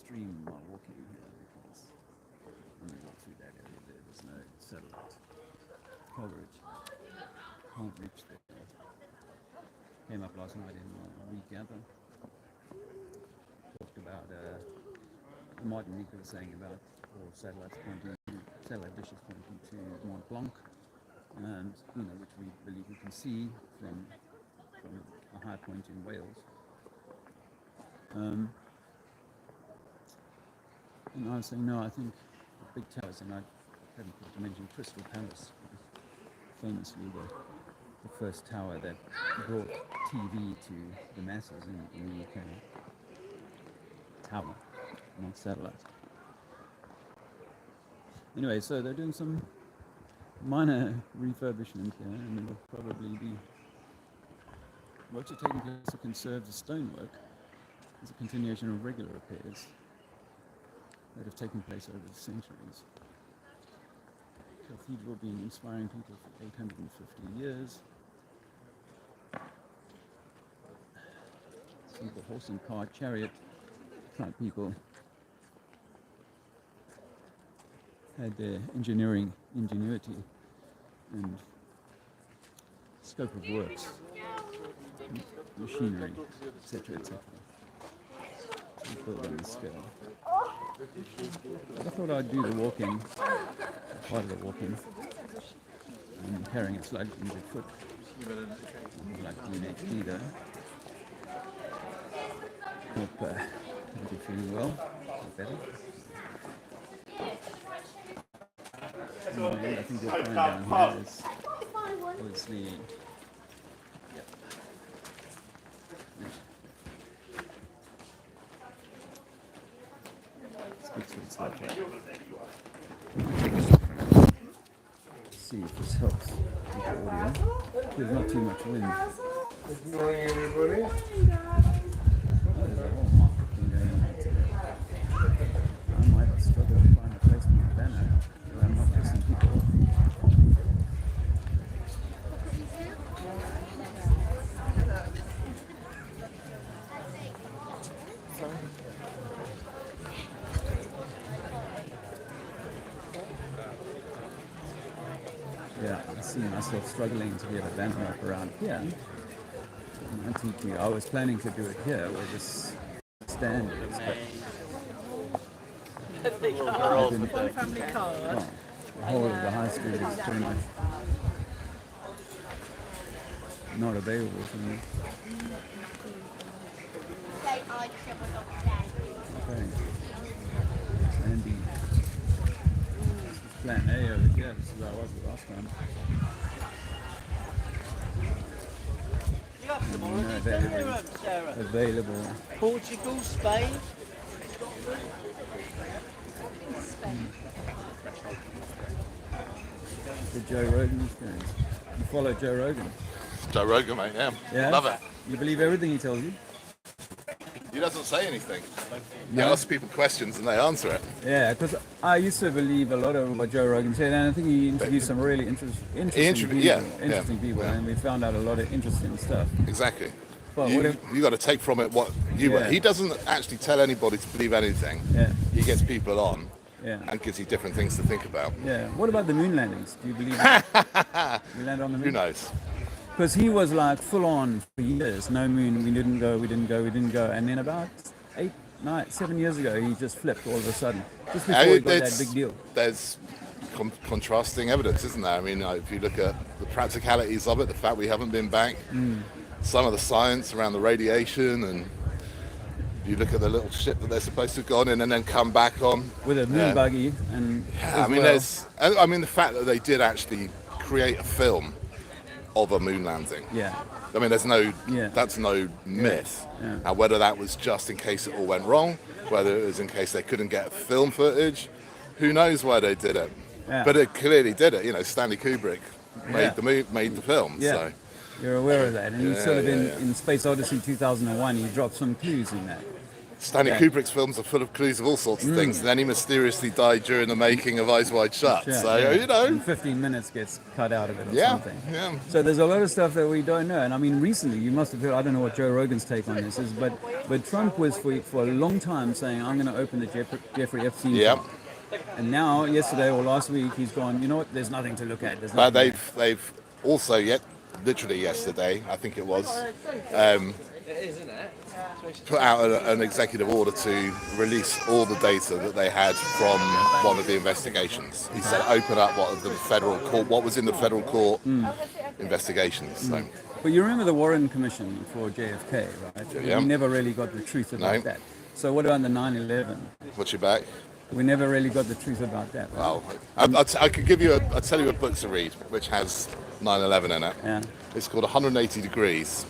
stream while walking here because when we walk through that area there's no satellite coverage. Can't reach there. Came up last night in Regather. Talked about Martin Nico was saying about all satellite dishes pointing to Mont Blanc, and which we believe we can see from a high point in Wales. And I was saying, no, I think the big towers, and I hadn't put to mention Crystal Palace, famously the first tower that brought TV to the masses in the UK. Tower, not satellite. Anyway, so they're doing some minor refurbishment here, and there will probably be works are taking place to conserve the stonework as a continuation of regular repairs that have taken place over the centuries. The cathedral been inspiring people for 850 years. Simple horse and cart, chariot type people had their ingenuity and scope of works, machinery, etc., etc. Building the scale. I thought I'd do the walking, part of the walking, and carrying a slightly injured foot, like DNHD there. Hope you're feeling well, better. Anyway, I think you'll find down here is obviously speaks for itself. Let's see if this helps with the audio. There's not too much wind. Good morning, everybody. I might struggle to find a place to put a banner where I'm not missing people. Yeah, I see myself struggling to get a banner up around here. I was planning to do it here where this stand is, but family card. well, the whole of the high street is pretty much not available for me. Okay. Andy. Plan A over here, this is where I was the last time. Available. Portugal, Spain. The Joe Rogan experience. You follow Joe Rogan? Joe Rogan, mate, Yeah? Love it. You believe everything he tells you? He doesn't say anything. He asks people questions and they answer it. Yeah, because I used to believe a lot of what Joe Rogan said, and I think he interviewed some really interesting people, and we found out a lot of interesting stuff. Exactly. But you got to take from it what you. Yeah. He doesn't actually tell anybody to believe anything. Yeah. He gets people on Yeah. and gives you different things to think about. Yeah. What about the moon landings? Do you believe that? You landed on the moon? Who knows? Because he was like full on for years. No moon. We didn't go. And then about 7 years ago, he just flipped all of a sudden. Just before he got that big deal. There's contrasting evidence, isn't there? I mean, if you look at the practicalities of it, the fact we haven't been back, some of the science around the radiation, and you look at the little ship that they're supposed to have gone in and then come back on with a moon buggy, and I mean, the fact that they did actually create a film of a moon landing. Yeah. I mean, that's no myth. Yeah. And whether that was just in case it all went wrong, whether it was in case they couldn't get film footage, who knows why they did it. Yeah. But it clearly did it. You know, Stanley Kubrick made the film. Yeah. So. You're aware of that. And he sort of in Space Odyssey 2001, he dropped some clues in that. Stanley Kubrick's films are full of clues of all sorts of things. And then he mysteriously died during the making of Eyes Wide Shut. Sure, So, yeah. you know. And 15 minutes gets cut out of it or Yeah, something. yeah. So there's a lot of stuff that we don't know. And I mean, recently, you must have heard, I don't know what Joe Rogan's take on this is, but Trump was for a long time saying, I'm going to open the Jeffrey Epstein file. And now, yesterday or last week, he's gone, you know what, there's nothing to look at. There's But nothing they've also, literally yesterday, I think it was, put out an executive order to release all the data that they had from one of the investigations. He said open up what was in the federal court investigations. So. But you remember the Warren Commission for JFK, right? Yeah. We never really got the truth about that. So what about the 9/11? What's your back? We never really got the truth about that. Right? Well, I could give you I'll tell you a book to read, which has 9/11 in it. Yeah. It's called 180 Degrees,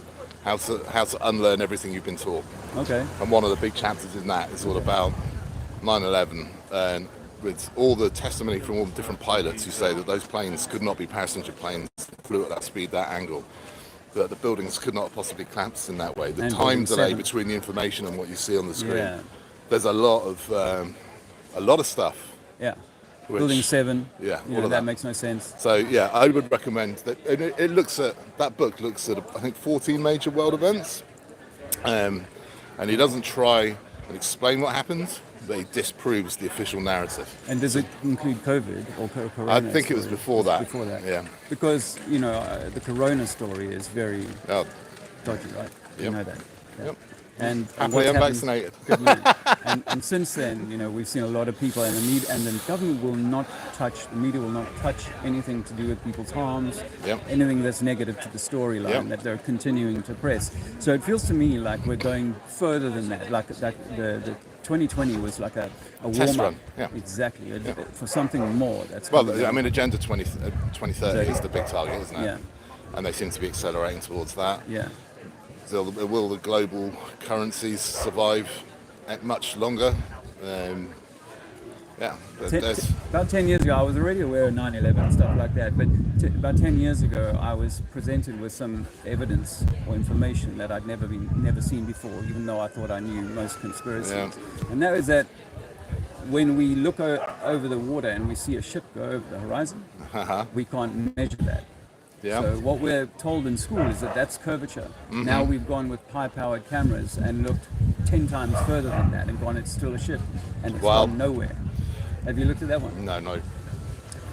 how to unlearn everything you've been taught. Okay. And one of the big chapters in that is all about 9/11 and with all the testimony from all the different pilots who say that those planes could not be passenger planes, flew at that speed, that angle, that the buildings could not possibly collapse in that way. The And time delay 7. between the information and what you see on the screen. Yeah. There's a lot of stuff. Yeah. Which, Building 7. Yeah, You all know, of that that. makes no sense. So yeah, I would recommend that. And that book looks at I think 14 major world events, and he doesn't try and explain what happened, but he disproves the official narrative. And does it include COVID or Corona? I think it was before that. Before that. Yeah. Because, you know, the Corona story is very Oh, dodgy, right? You Yep. know that. Yeah. Yep. And Happily what's unvaccinated. happened- Good man. and since then, you know, we've seen a lot of people, and the government will not touch, the media will not touch anything to do with people's harms, Yep. anything that's negative to the storyline Yep. that they're continuing to press. So it feels to me like we're going further than that. Like that, the 2020 was like a Test warm-up. run, yeah. Exactly. For something more. That's Well, coming I down. mean, Agenda 2030 is the big target, isn't it? Yeah. And they seem to be accelerating towards that. Yeah. So will the global currencies survive much longer? Yeah, there's About 10 years ago, I was already aware of 9/11 and stuff like that, but about 10 years ago, I was presented with some evidence or information that I'd never seen before, even though I thought I knew most conspiracies. Yeah. And that was that when we look over the water and we see a ship go over the horizon, we can't measure that. yeah. So what we're told in school is that that's curvature. Now we've gone with high-powered cameras and looked 10 times further than that and gone, it's still a ship, and it's Wow. gone nowhere. Have you looked at that one? No.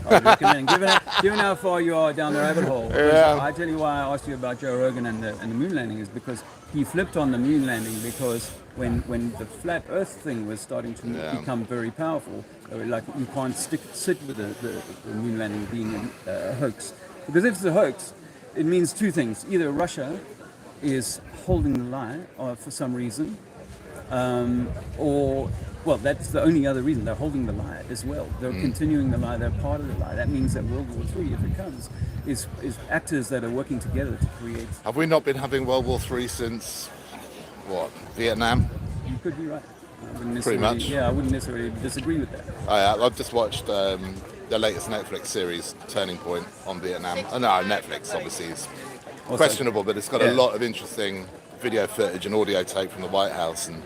I would recommend, given how far you are down the rabbit hole. Yeah. I tell you why I asked you about Joe Rogan and the moon landing is because he flipped on the moon landing because when the flat Earth thing was starting to become very powerful, they were like you can't sit with the moon landing being a hoax. Because if it's a hoax, it means two things. Either Russia is holding the lie for some reason, or, well, that's the only other reason. They're holding the lie as well. They're continuing the lie. They're part of the lie. That means that World War III, if it comes, is actors that are working together to create. Have we not been having World War III since, what, Vietnam? You could be right. I wouldn't Pretty necessarily- much. Yeah, I wouldn't necessarily disagree with that. I've just watched the latest Netflix series, Turning Point, on Vietnam. Oh, no, Netflix obviously is Also- questionable, but it's got Yeah. a lot of interesting video footage and audio tape from the White House and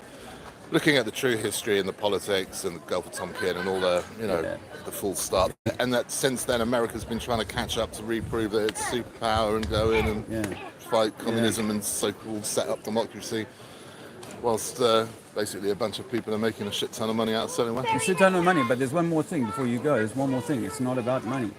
looking at the true history and the politics and the Gulf of Tonkin and all the, the full stuff. And that since then, America's been trying to catch up to reprove that it's a superpower and go in and fight communism and so-called set up democracy, whilst basically a bunch of people are making a shit ton of money out of selling weapons. You should ton of money, but there's one more thing before you go. There's one more thing. It's not about money.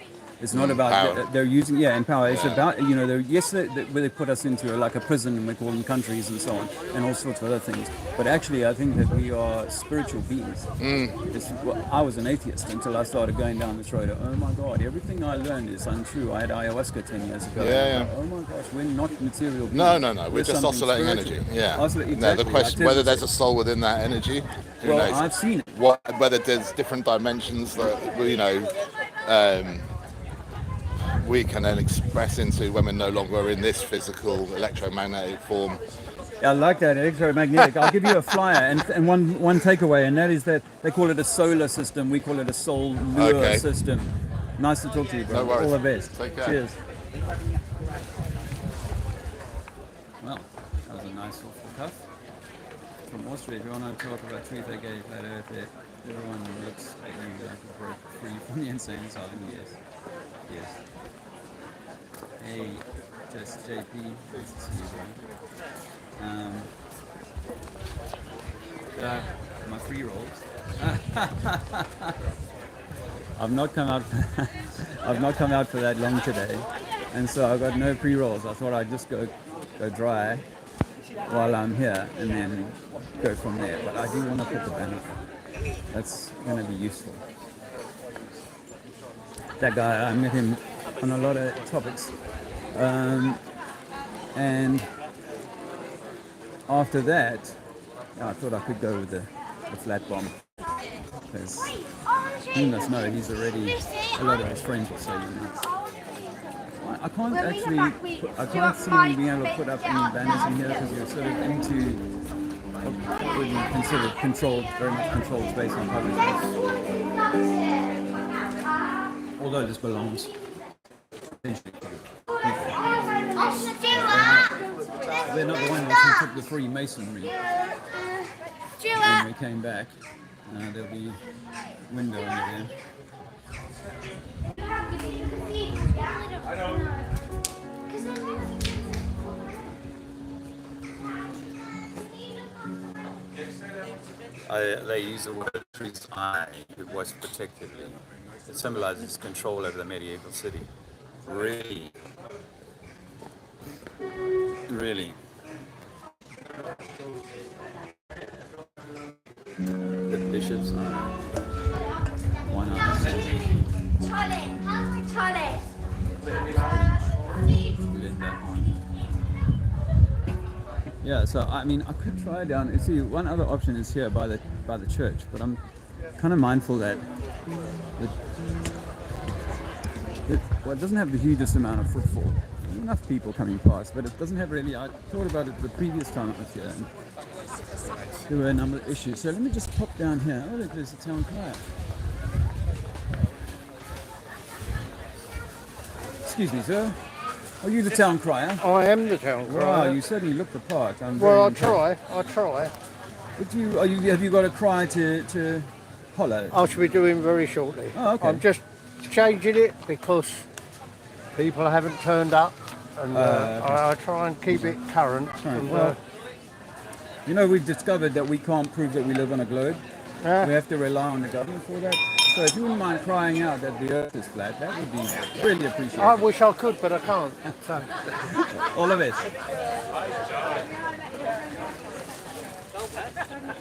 It's not about power. they're using and power. It's about they put us into like a prison and we call them countries and so on and all sorts of other things. But actually, I think that we are spiritual beings. I was an atheist until I started going down this road. Oh my God, everything I learned is untrue. I had ayahuasca 10 years ago. Yeah. Oh my gosh, we're not material beings. No. We're just something oscillating spiritual. energy. Yeah. Oscillate- No, the exactly. question I whether tend to there's say- a soul within that energy, who Well, knows? I've seen it. Whether there's different dimensions that we can then express into when we're no longer in this physical electromagnetic form. I like that, electromagnetic. I'll give you a flyer and one takeaway, and that is that they call it a solar system. We call it a soul lure Okay. system. Nice to talk to you, bro. No worries. All the best. Take care. Cheers. Well, that was a nice off the cuff. from Austria, if you want to talk about truth, gay, flat earth, everyone looks at you like you broke free from the insane asylum. Yes. Yes. Hey, just JP, nice to see you, bro. My free rolls. I've not come out. I've not come out for that long today, and so I've got no pre-rolls. I thought I'd just go dry while I'm here, and then go from there. But I do want to put the banner. That's going to be useful. That guy, I met him on a lot of topics, and after that, I thought I could go with the flat bomb, because he must know he's already, a lot of his friends will say I can't actually, I can't see you being able to put up any banners in here because you're sort of into what would be considered controlled, very much controlled space on public space. Although this belongs essentially to people. They're not the ones who took the Freemasonry when we came back. There'll be a window under there. They use the word truth's eye, it was protectively. It symbolizes control over the medieval city. Really. Really. The bishops are one Yeah, so I mean, I could try down. See, one other option is here by the church, but I'm kind of mindful that it doesn't have the hugest amount of footfall. Enough people coming past, but it doesn't have really. I thought about it the previous time I was here, and there were a number of issues. So let me just pop down here. Oh, look, there's a town crier. Excuse me, sir. Are you the town crier? I am the town crier. Wow, you certainly look the part. Well, I try. But have you got a cry to hollow? I shall be doing very shortly. Oh, okay. I'm just changing it because people haven't turned up, and okay. I try and keep it current. And, well, you know, we've discovered that we can't prove that we live on a globe. We have to rely on the government for that. So if you wouldn't mind crying out that the earth is flat, that would be really appreciated. I wish I could, but I can't. So. All of it.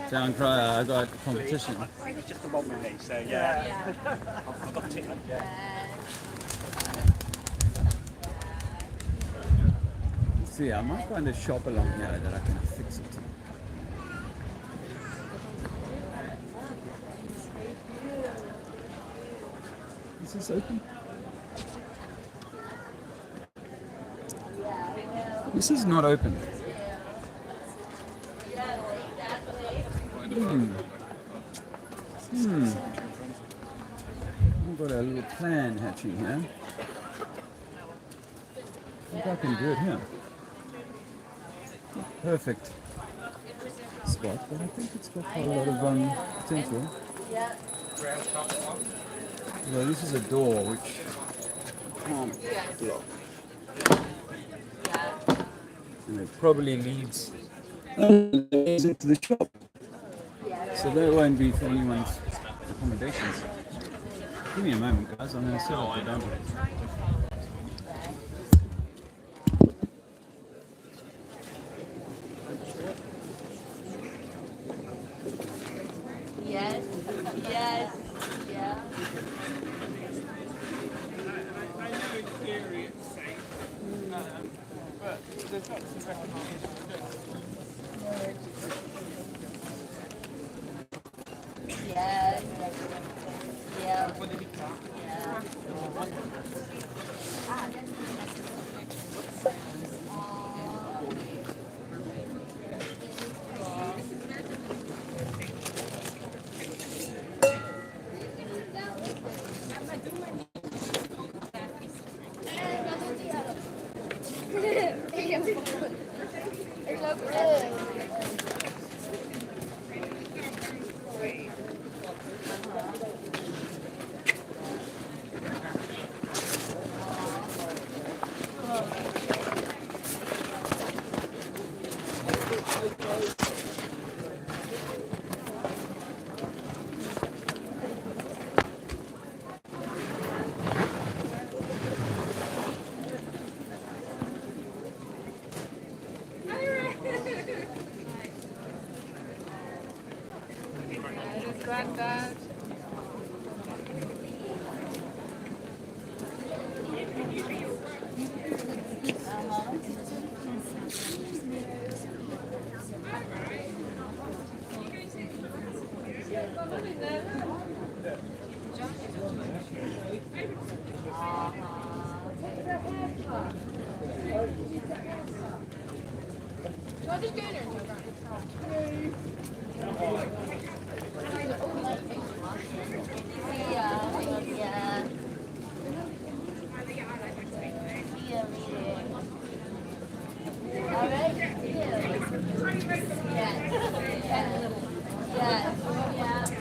Town crier, I got competition. Just a moment with me, so yeah. I've got it. See, I might find a shop along here that I can fix it to. Is this open? This is not open. I've got a little plan hatching here. I think I can do it here. Perfect spot, but I think it's got quite a lot of potential. Well, this is a door which can't block. And it probably leads into the shop. So that won't be for anyone's accommodations. Give me a moment, guys. I'm going to set up the dump. Yes, yes, yeah. Yes, yeah. Yeah, yeah. Yeah, all right. Yeah. Yeah. Yeah.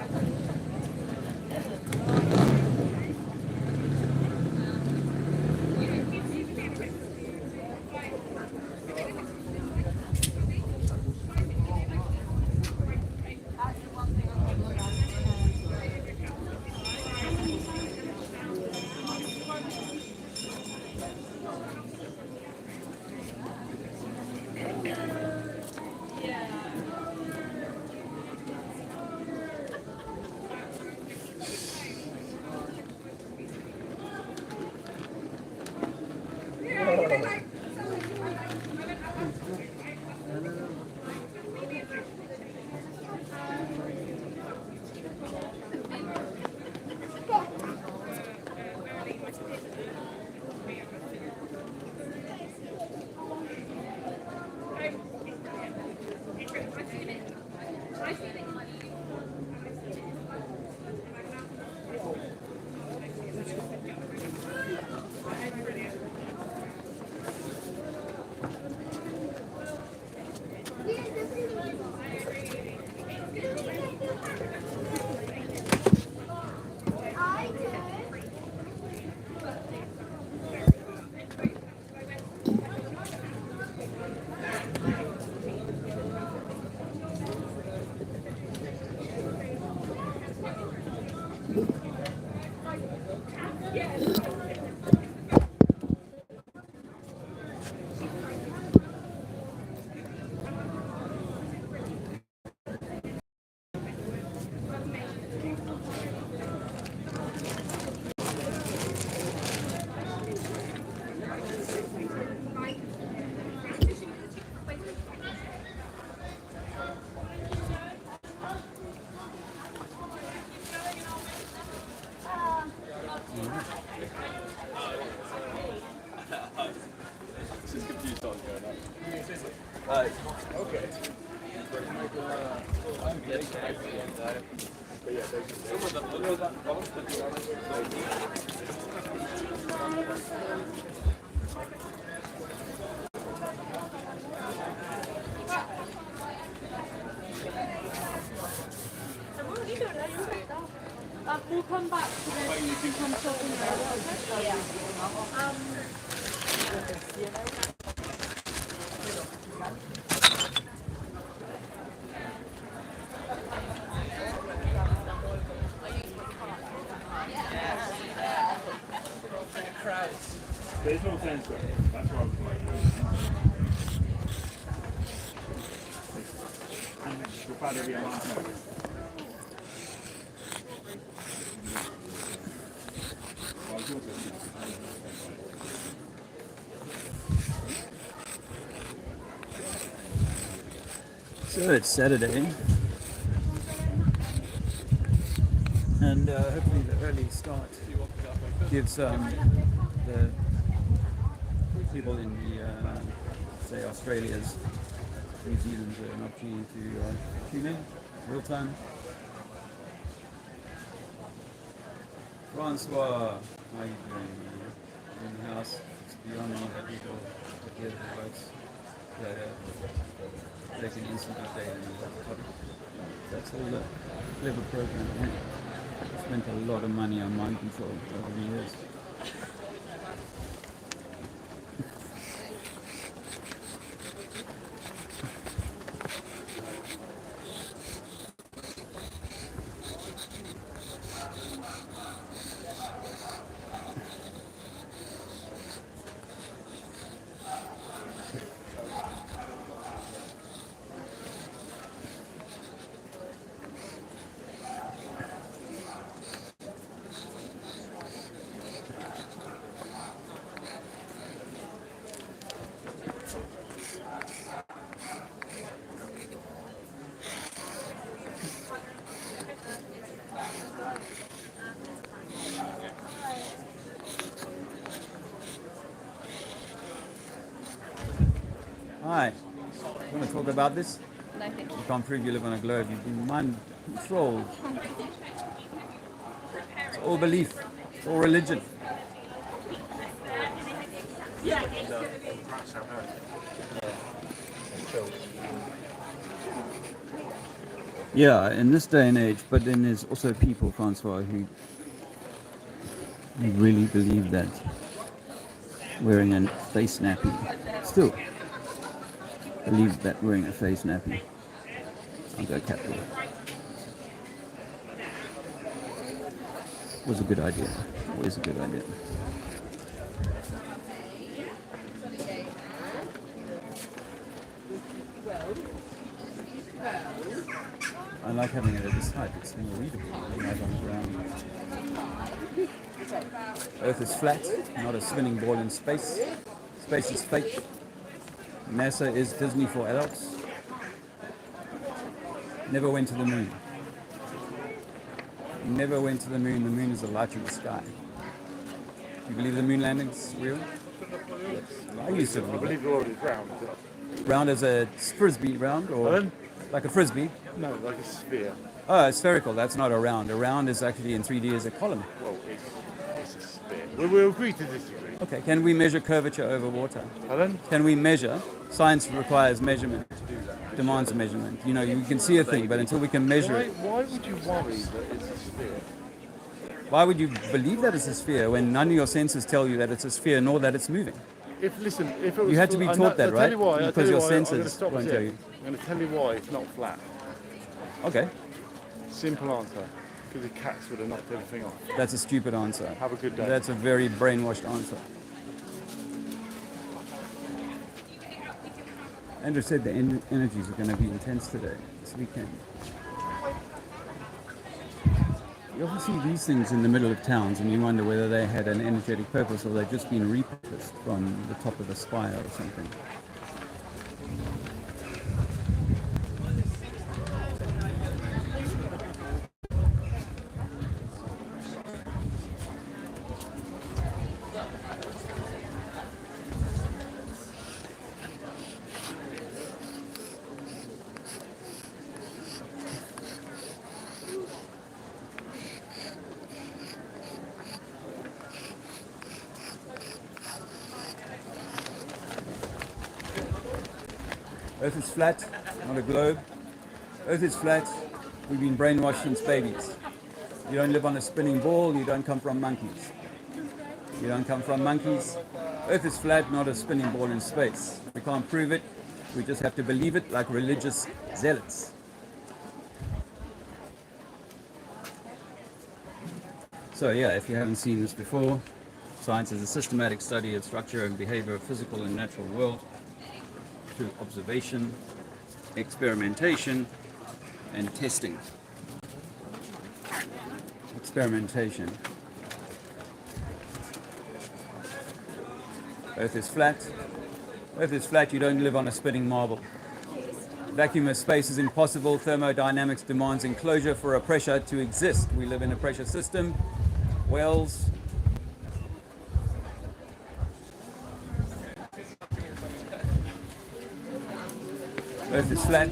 We'll come back to this. You can come talking about it. There's no sense there. That's what I was like. And we'll probably be a month now. So it's Saturday, and hopefully the early start gives the people in the, say, Australia's, New Zealand, an opportunity to tune in real time. Francois, how are you doing? In the house, it's beyond me that people hear the votes. They can instant update and that's all the clever program. I spent a lot of money on mind control over the years. Hi. You want to talk about this? No, thank you. You can't prove you live on a globe. You've been mind controlled. It's all belief. It's all religion. Yeah, in this day and age, but then there's also people, Francois, who really believe that wearing a face nappy, still believe that wearing a face nappy, I'll go capital, was a good idea, always a good idea. I like having it at this height, it's more readable than right on the ground. Earth is flat, not a spinning ball in space. Space is fake. NASA is Disney for adults. Never went to the moon. Never went to the moon. The moon is a light in the sky. You believe the moon landing's real? Yes. I used to believe it. believe the world is round. Round as a frisbee round, or Pardon? like a frisbee? No, like a sphere. Oh, spherical. That's not a round. A round is actually in 3D as a column. Well, it's a sphere. We'll agree to disagree. Okay. Can we measure curvature over water? Pardon? Can we measure? Science requires measurement. Demands measurement. You know, you can see a thing, but until we can measure it, Why would you worry that it's a sphere? why would you believe that it's a sphere when none of your senses tell you that it's a sphere nor that it's moving? If it was You had to be I taught that, I'll right? Tell you why. Because your I'm going to senses stop won't us tell here. you. I'm going to tell you why it's not flat. Okay, Simple answer. Because the cats would have knocked everything off. that's a stupid answer. Have a good day. That's a very brainwashed answer. Andrew said the energies are going to be intense today, this weekend. You often see these things in the middle of towns and you wonder whether they had an energetic purpose or they've just been repurposed from the top of a spire or something. Earth is flat, not a globe. Earth is flat. We've been brainwashed since babies. You don't live on a spinning ball. You don't come from monkeys. You don't come from monkeys. Earth is flat, not a spinning ball in space. We can't prove it. We just have to believe it like religious zealots. So yeah, if you haven't seen this before, science is a systematic study of structure and behavior of physical and natural world through observation, experimentation, and testing. Experimentation. Earth is flat. Earth is flat, you don't live on a spinning marble. Vacuum of space is impossible. Thermodynamics demands enclosure for a pressure to exist. We live in a pressure system. Wells. Earth is flat.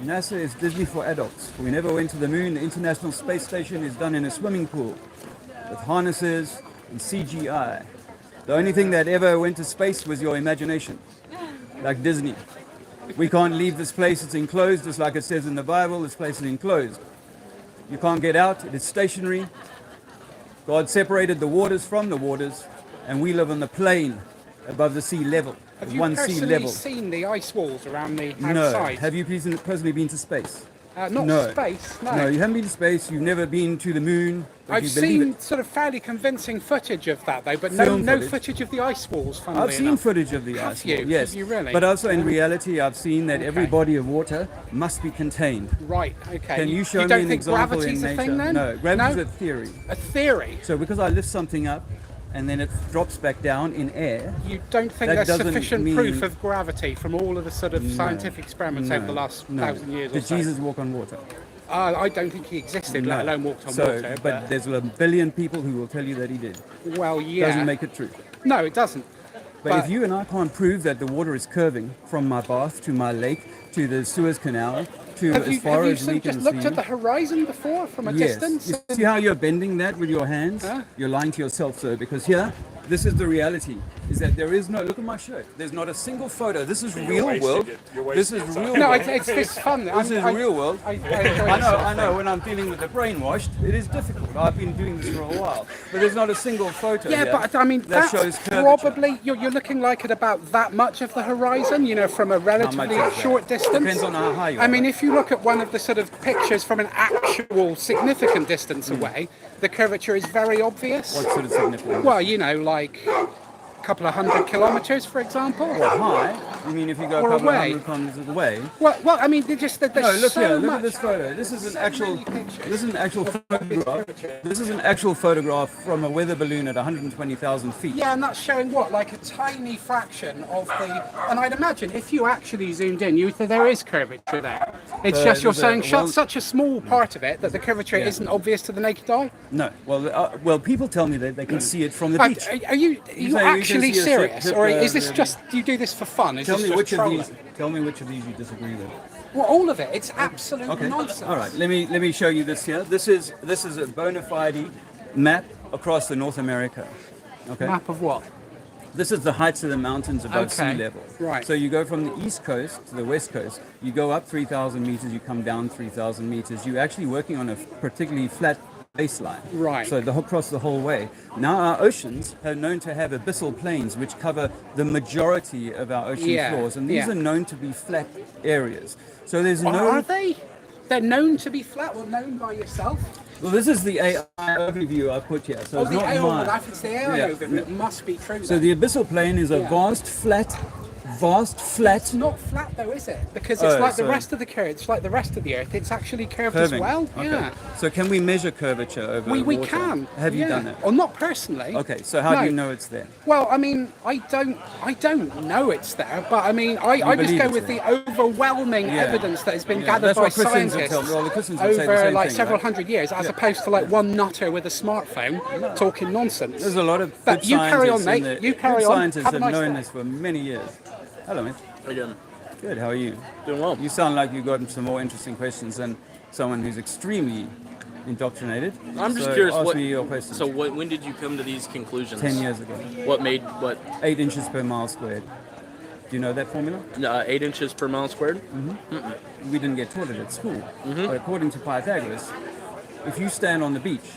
NASA is Disney for adults. We never went to the moon. The International Space Station is done in a swimming pool with harnesses and CGI. The only thing that ever went to space was your imagination, like Disney. We can't leave this place. It's enclosed, just like it says in the Bible. This place is enclosed. You can't get out. It is stationary. God separated the waters from the waters, and we live on the plain above the sea level. Have you One sea personally level. seen the ice walls around the No. outside? Have you personally been to space? Not No. space, no. No, you haven't been to space. You've never been to the moon. but I've you believe seen it. sort of fairly convincing footage of that, though, but Film no footage. footage of the ice walls, funnily I've seen enough. footage of the Have ice you? wall, yes. Have you really? But also in reality, I've seen that every Okay. body of water must be contained. Right, okay. Can you show you me don't an think example in gravity's a nature? thing, then? No, gravity's No? a theory. A theory? So because I lift something up and then it drops back down in air, You don't think That there's doesn't sufficient mean- proof of gravity from all of the sort of scientific experiments over the last 1,000 years or Did so? Jesus walk on water? I don't think he existed, let alone walked on so, water. but there's a billion people who will tell you that he did. well, yeah. Doesn't make it true. No, it doesn't. But if you and I can't prove that the water is curving from my bath to my lake to the Suez Canal to Have as you, far have you as sort we of just can looked see. at the horizon before from a Yes. distance? You see how you're bending that with your hands? Huh? You're lying to yourself, sir, because here, this is the reality, is that there is no, look at my shirt, there's not a single photo. This is real wasting world. it. You're This is wasting real No, world. it's fun. This is real world. I enjoy I know, when I'm dealing with the brainwashed, it is difficult. I've been doing this for a while. But there's not a single photo Yeah, here but I mean, that that's shows curvature. probably, you're looking like at about that much of the horizon, you know, from a relatively is that? short distance. Depends on how high you I are. mean, if you look at one of the sort of pictures from an actual significant distance away, the curvature is very obvious. What sort of significance? Well, you know, like a couple of 100 kilometres, for example. What, high? You mean if you go a Or couple away. of 100 kilometers away? Well, I mean, there's No, look so here. Look much. at this photo. This is an so actual. many pictures. This is an actual photograph. This is an actual photograph from a weather balloon at 120,000 feet. Yeah, and that's showing what, like a tiny fraction of the. And I'd imagine if you actually zoomed in, you would think there is curvature there. It's just you're there's a- saying well- such a small part of it that the curvature isn't obvious to the naked eye. No. Well, people tell me that they can see it from the Are, beach. are you say you can actually see a serious, ship, or is this really. just do you do this for fun? Is Tell this me just which of trolling? these. Tell me which of these you disagree with. Well, all of it. It's absolute Okay. nonsense. All right. Let me show you this here. This is a bona fide map across the North America. Okay. Map of what? This is the heights of the mountains above sea Okay, level. right. So you go from the east coast to the west coast. You go up 3,000 meters. You come down 3,000 meters. You're actually working on a particularly flat baseline. Right. So across the whole way. Now our oceans are known to have abyssal plains, which cover the majority of our ocean Yeah, floors, and these yeah. are known to be flat areas. So there's no. Are they? They're known to be flat. Well, known by yourself. Well, this is the AI overview I put here. So Oh, it's the not AI. mine. Well, it's the AI Yeah, overview. yeah. It must be true. So then. the abyssal plain is a Yeah. vast flat. It's not flat though, is it? Because it's Oh, like the so- rest of the curve. It's like the rest of the Earth. It's actually curved Curving. as well. Okay. Yeah. So can we measure curvature over We water? can. Have you yeah. done that? Well, not personally. Okay. So how No. do you know it's there? Well, I mean, I don't know it's there, but I mean, I just believe go it's with there? the overwhelming Yeah. evidence that has been Yeah, gathered that's by what Christians will scientists tell- well, the Christians will say the over same like thing, several right? hundred years, as opposed to like one nutter with a smartphone talking nonsense. There's a lot of But good you carry on, scientists mate. in the- You carry good on. Scientists Have a have nice known day. this for many years. Hello, man. Again, Good. How are you? doing well. You sound like you've got some more interesting questions than someone who's extremely indoctrinated. I'm just So curious. Ask me your questions. So when did you come to these conclusions? 10 years ago. What made what? 8 inches per mile squared. Do you know that formula? 8 inches per mile squared. We didn't get taught it at school. Mm-hmm. But according to Pythagoras, if you stand on the beach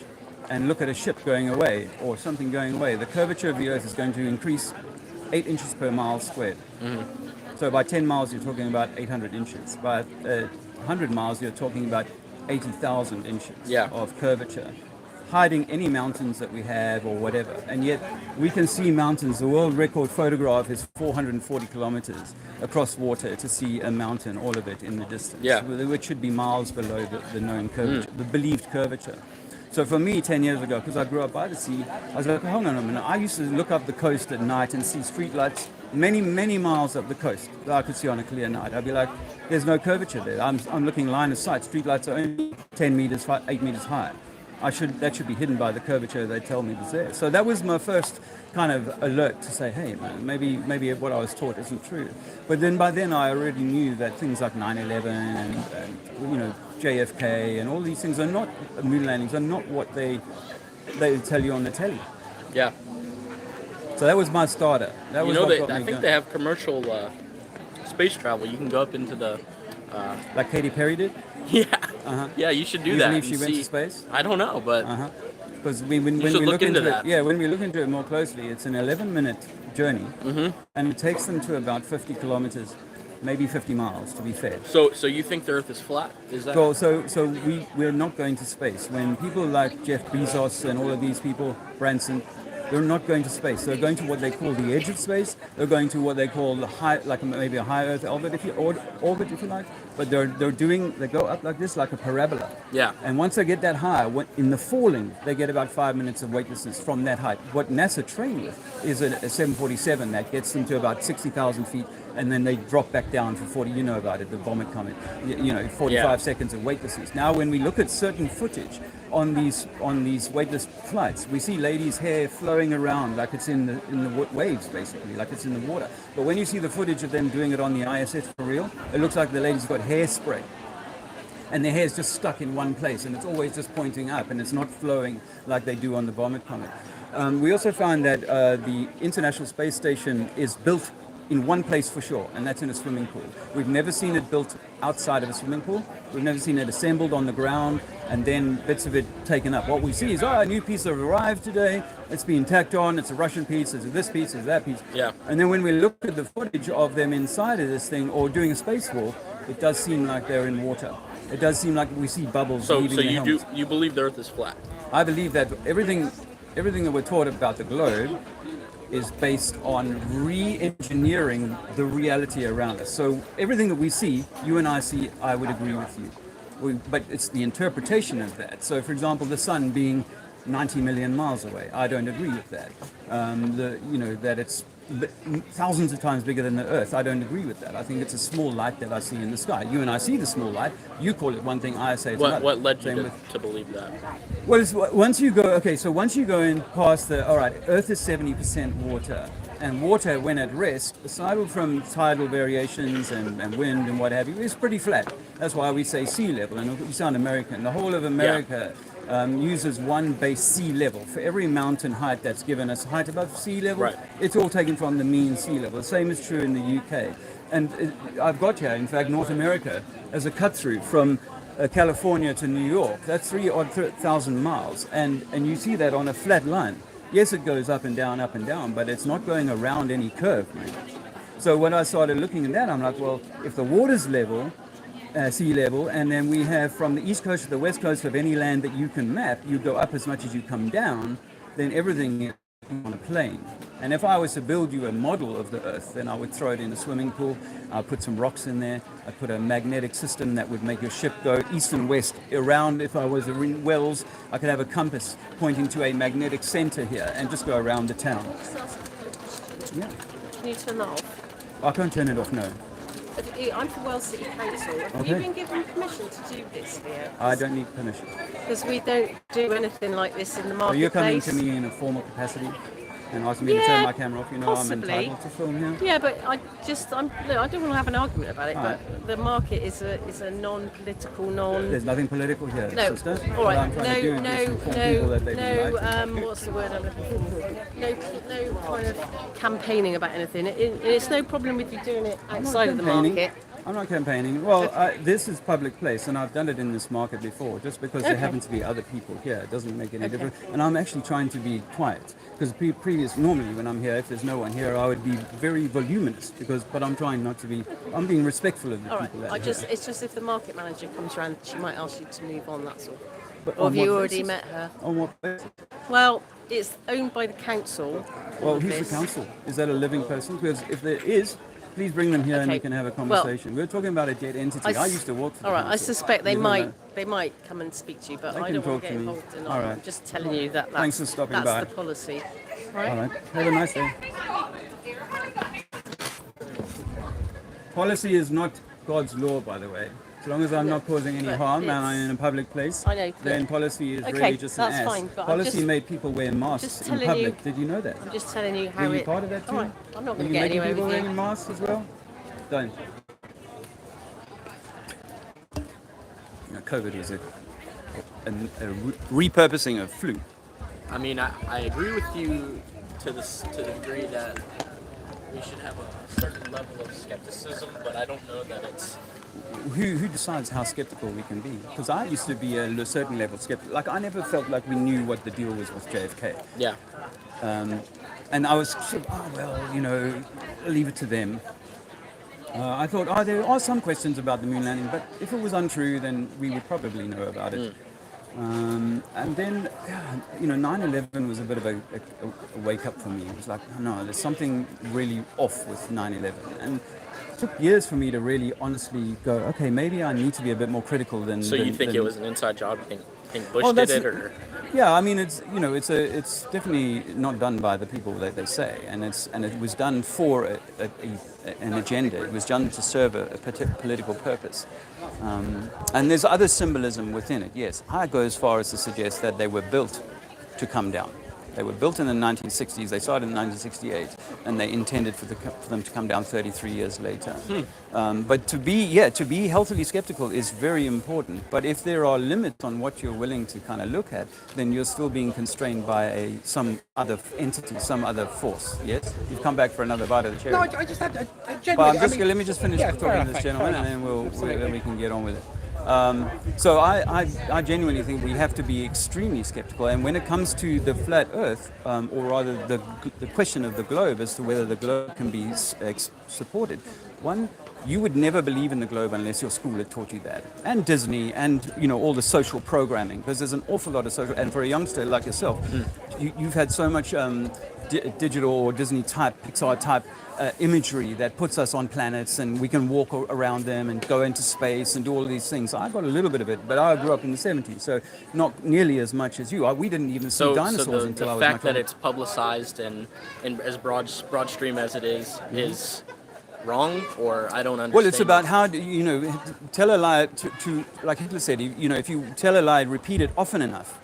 and look at a ship going away or something going away, the curvature of the earth is going to increase 8 inches per mile squared. Mm-hmm. So by 10 miles, you're talking about 800 inches. By 100 miles, you're talking about 80,000 inches Yeah. of curvature, hiding any mountains that we have or whatever. And yet we can see mountains. The world record photograph is 440 kilometers across water to see a mountain, all of it in the distance, Yeah. which should be miles below the known curvature, the believed curvature. So for me, 10 years ago, because I grew up by the sea, I was like, hold on a minute. I used to look up the coast at night and see streetlights many miles up the coast that I could see on a clear night. I'd be like, there's no curvature there. I'm looking line of sight. Street lights are only 10 meters, 8 meters high. That should be hidden by the curvature they tell me was there. So that was my first kind of alert to say, hey man, maybe what I was taught isn't true. But then by then I already knew that things like 9/11 and JFK and all these things are not moon landings, are not what they tell you on the telly. Yeah. So that was my starter. That was what got me I think going. they have commercial space travel. You can go up into the. Like Katy Perry did. Yeah. Uh-huh. Yeah, you should do You that. believe and she went see- to space? I don't know, but Because when we should look look into into that. it, when we look into it more closely, it's an 11-minute journey, and it takes them to about 50 kilometers, maybe 50 miles to be fair. so you think the Earth is flat? Is that? So we're not going to space. When people like Jeff Bezos and all of these people, Branson, they're not going to space. They're going to what they call the edge of space. They're going to what they call the high, like maybe a high Earth orbit, if you like. But they go up like this, like a parabola. Yeah. And once they get that high, in the falling, they get about 5 minutes of weightlessness from that height. What NASA trained with is a 747 that gets them to about 60,000 feet, and then they drop back down for 40. You know about it, the vomit comet. 45 seconds of weightlessness. Now, when we look at certain footage on these weightless flights, we see ladies' hair flowing around like it's in the waves, basically, like it's in the water. But when you see the footage of them doing it on the ISS for real, it looks like the ladies got hairspray. And their hair's just stuck in one place, and it's always just pointing up, and it's not flowing like they do on the vomit comet. We also found that the International Space Station is built in one place for sure, and that's in a swimming pool. We've never seen it built outside of a swimming pool. We've never seen it assembled on the ground and then bits of it taken up. What we see is, a new piece has arrived today, it's being tacked on, it's a Russian piece, it's this piece, it's that piece. Yeah. And then when we look at the footage of them inside of this thing or doing a spacewalk, it does seem like they're in water. It does seem like we see bubbles So leaving the helmets. you believe the Earth is flat? I believe that everything that we're taught about the globe is based on re-engineering the reality around us. So everything that we see, you and I see, I would agree with you. But it's the interpretation of that. So for example, the sun being 90 million miles away, I don't agree with that. That it's thousands of times bigger than the Earth, I don't agree with that. I think it's a small light that I see in the sky. You and I see the small light. You call it one thing, I say it's another. What led you Same to believe that? Well, once you go in past Earth is 70% water, and water, when at rest, aside from tidal variations and wind and what have you, is pretty flat. That's why we say sea level, and we sound American. The whole of America uses one base sea level. For every mountain height that's given us height above sea level, Right. it's all taken from the mean sea level. The same is true in the UK. And I've got here, in fact, North America as a cut through from California to New York. That's 3,000 miles, and you see that on a flat line. Yes, it goes up and down, but it's not going around any curve, man. So when I started looking at that, I'm like, well, if the water's level, sea level, and then we have from the east coast to the west coast of any land that you can map, you go up as much as you come down, then everything is on a plane. And if I was to build you a model of the Earth, then I would throw it in a swimming pool, I'd put some rocks in there, I'd put a magnetic system that would make your ship go east and west around. If I was in Wells, I could have a compass pointing to a magnetic center here and just go around the town. Yeah. Can you turn that off? I can't turn it off, no. I'm from Wells City Council. Have Okay. you been given permission to do this here? I don't need permission. Because we don't do anything like this in the So marketplace. you're coming to me in a formal capacity and asking me to turn my camera off? You know possibly. I'm entitled to film here. Yeah, but I don't want to have an argument about it. Alright. But the market is a non-political, There's nothing political here, No, sister. all What right. I'm trying to do is inform people that they've been lied to. What's the word I'm looking for? No kind of campaigning about anything. It's no problem with you doing it I'm not outside of the campaigning. market. I'm not campaigning. Well, this is public place, and I've done it in this market before. Just because there happen to be other people here, it doesn't make any difference. And I'm actually trying to be quiet because normally when I'm here, if there's no one here, I would be very voluminous. But I'm trying not to be. I'm being respectful of the All right. people that are here. It's just if the market manager comes around, she might ask you to move on. That's all. But Or on have you what already basis? met her? On what basis? Well, it's owned by the council. Well, all of who's this. the council? Is that a living person? Because if there is, please bring them here and we Okay. can have a Well, conversation. We're talking about a dead entity. I used to work for the All right, I council. suspect they You don't know. might come and speak to you, but They I can don't want talk to get to me. involved in it. All right. I'm just telling you that Thanks for stopping that's by. the policy. All right. Have a nice day. Policy is not God's law, by the way. As long as I'm not causing any But harm and it's- I'm in a public place, I know, but- then policy is Okay, really just an that's ass. fine, but I'm Policy just- made people wear masks just in telling public. you- Did you know that? I'm just telling you how Were you it. part of that too? All right, I'm not Were going you to get making anywhere people with wearing you. masks as well? Don't. COVID was a repurposing of flu. I mean, I agree with you to the degree that we should have a certain level of skepticism, but I don't know that it's. Who decides how skeptical we can be? Because I used to be a certain level skeptical. Like, I never felt like we knew what the deal was with JFK. Yeah. And I was sort of, oh, well, you know, leave it to them. I thought, oh, there are some questions about the moon landing, but if it was untrue, then we would probably know about it. And then, you know, 9/11 was a bit of a wake-up for me. It was like, oh, no, there's something really off with 9/11. And it took years for me to really honestly go, okay, maybe I need to be a bit more critical than... So you think than, it was an inside job? You think Bush Oh, did that's- it, or? Yeah, I mean, it's, you know, it's definitely not done by the people that they say, and it was done for an agenda. It was done to serve a political purpose, and there's other symbolism within it. Yes, I go as far as to suggest that they were built to come down. They were built in the 1960s. They started in 1968, and they intended for them to come down 33 years later. But to be healthily skeptical is very important. But if there are limits on what you're willing to kind of look at, then you're still being constrained by some other entity, some other force. Yes, you've come back for another bite of the cherry. No, I just had a But genuinely. let me just finish yeah, talking fair to this enough, gentleman, fair and enough. then we can get on with it. So I genuinely think we have to be extremely skeptical. And when it comes to the flat Earth, or rather the question of the globe as to whether the globe can be supported, one, you would never believe in the globe unless your school had taught you that, and Disney, and you know, all the social programming, because there's an awful lot of social. And for a youngster like yourself, you've had so much digital or Disney type, Pixar type imagery that puts us on planets, and we can walk around them and go into space and do all of these things. I got a little bit of it, but I grew up in the 70s, so not nearly as much as you. We didn't even see dinosaurs until I was the much fact that older. it's publicized and as broad stream as it is wrong, or I don't understand. Well, it's about how do you know, tell a lie to like Hitler said, you know, if you tell a lie, repeat it often enough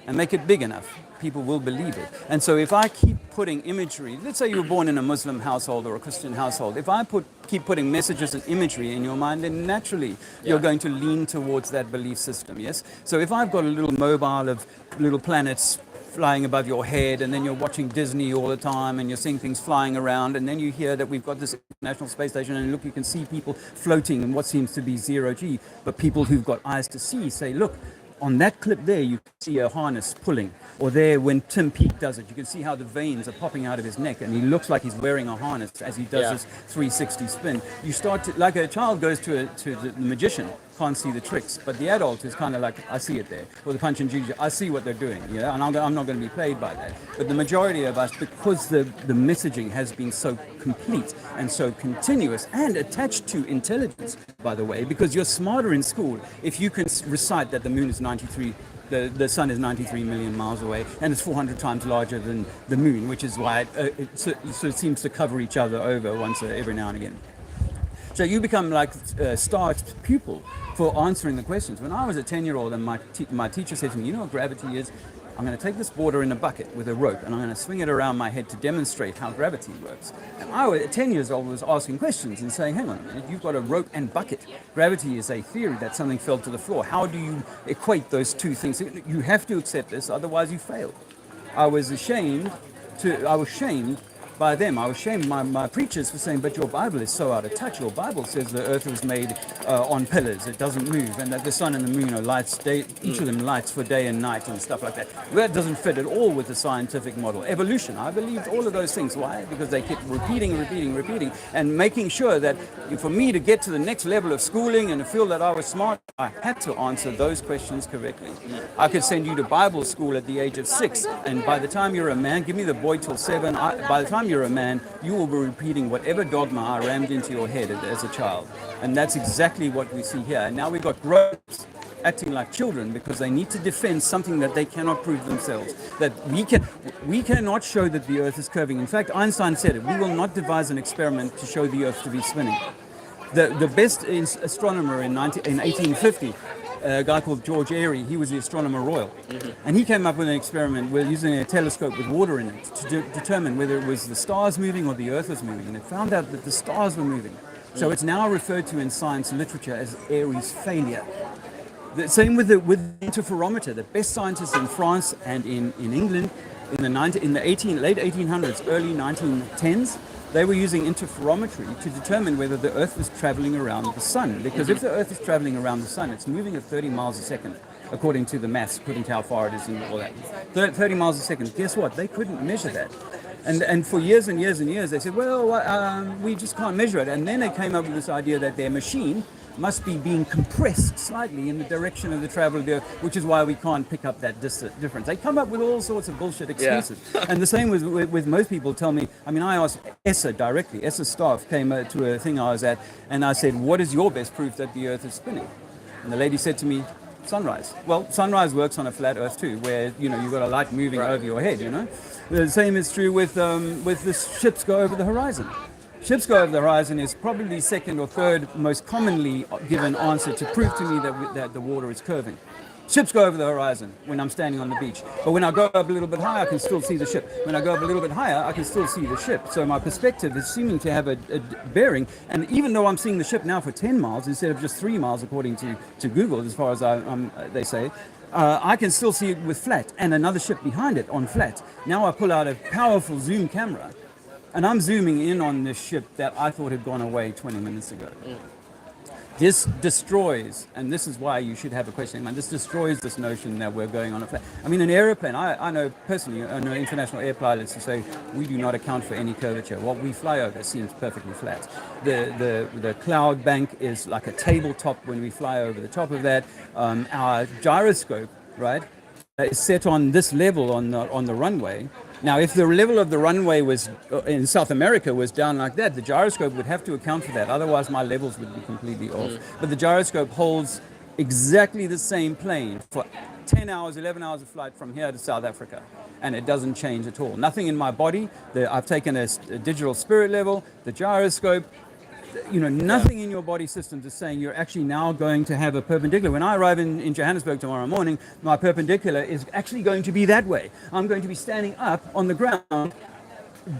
and make it big enough, people will believe it. And so if I keep putting imagery, let's say you were born in a Muslim household or a Christian household, if I keep putting messages and imagery in your mind, then naturally you're going to lean towards that belief system, yes? So if I've got a little mobile of little planets flying above your head, and then you're watching Disney all the time, and you're seeing things flying around, and then you hear that we've got this International Space Station, and look, you can see people floating in what seems to be zero G, but people who've got eyes to see say, look, on that clip there, you can see a harness pulling. Or there, when Tim Peake does it, you can see how the veins are popping out of his neck, and he looks like he's wearing a harness as he does his 360 spin. You start to, like a child goes to the magician, can't see the tricks, but the adult is kind of like, I see it there. Or the punch and juju, I see what they're doing, and I'm not going to be played by that. But the majority of us, because the messaging has been so complete and so continuous and attached to intelligence, by the way, because you're smarter in school if you can recite that the moon is 93, the sun is 93 million miles away, and it's 400 times larger than the moon, which is why it seems to cover each other over every now and again. So you become like a star pupil for answering the questions. When I was a 10-year-old and my teacher said to me, you know what gravity is? I'm going to take this border in a bucket with a rope, and I'm going to swing it around my head to demonstrate how gravity works. And I was, at 10 years old, was asking questions and saying, hang on a minute, you've got a rope and bucket. Gravity is a theory that something fell to the floor. How do you equate those two things? You have to accept this, otherwise you fail. I was shamed by them. I was shamed by my preachers for saying, but your Bible is so out of touch. Your Bible says the earth was made on pillars. It doesn't move. And that the sun and the moon are lights, each of them lights for day and night and stuff like that. That doesn't fit at all with the scientific model. Evolution, I believed all of those things. Why? Because they kept repeating, and making sure that for me to get to the next level of schooling and to feel that I was smart, I had to answer those questions correctly. I could send you to Bible school at the age of 6, and by the time you're a man, give me the boy till 7, by the time you're a man, you will be repeating whatever dogma I rammed into your head as a child. And that's exactly what we see here. And now we've got grown-ups acting like children because they need to defend something that they cannot prove themselves. That we cannot show that the earth is curving. In fact, Einstein said it. We will not devise an experiment to show the earth to be spinning. The best astronomer in 1850, a guy called George Airy, he was the astronomer royal. And he came up with an experiment with using a telescope with water in it to determine whether it was the stars moving or the Earth was moving. And it found out that the stars were moving. So it's now referred to in science literature as Airy's failure. The same with the interferometer. The best scientists in France and in England in the late 1800s, early 1910s, they were using interferometry to determine whether the Earth was traveling around the sun. Because if the Earth is traveling around the sun, it's moving at 30 miles a second, according to the maths, according to how far it is and all that. 30 miles a second. Guess what? They couldn't measure that. And for years and years and years, they said, well, we just can't measure it. And then they came up with this idea that their machine must be being compressed slightly in the direction of the travel of the Earth, which is why we can't pick up that difference. They come up with all sorts of bullshit excuses. Yeah. And the same with most people tell me, I mean, I asked ESSA directly. ESSA staff came to a thing I was at, and I said, what is your best proof that the Earth is spinning? And the lady said to me, sunrise. Well, sunrise works on a flat Earth too, where, you know, you've got a light moving over your head, you know. The same is true with the ships go over the horizon. Ships go over the horizon is probably the second or third most commonly given answer to prove to me that the water is curving. Ships go over the horizon when I'm standing on the beach. But when I go up a little bit higher, I can still see the ship. When I go up a little bit higher, I can still see the ship. So my perspective is seeming to have a bearing. And even though I'm seeing the ship now for 10 miles instead of just 3 miles, according to Google, as far as they say, I can still see it with flat and another ship behind it on flat. Now I pull out a powerful zoom camera and I'm zooming in on this ship that I thought had gone away 20 minutes ago. This destroys, and this is why you should have a question, this destroys this notion that we're going on a flat. I mean, an aeroplane, I know personally, I know international air pilots who say we do not account for any curvature. What we fly over seems perfectly flat. The cloud bank is like a tabletop when we fly over the top of that. Our gyroscope, right, is set on this level on the runway. Now, if the level of the runway was in South America was down like that, the gyroscope would have to account for that. Otherwise, my levels would be completely off. But the gyroscope holds exactly the same plane for 10 hours, 11 hours of flight from here to South Africa. And it doesn't change at all. Nothing in my body. I've taken a digital spirit level, the gyroscope. You know, nothing in your body systems is saying you're actually now going to have a perpendicular. When I arrive in Johannesburg tomorrow morning, my perpendicular is actually going to be that way. I'm going to be standing up on the ground,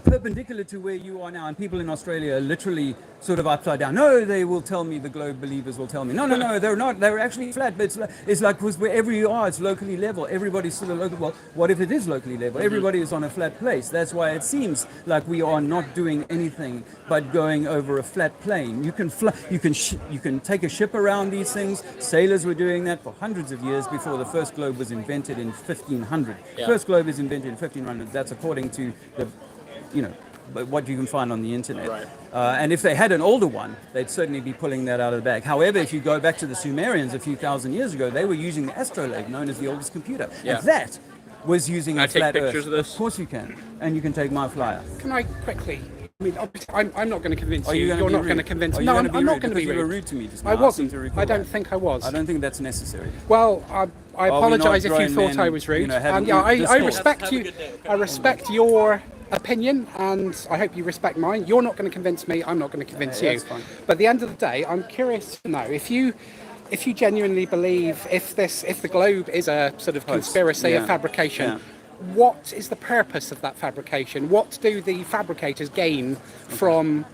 perpendicular to where you are now. And people in Australia are literally sort of upside down. No, they will tell me, the globe believers will tell me, no, they're not. They're actually flat. But it's like wherever you are, it's locally level. Everybody's sort of local. Well, what if it is locally level? Everybody is on a flat place. That's why it seems like we are not doing anything but going over a flat plane. You can fly, you can take a ship around these things. Sailors were doing that for hundreds of years before the first globe was invented in 1500. Yeah. First globe is invented in 1500. That's according to what you can find on the internet. Right. And if they had an older one, they'd certainly be pulling that out of the bag. However, if you go back to the Sumerians a few thousand years ago, they were using the astrolabe, known as the oldest computer. Yeah. And that was using a flat Earth. Can I take pictures of this? Of course you can. And you can take my flyer. Can I quickly? I mean, I'm not going to convince you. You're not going to convince me. No, I'm not going to be rude. You were rude to me just now. I wasn't. I don't think I was. I don't think that's necessary. Well, I apologise if you thought I was rude. I respect you. I respect your opinion, and I hope you respect mine. You're not going to convince me. I'm not going to convince you. That's fine. But at the end of the day, I'm curious to know if you genuinely believe if the globe is a sort of conspiracy, a fabrication. Yeah. What is the purpose of that fabrication? What do the fabricators gain from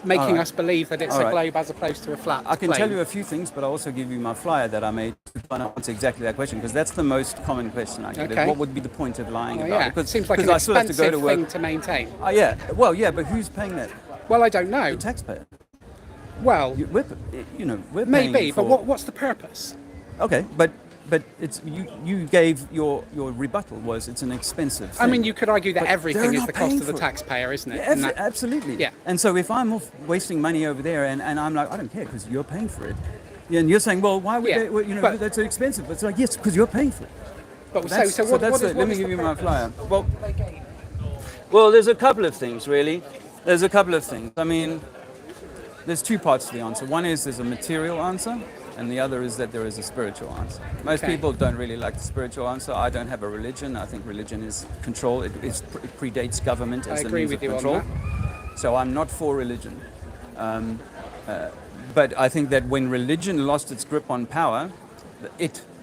making us believe that it's a globe as opposed to a flat I can plane? tell you a few things, but I'll also give you my flyer that I made to find out answer exactly that question, because that's the most common question I get. Okay. What would be the point of lying about it? Because it seems like an expensive thing to maintain. Yeah. Well, yeah, but who's paying that? Well, I don't know. The taxpayer. Well, we're maybe, but what's the purpose? Okay, but it's you gave your rebuttal was it's an expensive thing. I mean, you could argue that everything is the cost of the taxpayer, isn't it? Yeah, absolutely. Yeah. And so if I'm wasting money over there and I'm like, I don't care because you're paying for it. Yeah, and you're saying, well, why would that's so expensive? But it's like, yes, because you're paying for it. But let me give you my flyer. Well, there's a couple of things, really. There's a couple of things. I mean, there's two parts to the answer. One is there's a material answer, and the other is that there is a spiritual answer. Most people don't really like the spiritual answer. I don't have a religion. I think religion is control. It predates government as the means of control. So I'm not for religion. But I think that when religion lost its grip on power,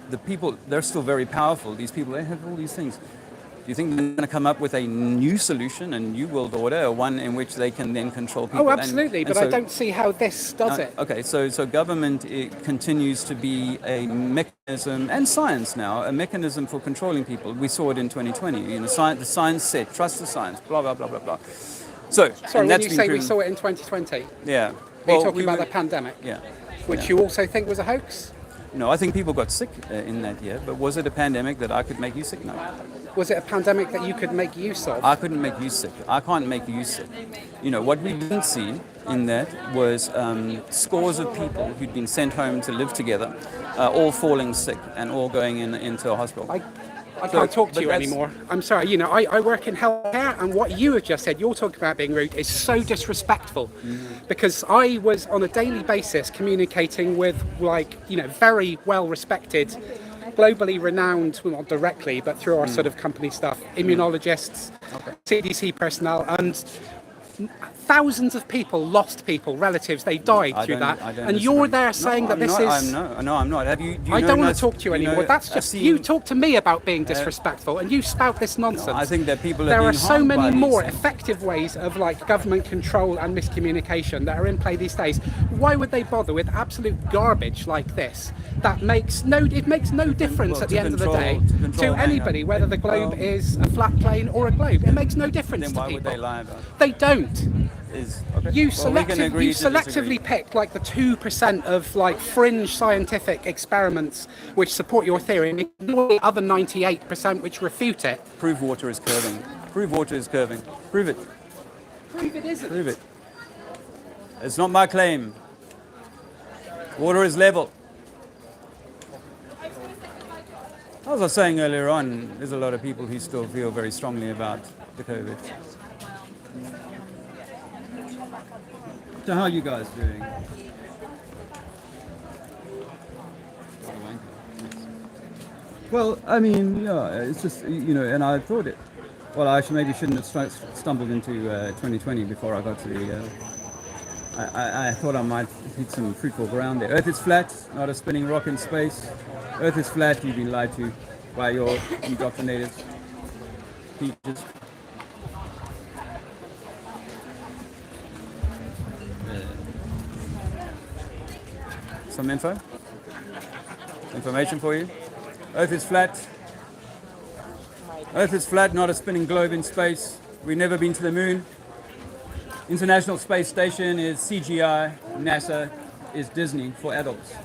the people, they're still very powerful. These people, they have all these things. Do you think they're going to come up with a new solution, a new world order, or one in which they can then control people? Oh, absolutely, but I don't see how this does it. Okay, so government, it continues to be a mechanism, and science now, a mechanism for controlling people. We saw it in 2020. You know, the science said, trust the science, blah, blah, blah, blah, blah. So, Sorry, and when that's you been say we proven- saw it in 2020, Yeah. are you talking about the pandemic? Yeah. Which Yeah. you also think was a hoax? No, I think people got sick in that year, but was it a pandemic that I could make you sick? No. Was it a pandemic that you could make use of? I couldn't make you sick. I can't make you sick. You know, what we didn't see in that was scores of people who'd been sent home to live together, all falling sick and all going into a hospital. I can't talk to you anymore. I'm sorry. You know, I work in healthcare, and what you have just said, you're talking about being rude, is so disrespectful. Because I was on a daily basis communicating with, like, you know, very well-respected, globally renowned, well, not directly, but through our sort of company stuff, immunologists, CDC personnel, and thousands of people lost people, relatives, they died through that. And you're there saying that this is... No, I'm not. Have you? I don't want to talk to you anymore. That's just... You talk to me about being disrespectful, and you spout this nonsense. I think that people there are are being so harmed by many these more things. effective ways of, like, government control and miscommunication that are in play these days. Why would they bother with absolute garbage like this? That makes no difference at the end of the day to anybody, whether the globe is a flat plane or a globe. It makes no difference Then to why people. would they lie about it? They don't. Okay. You, Well, we can agree you to disagree. selectively picked like the 2% of, like, fringe scientific experiments which support your theory, and ignore the other 98% which refute it. Prove water is curving. Prove water is curving. Prove it. Prove it isn't. Prove it. It's not my claim. Water is level. As I was saying earlier on, there's a lot of people who still feel very strongly about the COVID. So how are you guys doing? Well, I mean, yeah, it's just, you know, and I thought it. Well, I maybe shouldn't have stumbled into 2020 before I got to the... I thought I might hit some fruitful ground there. Earth is flat, not a spinning rock in space. Earth is flat, you've been lied to by your indoctrinated teachers. Some information for you. Earth is flat. Earth is flat, not a spinning globe in space. We've never been to the moon. International Space Station is CGI. NASA is Disney for adults.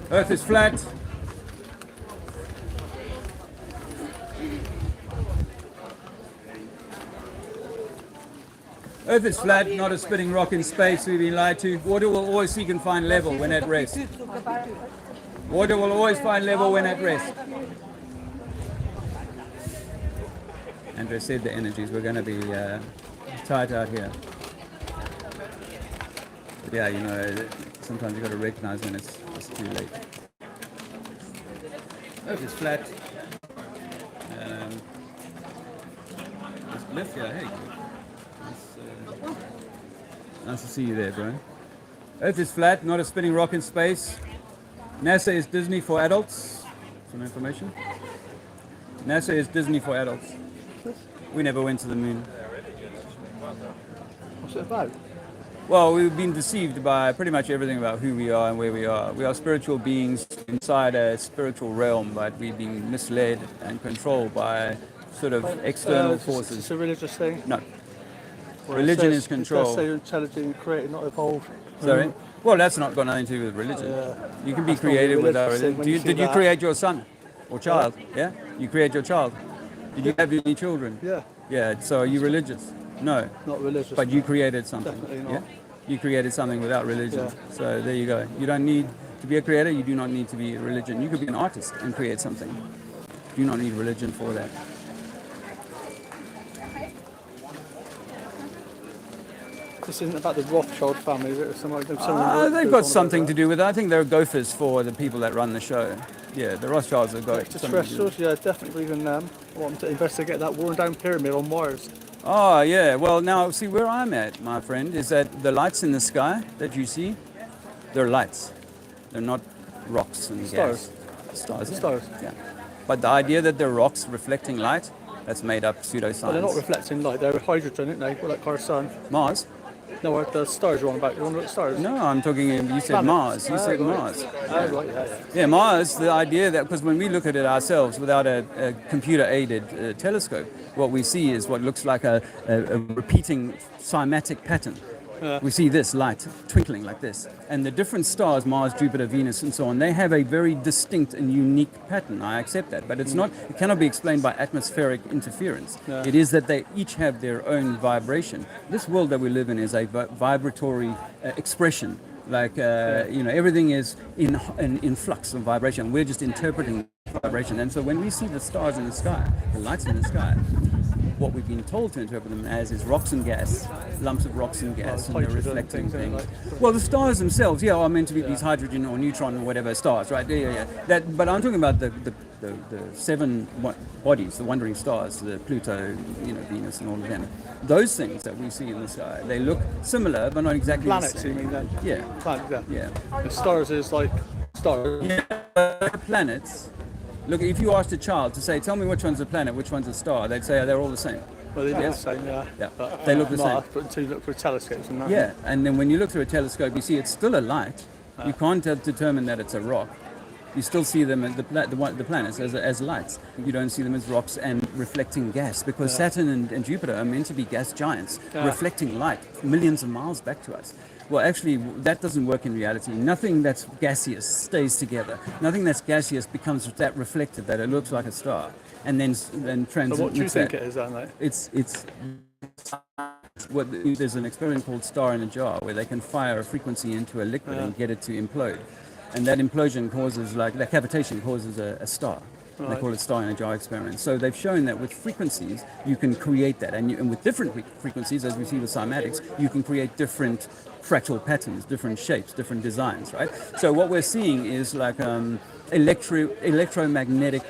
Earth is flat. Earth is flat, not a spinning rock in space. We've been lied to. Water will always seek and find level when at rest. Water will always find level when at rest. Andrew said the energies were going to be tight out here. But yeah, you know, sometimes you've got to recognize when it's too late. Earth is flat. It's lift, yeah, hey. Nice to see you there, bro. Earth is flat, not a spinning rock in space. NASA is Disney for adults. Some information. NASA is Disney for adults. We never went to the moon. What's it about? Well, we've been deceived by pretty much everything about who we are and where we are. We are spiritual beings inside a spiritual realm, but we've been misled and controlled by sort of external forces. It's a religious thing? No. Well, Religion it is control. It does say you're intelligent, created, not evolved. Sorry? Well, that's not got nothing to do with religion. You can be That's not creative religious without thing religion. when you see Did you that. create your son or child? Yeah? You create your child. Did you have any children? Yeah. Yeah, so are you religious? No. Not religious. But you created something. Definitely not. Yeah? You created something without religion. Yeah. So there you go. You don't need to be a creator. You do not need to be a religion. You could be an artist and create something. You do not need religion for that. This isn't about the Rothschild family, is it? Or something like They've got something to do with it. I think they're gophers for the people that run the show. Yeah, the Rothschilds have got something to do with it. Extraterrestrials, yeah, definitely believe in them. I want them to investigate that worn down pyramid on Mars. Oh, yeah. Well, now, see, where I'm at, my friend, is that the lights in the sky that you see, they're lights. They're not rocks and Stars. gas. Stars. Yeah. Stars. Yeah. But the idea that they're rocks reflecting light, that's made up pseudoscience. But they're not reflecting light, they're hydrogen, aren't they? Well, like our sun. Mars? No, the stars you're on about. You're on about the stars. No, I'm talking, you said Mars. You said Mars. Right, yeah. Yeah, Mars, the idea that, because when we look at it ourselves without a computer-aided telescope, what we see is what looks like a repeating cymatic pattern. We see this light twinkling like this. And the different stars, Mars, Jupiter, Venus, and so on, they have a very distinct and unique pattern. I accept that. But it cannot be explained by atmospheric interference. Yeah. It is that they each have their own vibration. This world that we live in is a vibratory expression. Like, everything is in flux of vibration. We're just interpreting vibration. And so when we see the stars in the sky, the lights in the sky, what we've been told to interpret them as is rocks and gas, lumps of rocks and gas, and they're reflecting things. Well, the stars themselves, are meant to be these hydrogen or neutron or whatever stars, right? Yeah. But I'm talking about the seven bodies, the wandering stars, the Pluto, Venus, and all of them. Those things that we see in the sky, they look similar, but not exactly Planets, the same. you mean then? Yeah. Planets, Yeah. The stars is like stars. Yeah. Planets. Look, if you asked a child to say, tell me which one's a planet, which one's a star, they'd say, they're all the same. Well, they look the same, yeah. But they look the same. But until you look for telescopes and that. Yeah, and then when you look through a telescope, you see it's still a light. You can't determine that it's a rock. You still see them, the planets, as lights. You don't see them as rocks and reflecting gas, because Saturn and Jupiter are meant to be gas giants, reflecting light millions of miles back to us. Well, actually, that doesn't work in reality. Nothing that's gaseous stays together. Nothing that's gaseous becomes that reflected that it looks like a star, and then transmits. So what do you think it is then, mate? There's an experiment called Star in a Jar, where they can fire a frequency into a liquid and get it to implode, and that implosion causes, that cavitation causes a star. Right. They call it Star in a Jar experiment. So they've shown that with frequencies you can create that, and with different frequencies, as we see with cymatics, you can create different fractal patterns, different shapes, different designs, right? So what we're seeing is like electromagnetic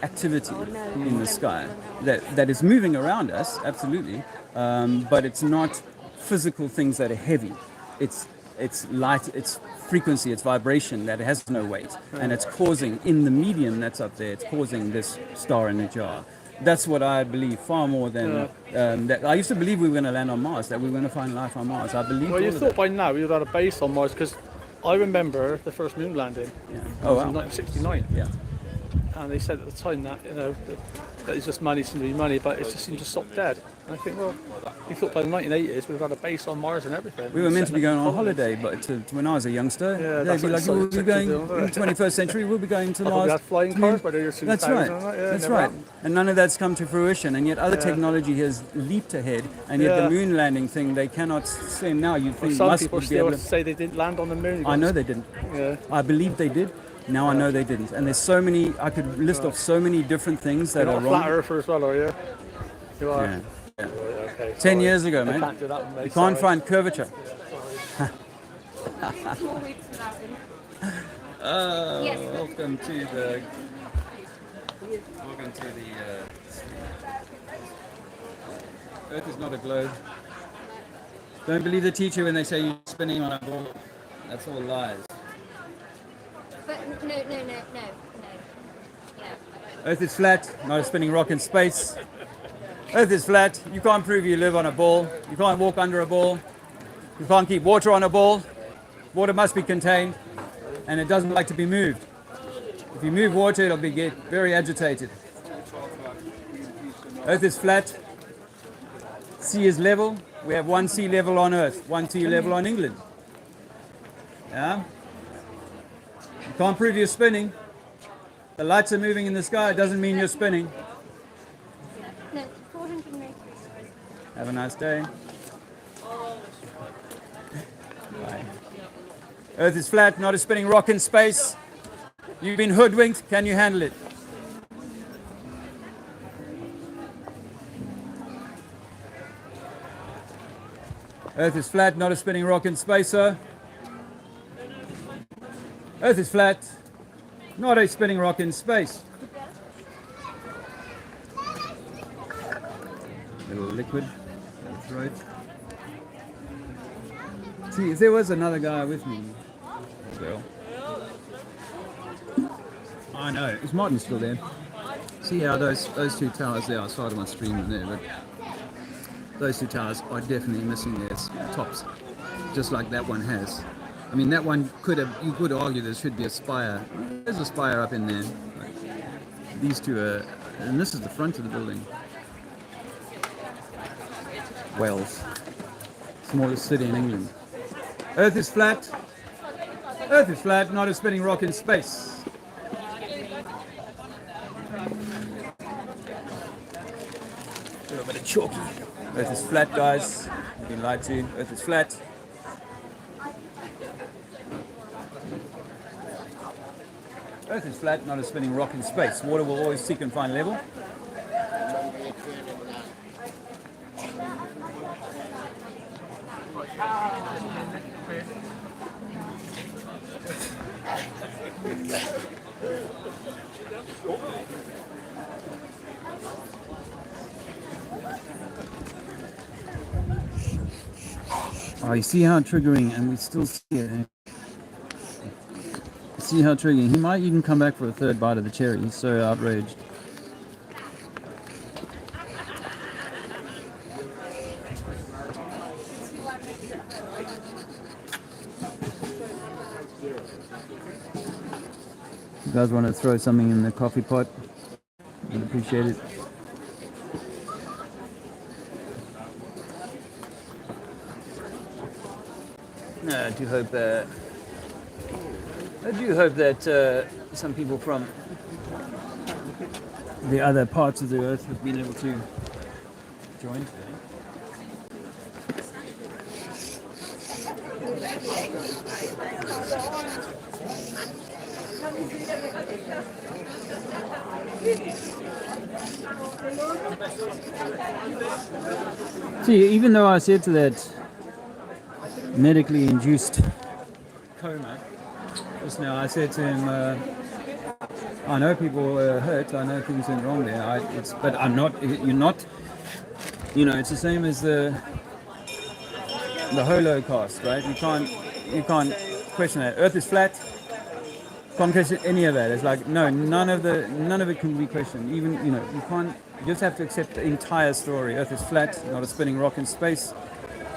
activity in the sky that is moving around us, absolutely, but it's not physical things that are heavy. It's light, it's frequency, it's vibration that has no weight, and it's causing, in the medium that's up there, it's causing this star in a jar. That's what I believe, far more than that. I used to believe we were going to land on Mars, that we were going to find life on Mars. I believe. Well, you thought by now we would have a base on Mars, because I remember the first moon landing. Yeah. Oh, wow. In 1969. Yeah. And they said at the time that that it's just money, seemed to be money, but it just seemed to stop dead. And I think, well, you thought by the 1980s we'd had a base on Mars and everything. We were meant to be going on holiday, but when I was a youngster, they'd be like, we'll be going in the 21st century, we'll be going to Mars. We had flying cars, but that's right. That's right. And none of that's come to fruition, and yet other technology has leaped ahead, and yet the moon landing thing, they cannot say now. You think some must people be still able to say they didn't land on the moon. I know they didn't. Yeah. I believe they did. Now I know they didn't. And there's so many, I could list off so many different things that You're are not a wrong. flat earther as well, are you? You are. Yeah. Yeah. Okay, 10 years ago, man. Can't do that one, mate. You can't find curvature. Welcome to the Earth is not a globe. Don't believe the teacher when they say you're spinning on a ball. That's all lies. But no. Yeah. Earth is flat, not a spinning rock in space. Earth is flat. You can't prove you live on a ball. You can't walk under a ball. You can't keep water on a ball. Water must be contained, and it doesn't like to be moved. If you move water, it'll get very agitated. Earth is flat. Sea is level. We have one sea level on Earth, one sea level on England. Yeah? You can't prove you're spinning. The lights are moving in the sky. It doesn't mean you're spinning. No, 400 meters. Have a nice day. Bye. Earth is flat, not a spinning rock in space. You've been hoodwinked. Can you handle it? Earth is flat, not a spinning rock in space, sir. Earth is flat, not a spinning rock in space. Little liquid. Throat. See, if there was another guy with me, girl. I know. Is Martin still there? See how those two towers there, I started my stream there, but those two towers are definitely missing their tops, just like that one has. I mean, that one you could argue there should be a spire. There's a spire up in there. These two are, and this is the front of the building. Wales, smallest city in England. Earth is flat. Earth is flat, not a spinning rock in space. A little bit of chalky. Earth is flat, guys. You've been lied to. Earth is flat. Earth is flat, not a spinning rock in space. Water will always seek and find level. Oh, you see how triggering, and we still see it. See how triggering. He might even come back for a third bite of the cherry. He's so outraged. You guys want to throw something in the coffee pot? I'd appreciate it. No, I do hope that some people from the other parts of the earth have been able to join today. See, even though I said to that medically induced coma just now, I said to him, I know people were hurt, I know things went wrong there, but I'm not, you're not, you know, it's the same as the Holocaust, right? You can't question that. Earth is flat, can't question any of that. It's like, no, none of it can be questioned. Even, you know, you just have to accept the entire story. Earth is flat, not a spinning rock in space.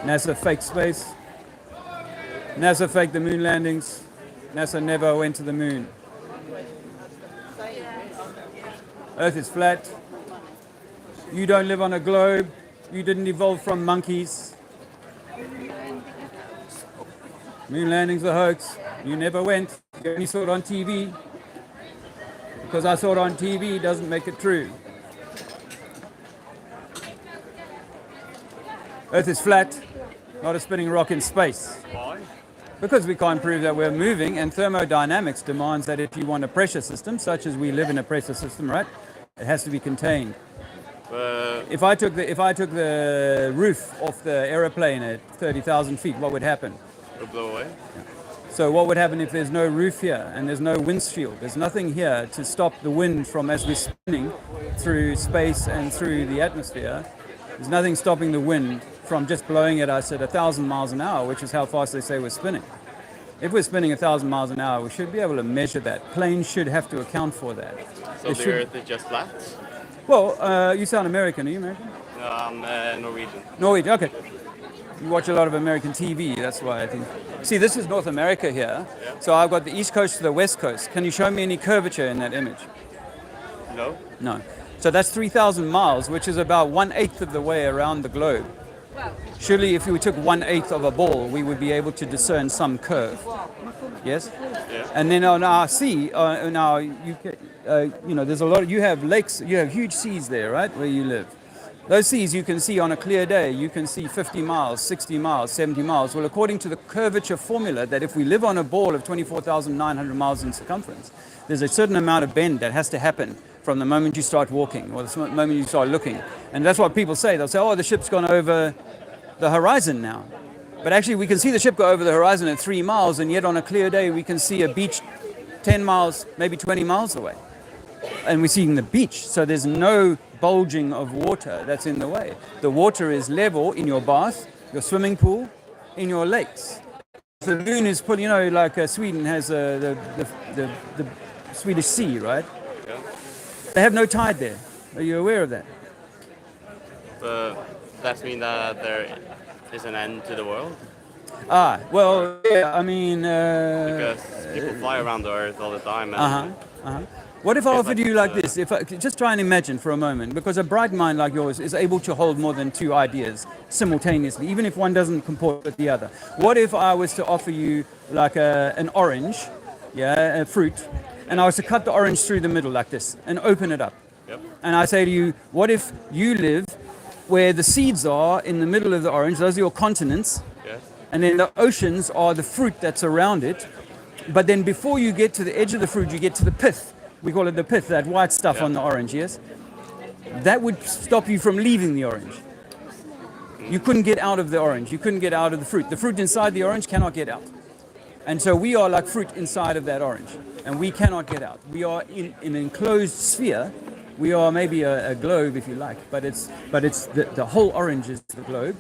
NASA faked space. NASA faked the moon landings. NASA never went to the moon. Earth is flat. You don't live on a globe. You didn't evolve from monkeys. Moon landings are a hoax. You never went. You only saw it on TV. Because I saw it on TV doesn't make it true. Earth is flat, not a spinning rock in space. Why? Because we can't prove that we're moving, and thermodynamics demands that if you want a pressure system, such as we live in a pressure system, right, it has to be contained. If I took the roof off the aeroplane at 30,000 feet, what would happen? It'll blow away. So what would happen if there's no roof here and there's no windshield? There's nothing here to stop the wind from, as we're spinning through space and through the atmosphere, there's nothing stopping the wind from just blowing at us at 1,000 miles an hour, which is how fast they say we're spinning. If we're spinning 1,000 miles an hour, we should be able to measure that. Planes should have to account for that. So the Earth is just flat? Well, you sound American. Are you American? No, I'm Norwegian. Norwegian, okay. You watch a lot of American TV, that's why I think. See, this is North America here. Yeah. So I've got the East Coast to the West Coast. Can you show me any curvature in that image? No. No. So that's 3,000 miles, which is about 1/8 of the way around the globe. Surely if we took 1/8 of a ball, we would be able to discern some curve. Yes? Yeah. And then on our sea, now you know, there's a lot, you have lakes, you have huge seas there, right, where you live. Those seas you can see on a clear day, you can see 50 miles, 60 miles, 70 miles. Well, according to the curvature formula, that if we live on a ball of 24,900 miles in circumference, there's a certain amount of bend that has to happen from the moment you start walking or the moment you start looking. And that's what people say. They'll say, oh, the ship's gone over the horizon now. But actually, we can see the ship go over the horizon at 3 miles, and yet on a clear day, we can see a beach 10 miles, maybe 20 miles away. And we're seeing the beach, so there's no bulging of water that's in the way. The water is level in your bath, your swimming pool, in your lakes. The lagoon is put, like Sweden has the Swedish Sea, right? Yeah. They have no tide there. Are you aware of that? That means that there is an end to the world? Well, yeah, I mean... because people fly around the Earth all the time. And What if I offered you like this? Just try and imagine for a moment, because a bright mind like yours is able to hold more than two ideas simultaneously, even if one doesn't comport with the other. What if I was to offer you like an orange, a fruit, and I was to cut the orange through the middle like this and open it up? Yep. And I say to you, what if you live where the seeds are in the middle of the orange, those are your continents, Yes. and then the oceans are the fruit that's around it, but then before you get to the edge of the fruit, you get to the pith. We call it the pith, that white stuff on the orange, yes? That would stop you from leaving the orange. You couldn't get out of the orange. You couldn't get out of the fruit. The fruit inside the orange cannot get out. And so we are like fruit inside of that orange, and we cannot get out. We are in an enclosed sphere. We are maybe a globe, if you like, but it's the whole orange is the globe.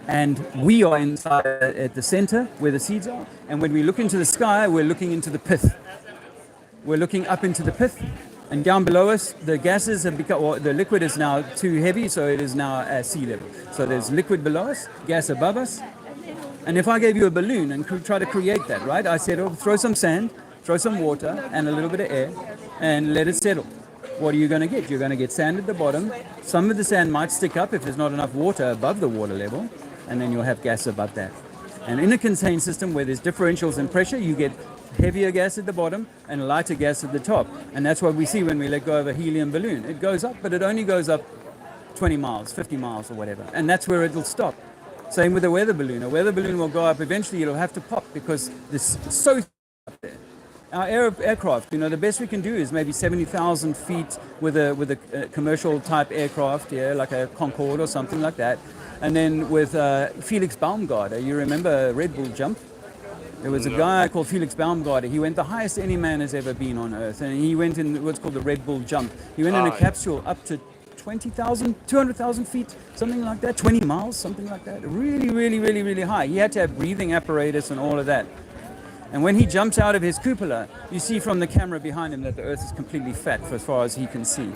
And we are inside at the center where the seeds are. And when we look into the sky, we're looking into the pith. We're looking up into the pith, and down below us, the gases have become, or the liquid is now too heavy, so it is now at sea level. So there's liquid below us, gas above us. And if I gave you a balloon and try to create that, right? I said, throw some sand, throw some water, and a little bit of air, and let it settle. What are you going to get? You're going to get sand at the bottom. Some of the sand might stick up if there's not enough water above the water level, and then you'll have gas above that. And in a contained system where there's differentials in pressure, you get heavier gas at the bottom and lighter gas at the top. And that's what we see when we let go of a helium balloon. It goes up, but it only goes up 20 miles, 50 miles or whatever. And that's where it'll stop. Same with a weather balloon. A weather balloon will go up. Eventually it'll have to pop because it's so up there. Our aircraft, the best we can do is maybe 70,000 feet with a commercial type aircraft, like a Concorde or something like that. And then with Felix Baumgartner, you remember Red Bull jump? There was a guy called Felix Baumgartner. He went the highest any man has ever been on Earth, and he went in what's called the Red Bull jump. He went in a capsule up to 20,000, 200,000 feet, something like that, 20 miles, something like that. Really, really, really, really high. He had to have breathing apparatus and all of that. And when he jumps out of his cupola, you see from the camera behind him that the Earth is completely fat for as far as he can see.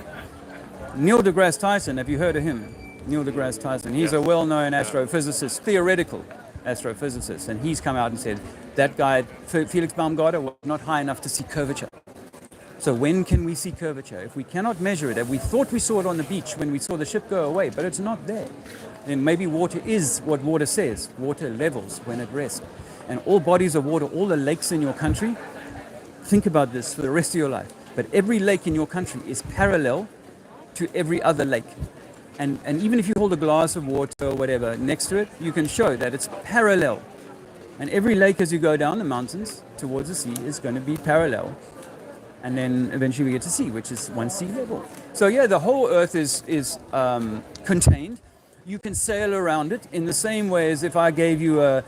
Neil deGrasse Tyson, have you heard of him? Neil deGrasse Tyson. He's a well-known astrophysicist, theoretical astrophysicist, and he's come out and said that guy, Felix Baumgartner, was not high enough to see curvature. So when can we see curvature? If we cannot measure it, we thought we saw it on the beach when we saw the ship go away, but it's not there. Then maybe water is what water says. Water levels when at rest. And all bodies of water, all the lakes in your country, think about this for the rest of your life. But every lake in your country is parallel to every other lake. And even if you hold a glass of water or whatever next to it, you can show that it's parallel. And every lake as you go down the mountains towards the sea is going to be parallel. And then eventually we get to sea, which is one sea level. So yeah, the whole Earth is contained. You can sail around it in the same way as if I gave you a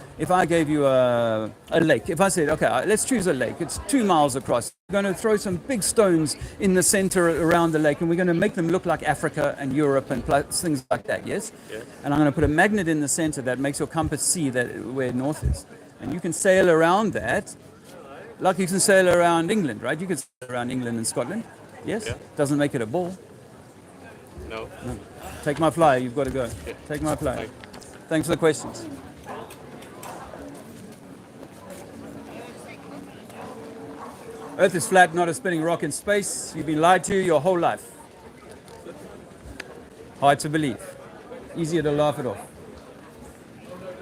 lake. If I said, okay, let's choose a lake. It's 2 miles across. We're going to throw some big stones in the center around the lake, and we're going to make them look like Africa and Europe and things like that, yes? Yes. And I'm going to put a magnet in the center that makes your compass see that where north is. And you can sail around that like you can sail around England, right? You can sail around England and Scotland, yes? Yeah. Doesn't make it a ball. No. Take my flyer, you've got to go. Yeah. Take my flyer. Thanks for the questions. Earth is flat, not a spinning rock in space. You've been lied to your whole life. Hard to believe. Easier to laugh it off.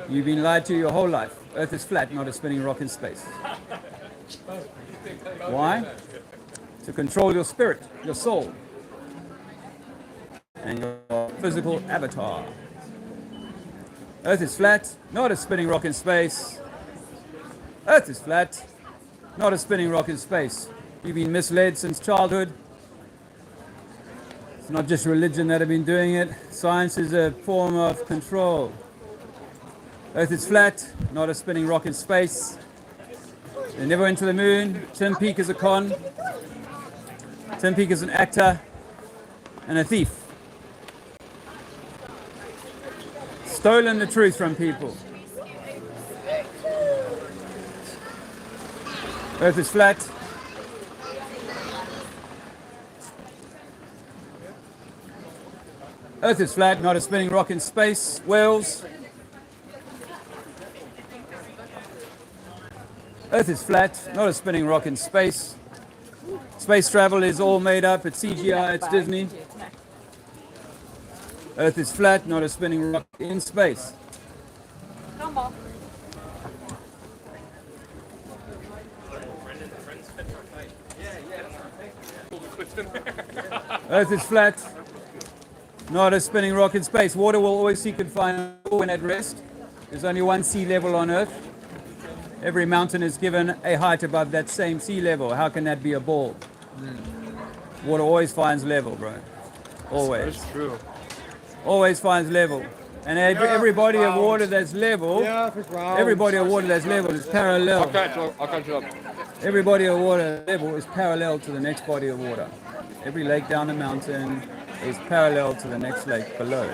You've been lied to your whole life. Earth is flat, not a spinning rock in space. Why? To control your spirit, your soul, and your physical avatar. Earth is flat, not a spinning rock in space. Earth is flat, not a spinning rock in space. You've been misled since childhood. It's not just religion that have been doing it. Science is a form of control. Earth is flat, not a spinning rock in space. They never went to the moon. Tim Peake is a con. Tim Peake is an actor and a thief. Stolen the truth from people. Earth is flat. Earth is flat, not a spinning rock in space. Whales. Earth is flat, not a spinning rock in space. Space travel is all made up. It's CGI, it's Disney. Earth is flat, not a spinning rock in space. Come on. Earth is flat, not a spinning rock in space. Water will always seek and find when at rest. There's only one sea level on Earth. Every mountain is given a height above that same sea level. How can that be a ball? Water always finds level, bro. Always. That's true. Always finds level. And every body of water that's level, every body of water that's level is parallel. I'll catch you up. Every body of water level is parallel to the next body of water. Every lake down the mountain is parallel to the next lake below.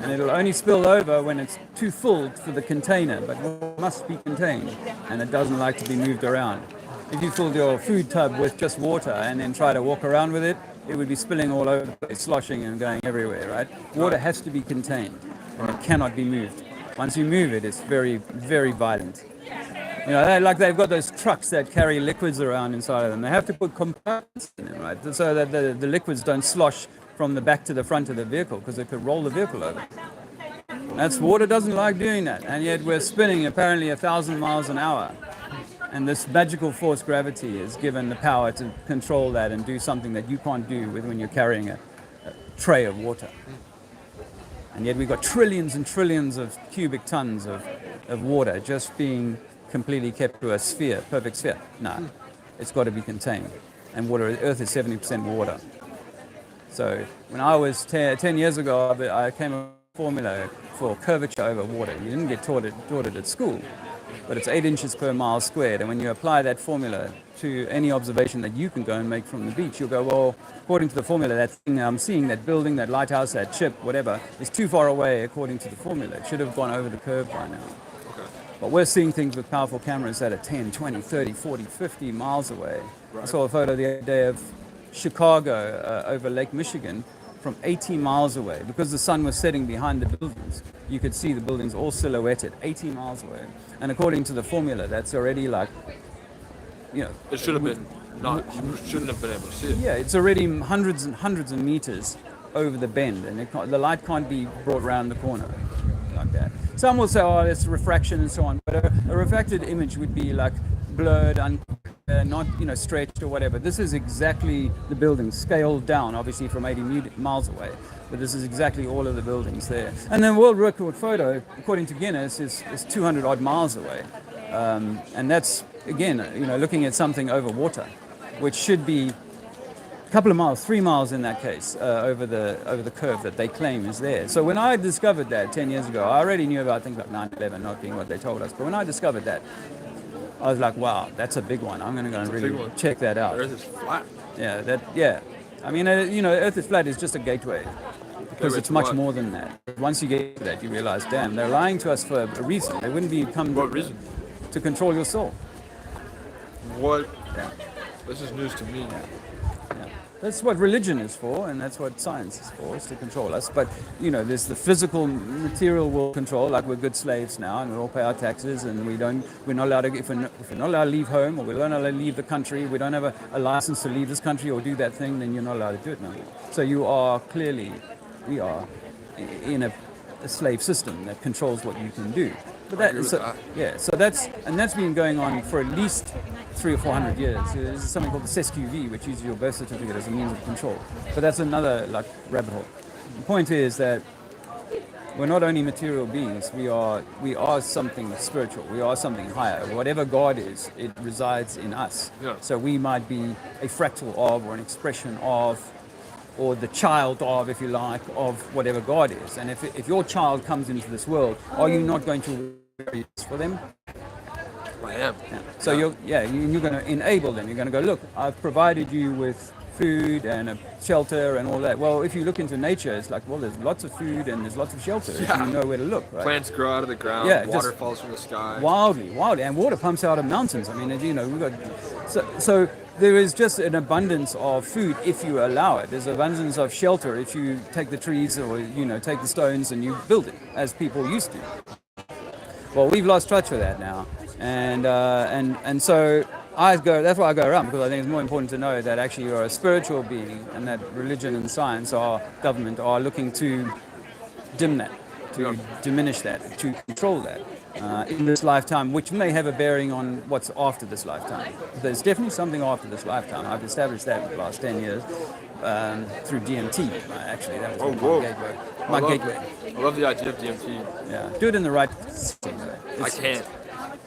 And it'll only spill over when it's too full for the container, but it must be contained, and it doesn't like to be moved around. If you filled your food tub with just water and then try to walk around with it, it would be spilling all over the place, sloshing and going everywhere, right? Water has to be contained, and it cannot be moved. Once you move it, it's very, very violent. You know, they've got those trucks that carry liquids around inside of them. They have to put compartments in them, right? So that the liquids don't slosh from the back to the front of the vehicle, because it could roll the vehicle over. Water doesn't like doing that, and yet we're spinning apparently 1,000 miles an hour. And this magical force gravity is given the power to control that and do something that you can't do when you're carrying a tray of water. And yet we've got trillions and trillions of cubic tons of water just being completely kept to a sphere, perfect sphere. No, it's got to be contained. And water, Earth is 70% water. So when I was 10 years ago, I came up with a formula for curvature over water. You didn't get taught it at school, but it's 8 inches per mile squared. And when you apply that formula to any observation that you can go and make from the beach, you'll go, well, according to the formula, that thing I'm seeing, that building, that lighthouse, that ship, whatever, is too far away according to the formula. It should have gone over the curve by now. Okay. But we're seeing things with powerful cameras that are 10, 20, 30, 40, 50 miles away. Right. I saw a photo the other day of Chicago over Lake Michigan from 80 miles away. Because the sun was setting behind the buildings, you could see the buildings all silhouetted 80 miles away. And according to the formula, that's already like, you know... It should have been not, you shouldn't have been able to see it. Yeah, it's already hundreds and hundreds of meters over the bend, and the light can't be brought around the corner like that. Some will say, oh, it's refraction and so on, but a refracted image would be like blurred, not stretched or whatever. This is exactly the building scaled down, obviously from 80 miles away, but this is exactly all of the buildings there. And the world record photo, according to Guinness, is 200 odd miles away, and that's again, looking at something over water, which should be a couple of miles, 3 miles in that case, over the curve that they claim is there. So when I discovered that 10 years ago, I already knew about things like 9/11 not being what they told us, but when I discovered that, I was like, wow, that's a big one. I'm going to go and really check that out. Earth is flat. Yeah. I mean, Earth is flat is just a gateway, because it's much more than that. Once you get to that, you realize, damn, they're lying to us for a reason. They wouldn't be coming. What reason? To control your soul. What? Yeah. This is news to me. Yeah. That's what religion is for, and that's what science is for, is to control us. But, there's the physical, material world control, like we're good slaves now, and we all pay our taxes, and we're not allowed to, if we're not allowed to leave home, or we're not allowed to leave the country, we don't have a license to leave this country or do that thing, then you're not allowed to do it now. So we are in a slave system that controls what you can do. But that's been going on for at least 300 or 400 years. There's something called the CESQV, which uses your birth certificate as a means of control. But that's another rabbit hole. The point is that we're not only material beings. We are something spiritual. We are something higher. Whatever God is, it resides in us. Yeah. So we might be a fractal of, or an expression of, or the child of, if you like, of whatever God is. And if your child comes into this world, are you not going to barriers for them. I am. Yeah. So you're going to enable them. You're going to go, look, I've provided you with food and a shelter and all that. Well, if you look into nature, it's like, well, there's lots of food and there's lots of shelter if you know where to look, right? Plants grow out of the ground. Yeah, water falls from the sky. Wildly, and water pumps out of mountains. I mean, we've got so there is just an abundance of food if you allow it. There's abundance of shelter if you take the trees or take the stones and you build it as people used to. Well, we've lost touch with that now, and so that's why I go around, because I think it's more important to know that actually you're a spiritual being, and that religion and science or government are looking to dim that, to diminish that, to control that in this lifetime, which may have a bearing on what's after this lifetime. There's definitely something after this lifetime. I've established that in the last 10 years through DMT. Actually, that was my gateway. I love the idea of DMT. Yeah, do it in the right setting. I can't.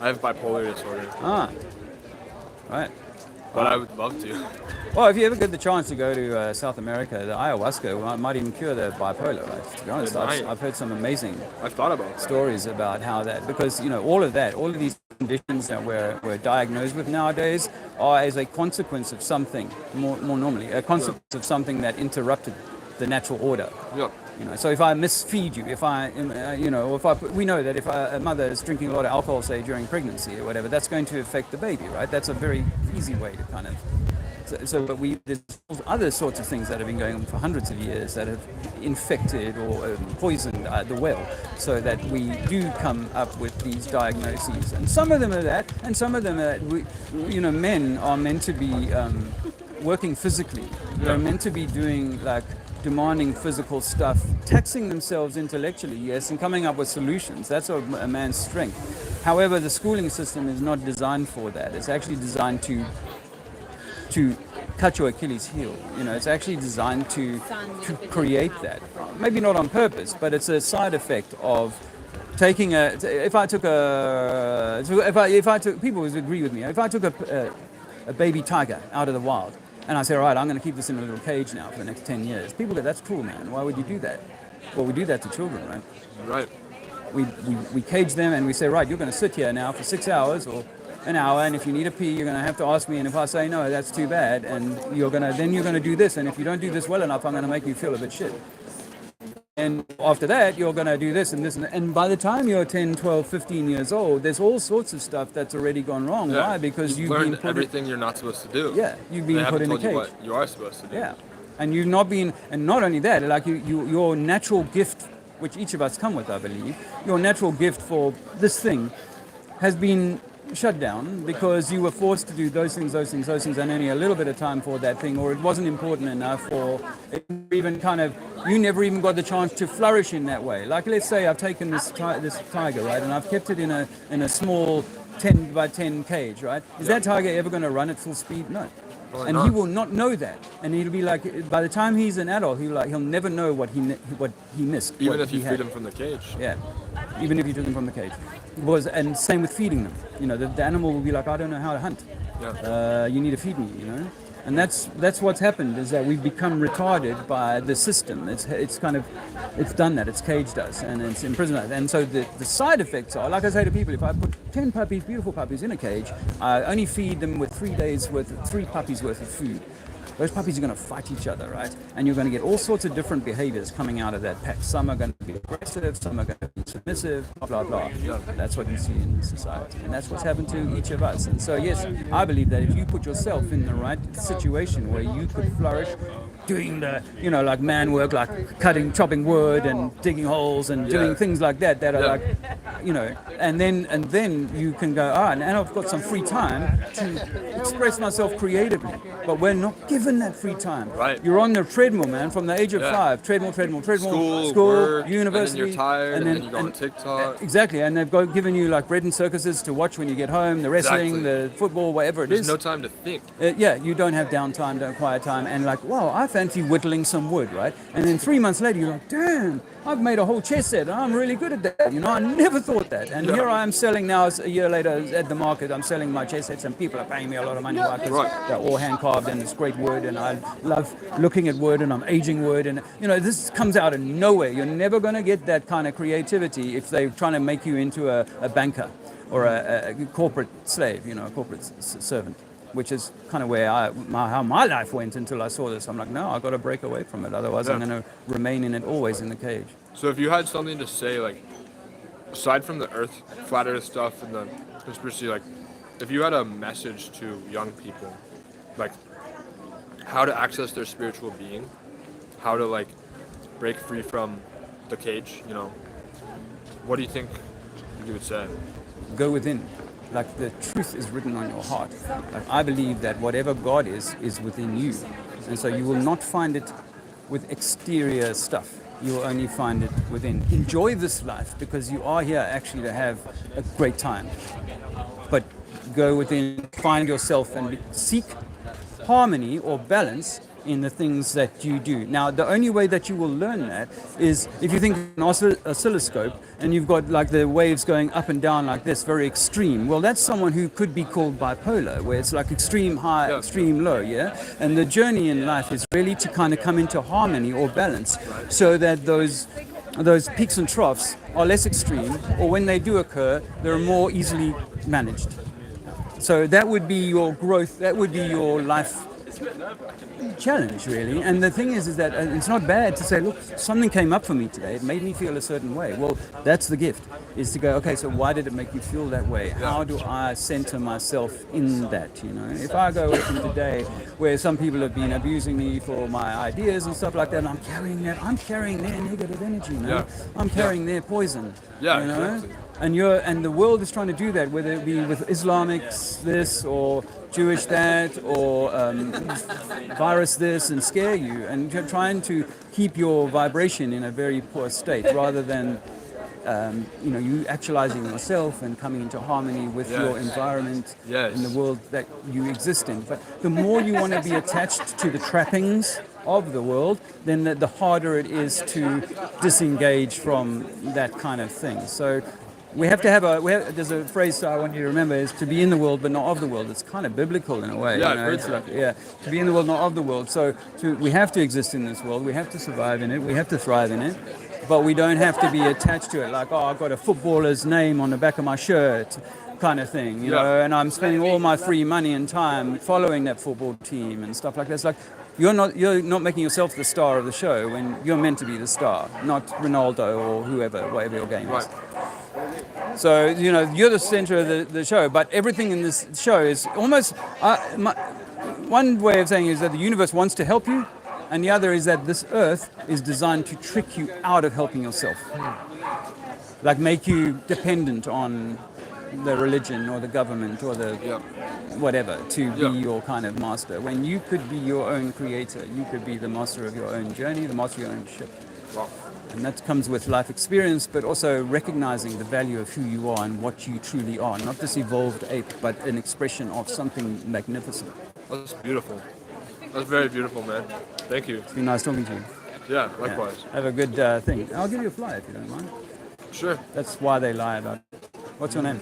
I have bipolar disorder. Right. But I would love to. Well, if you ever get the chance to go to South America, the ayahuasca might even cure the bipolar, right? To be honest, I've heard some amazing stories about how that, because, all of these conditions that we're diagnosed with nowadays are as a consequence of something, more normally, a consequence of something that interrupted the natural order. Yeah. So if I misfeed you, we know that if a mother is drinking a lot of alcohol, say during pregnancy or whatever, that's going to affect the baby, right? That's a very easy way to kind of. But there's other sorts of things that have been going on for hundreds of years that have infected or poisoned the well, so that we do come up with these diagnoses. And some of them are that, and some of them are, men are meant to be working physically. They're meant to be doing demanding physical stuff, taxing themselves intellectually, yes, and coming up with solutions. That's a man's strength. However, the schooling system is not designed for that. It's actually designed to cut your Achilles heel. It's actually designed to create that. Maybe not on purpose, but it's a side effect of taking people would agree with me. If I took a baby tiger out of the wild, and I say, all right, I'm going to keep this in a little cage now for the next 10 years. People go, that's cool, man. Why would you do that? Well, we do that to children, right? Right. We cage them and we say, right, you're going to sit here now for 6 hours or an hour, and if you need a pee, you're going to have to ask me, and if I say no, that's too bad, and you're going to do this, and if you don't do this well enough, I'm going to make you feel a bit shit. And after that, you're going to do this and this, and by the time you're 10, 12, 15 years old, there's all sorts of stuff that's already gone wrong. Yeah. Why? Because you've learned been put everything you're not supposed to do. Yeah, you've been put in a cage. What you are supposed to do. Yeah, and you've not been, and not only that, your natural gift, which each of us come with, I believe, your natural gift for this thing has been shut down because you were forced to do those things, and only a little bit of time for that thing, or it wasn't important enough, or even you never even got the chance to flourish in that way. Like, let's say I've taken this tiger, right, and I've kept it in a small 10 by 10 cage, right? Is that tiger ever going to run at full speed? No. Probably and not. He will not know that, and he'll be like, by the time he's an adult, he'll never know what he missed. Even if you feed him from the cage. Yeah, even if you took him from the cage. And same with feeding them. The animal will be like, I don't know how to hunt. Yeah. You need to feed me. And that's what's happened, is that we've become retarded by the system. It's done that. It's caged us and it's imprisoned us. And so the side effects are, like I say to people, if I put 10 puppies, beautiful puppies, in a cage, I only feed them with 3 puppies worth of food. Those puppies are going to fight each other, right? And you're going to get all sorts of different behaviors coming out of that pack. Some are going to be aggressive, some are going to be submissive, blah, blah, blah. That's what you see in society. And that's what's happened to each of us. And so, yes, I believe that if you put yourself in the right situation where you could flourish doing the, like man work, like chopping wood and digging holes and doing things like that are and then you can go, and I've got some free time to express myself creatively. But we're not given that free time. Right. You're on the treadmill, man, from the age of 5. Treadmill, school, work, university. And then you're tired, and then you go on TikTok. Exactly, and they've given you like bread and circuses to watch when you get home, the wrestling, the football, whatever it is. There's no time to think. You don't have downtime, quiet time, and like, wow, I fancy whittling some wood, right? And then 3 months later, you're like, damn, I've made a whole chess set, and I'm really good at that. You know, I never thought that. And here I am selling now, a year later at the market, I'm selling my chess sets, and people are paying me a lot of money because they're all hand carved, and it's great wood, and I love looking at wood, and I'm aging wood, and you know, this comes out of nowhere. You're never going to get that kind of creativity if they're trying to make you into a banker or a corporate slave, you know, a corporate servant. Which is kind of where how my life went until I saw this. I'm like, no, I've got to break away from it. Otherwise, I'm going to remain in it, always in the cage. So if you had something to say, like, aside from the flat earth stuff and the conspiracy, like, if you had a message to young people, like, how to access their spiritual being, how to, like, break free from the cage, you know, what do you think you would say? Go within. Like, the truth is written on your heart. Like, I believe that whatever God is within you. And so you will not find it with exterior stuff. You will only find it within. Enjoy this life because you are here actually to have a great time. But go within, find yourself and seek harmony or balance in the things that you do. Now, the only way that you will learn that is if you think of an oscilloscope and you've got like the waves going up and down like this, very extreme. Well, that's someone who could be called bipolar, where it's like extreme high, extreme low, yeah? And the journey in life is really to kind of come into harmony or balance so that those peaks and troughs are less extreme, or when they do occur, they're more easily managed. So that would be your growth, that would be your life challenge, really. And the thing is that it's not bad to say, look, something came up for me today, it made me feel a certain way. Well, that's the gift, is to go, okay, so why did it make you feel that way? How do I center myself in that, you know? If I go from today where some people have been abusing me for my ideas and stuff like that, and I'm carrying their negative energy, you know? I'm carrying their poison, you know? Exactly. And the world is trying to do that, whether it be with Islamic this or Jewish that or virus this, and scare you, and you're trying to keep your vibration in a very poor state rather than you actualizing yourself and coming into harmony with your environment in the world that you exist in. But the more you want to be attached to the trappings of the world, then the harder it is to disengage from that kind of thing. So we have to have there's a phrase I want you to remember, is to be in the world but not of the world. It's kind of biblical in a way. Yeah, you know? It's like, to be in the world, not of the world. So we have to exist in this world. We have to survive in it. We have to thrive in it. But we don't have to be attached to it like, oh, I've got a footballer's name on the back of my shirt kind of thing, you know, and I'm spending all my free money and time following that football team and stuff like that. It's like, you're not making yourself the star of the show when you're meant to be the star, not Ronaldo or whatever your game is. So, you know, you're the center of the show, but everything in this show is almost... one way of saying it is that the universe wants to help you, and the other is that this earth is designed to trick you out of helping yourself. Like make you dependent on the religion or the government or the whatever to be your kind of master, when you could be your own creator. You could be the master of your own journey, the master of your own ship. Wow. And that comes with life experience, but also recognizing the value of who you are and what you truly are. Not this evolved ape, but an expression of something magnificent. That's beautiful. That's very beautiful, man. Thank you. It's been nice talking to you. Yeah, likewise. Yeah. Have a good thing. I'll give you a flyer if you don't mind. Sure. That's why they lie about it. What's your name?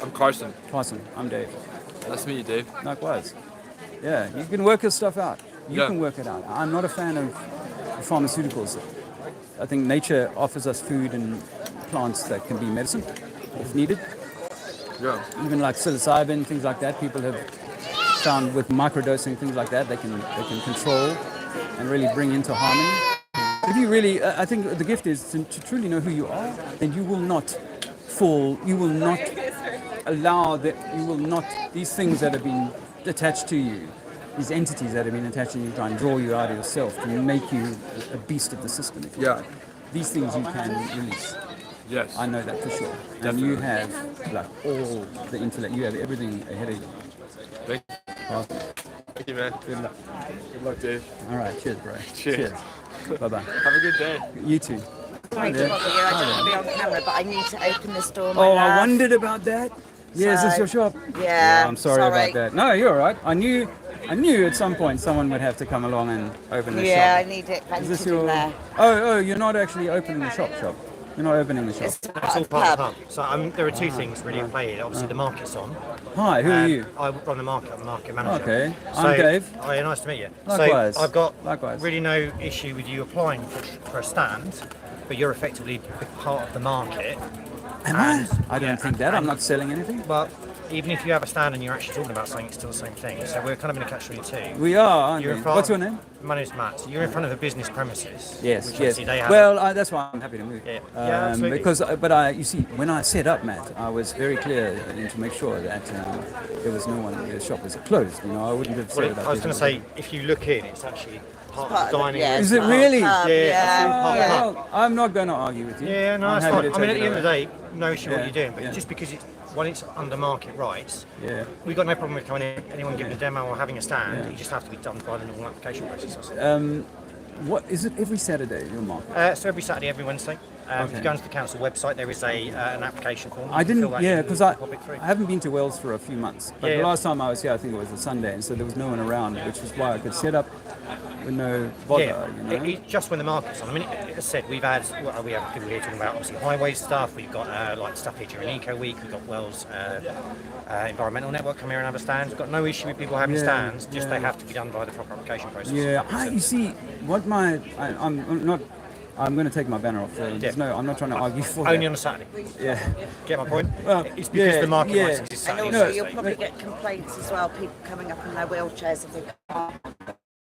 I'm Carson. Carson. I'm Dave. Nice to meet you, Dave. Likewise. Yeah, you can work this stuff out. You can work it out. I'm not a fan of pharmaceuticals. I think nature offers us food and plants that can be medicine if needed. Yeah. Even like psilocybin, things like that, people have found with microdosing, things like that, they can control and really bring into harmony. If you really, I think the gift is to truly know who you are, then you will not fall, you will not allow these things that have been attached to you, these entities that have been attached to you, try and draw you out of yourself to make you a beast of the system. If you like. These things you can release. Yes. I know that for sure. Definitely. And you have like all the intellect, you have everything ahead of you. Thank you. Awesome. Thank you, man. Good luck. Good luck, Dave. All right, cheers, bro. Cheers. Bye-bye. Have a good day. You too. Sorry to bother you. I don't want to be on camera, but I need to open this door. I wondered about that. Yeah, is this your shop? Yeah. I'm sorry about that. No, you're all right. I knew I knew at some point someone would have to come along and open the Yeah, shop. I need it Is painted this in your? there. Oh, you're not actually opening the shop. You're not opening the shop. It's It's all part of the pub. So there are two Ah, things really at play here. Obviously, the market's on. Hi, who are you? I run the market. I'm the market manager. Okay, So, I'm Dave. Oh, yeah, nice to meet you. Likewise. So I've got Likewise. really no issue with you applying for a stand, but you're effectively part of the market. Am I? I don't think that. I'm not selling anything. Well, even if you have a stand and you're actually talking about something, it's still the same thing. So we're kind of in a catch-22. We are, aren't You're we? in front- What's your name? My name's Matt. So you're in front of a business premises. Yes, which yes. obviously they have. Well, that's why I'm happy to move. Yeah, absolutely. Because, you see, when I set up, Matt, I was very clear to make sure that there was no one. The shop was closed. I wouldn't have set Well, it up. I was going to say, if you look in, it's actually part of the dining room. Is it really? Yeah. I'm not going to argue with you. Yeah, no, I'm that's happy fine. to I mean, take at the it end of the away. day, no issue what Yeah, you're doing, but yeah. just because it's under market rights, Yeah. we've got no problem with coming in, anyone giving a demo or having a stand. You just have to be done by the normal application process. That's all. What is it every Saturday, your market? So every Saturday, every Wednesday. If Okay. you go onto the council website, there is an application form. I You can fill didn't, that in because and pop it through. I haven't been to Wales for a few months. But Yeah. the last time I was here, I think it was a Sunday, and so there was no one around, which is why I could set up with no bother. Yeah, just when the market's on. I mean, as I said, we have people here talking about obviously highway stuff. We've got like stuff here during Eco Week. We've got Wales Environmental Network come here and have a stand. We've got no issue with people having Yeah, stands. Just yeah. they have to be done by the proper application process. Yeah, you see, what I'm not. I'm going to take my banner off. I'm not trying to argue for Only that. on a Saturday. Yeah. Get my point? Well, It's because yeah, the market yeah. rights exist And Saturday. also, and you'll Thursday. probably get complaints as well. People coming up in their wheelchairs if they can't.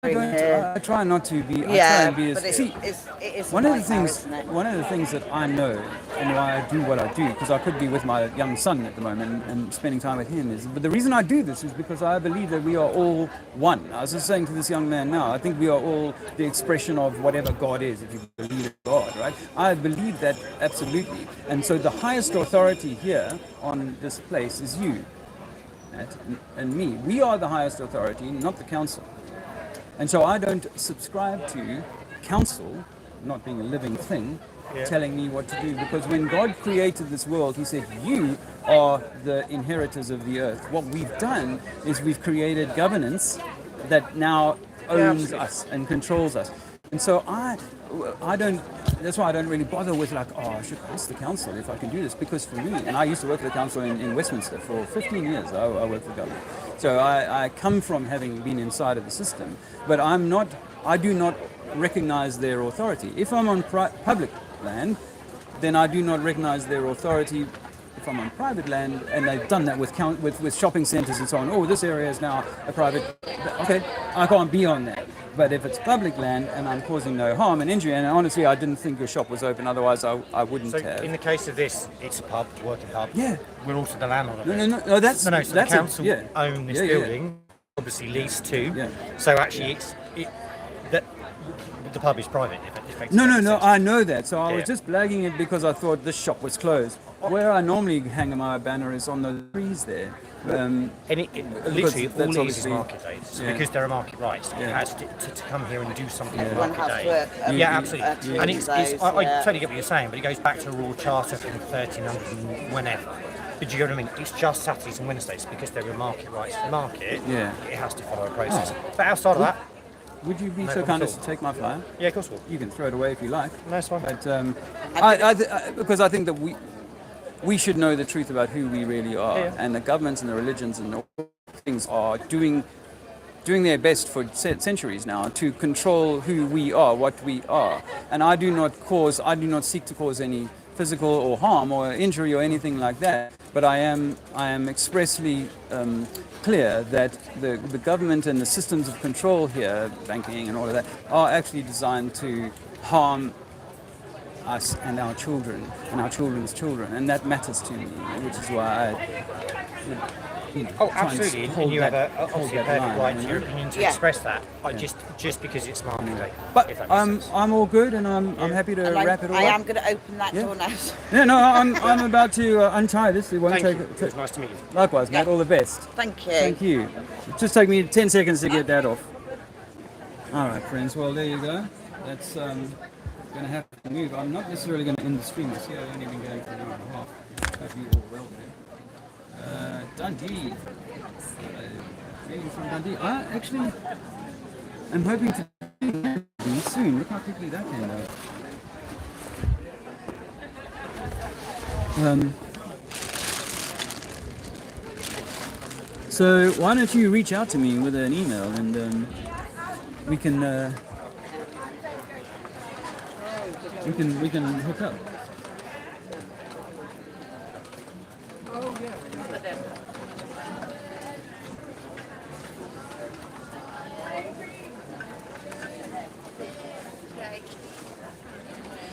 I try not to be. I try Yeah, and be as. but See, it is one of the right now, things. isn't it? One of the things that I know and why I do what I do, because I could be with my young son at the moment and spending time with him, is. But the reason I do this is because I believe that we are all one. I was just saying to this young man now. I think we are all the expression of whatever God is, if you believe in God, right? I believe that absolutely. And so the highest authority here on this place is you, Matt, and me. We are the highest authority, not the council. And so I don't subscribe to council, not being a living thing, telling me what to do. Because when God created this world, he said, you are the inheritors of the earth. What we've done is we've created governance that now owns us and controls us. And so I don't, that's why I don't really bother with I should ask the council if I can do this. Because for me, and I used to work for the council in Westminster for 15 years, I worked for government. So I come from having been inside of the system, but I do not recognize their authority. If I'm on public land, then I do not recognize their authority. If I'm on private land, and they've done that with shopping centres and so on, this area is now a private, okay, I can't be on that. But if it's public land and I'm causing no harm and injury, and honestly I didn't think your shop was open, otherwise I wouldn't So have. in the case of this, it's a pub, working pub. Yeah. We're also the landlord of No, it. no, that's So that's the it, council yeah. own this Yeah, yeah. building, obviously leased to. Yeah. So actually, the pub is private. No, I know that. So I was Yeah. just blagging it because I thought this shop was closed. Where I normally hang my banner is on the trees there. And because literally, that's all it is obviously- market days. So yeah. because there are market rights, it Yeah. has to come here and do something on Everyone market has day. to work, Yeah, absolutely. yeah. And it's Those, I yeah. totally get what you're saying, but it goes back to the Royal Charter from 1300 and whenever. But you know what I mean? It's just Saturdays and Wednesdays because there are market rights to the market. Yeah. It has to follow a process. But outside of that, Would you be No so problem kind at as all. to take my flyer? Yeah, of course we'll. You can throw it away if you like. No, it's fine. But because I think that we should know the truth about who we really are, Yeah. and the governments and the religions and all things are doing their best for centuries now to control who we are, what we are. And I do not seek to cause any physical or harm or injury or anything like that. But I am expressly clear that the government and the systems of control here, banking and all of that, are actually designed to harm us and our children and our children's children, and that matters to me, which is why I would, Oh, try and absolutely. hold And you that- have hold obviously a that perfect line, right you to your know? opinion to Yeah. express that. Just because it's market day. But if that makes sense. I'm all good, and I'm happy to And wrap it all I up. am going to open that Yeah. door now. Yeah, no, I'm about to untie this. It won't Thank take. you. It was nice to meet you. Likewise, Matt. All the best. Thank you. Thank you. Just take me 10 seconds to get that off. All right, friends. Well, there you go. That's going to have to move. I'm not necessarily going to end the stream this year. I've only been going for an hour and a half. Hope you all well there. Dundee. Greetings from Dundee. I actually am hoping to be soon. Look how quickly that came out. So why don't you reach out to me with an email and we can hook up.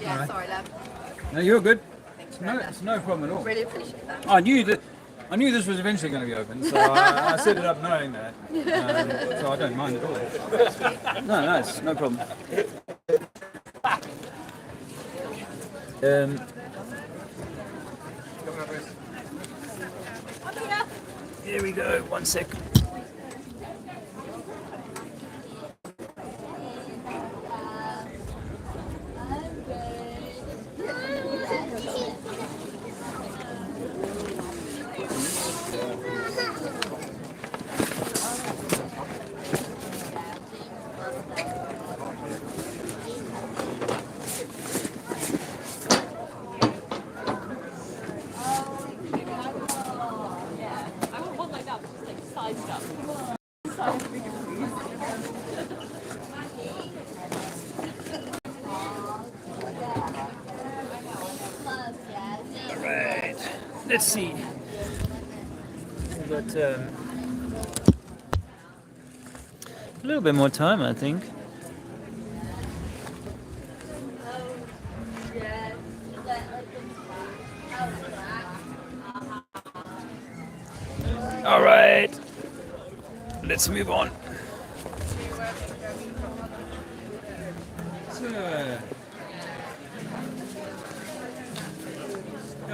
Yeah, Alright. sorry, love. No, you're good. Thanks No, it's no problem at all. Really appreciate that. I knew this was eventually going to be open, so I set it up knowing that. So I don't mind at all. No, it's no problem. Here we go. 1 sec. I won't want like that, just like side stuff. Alright, let's see. We've got a little bit more time, I think. Alright, let's move on. So, yeah,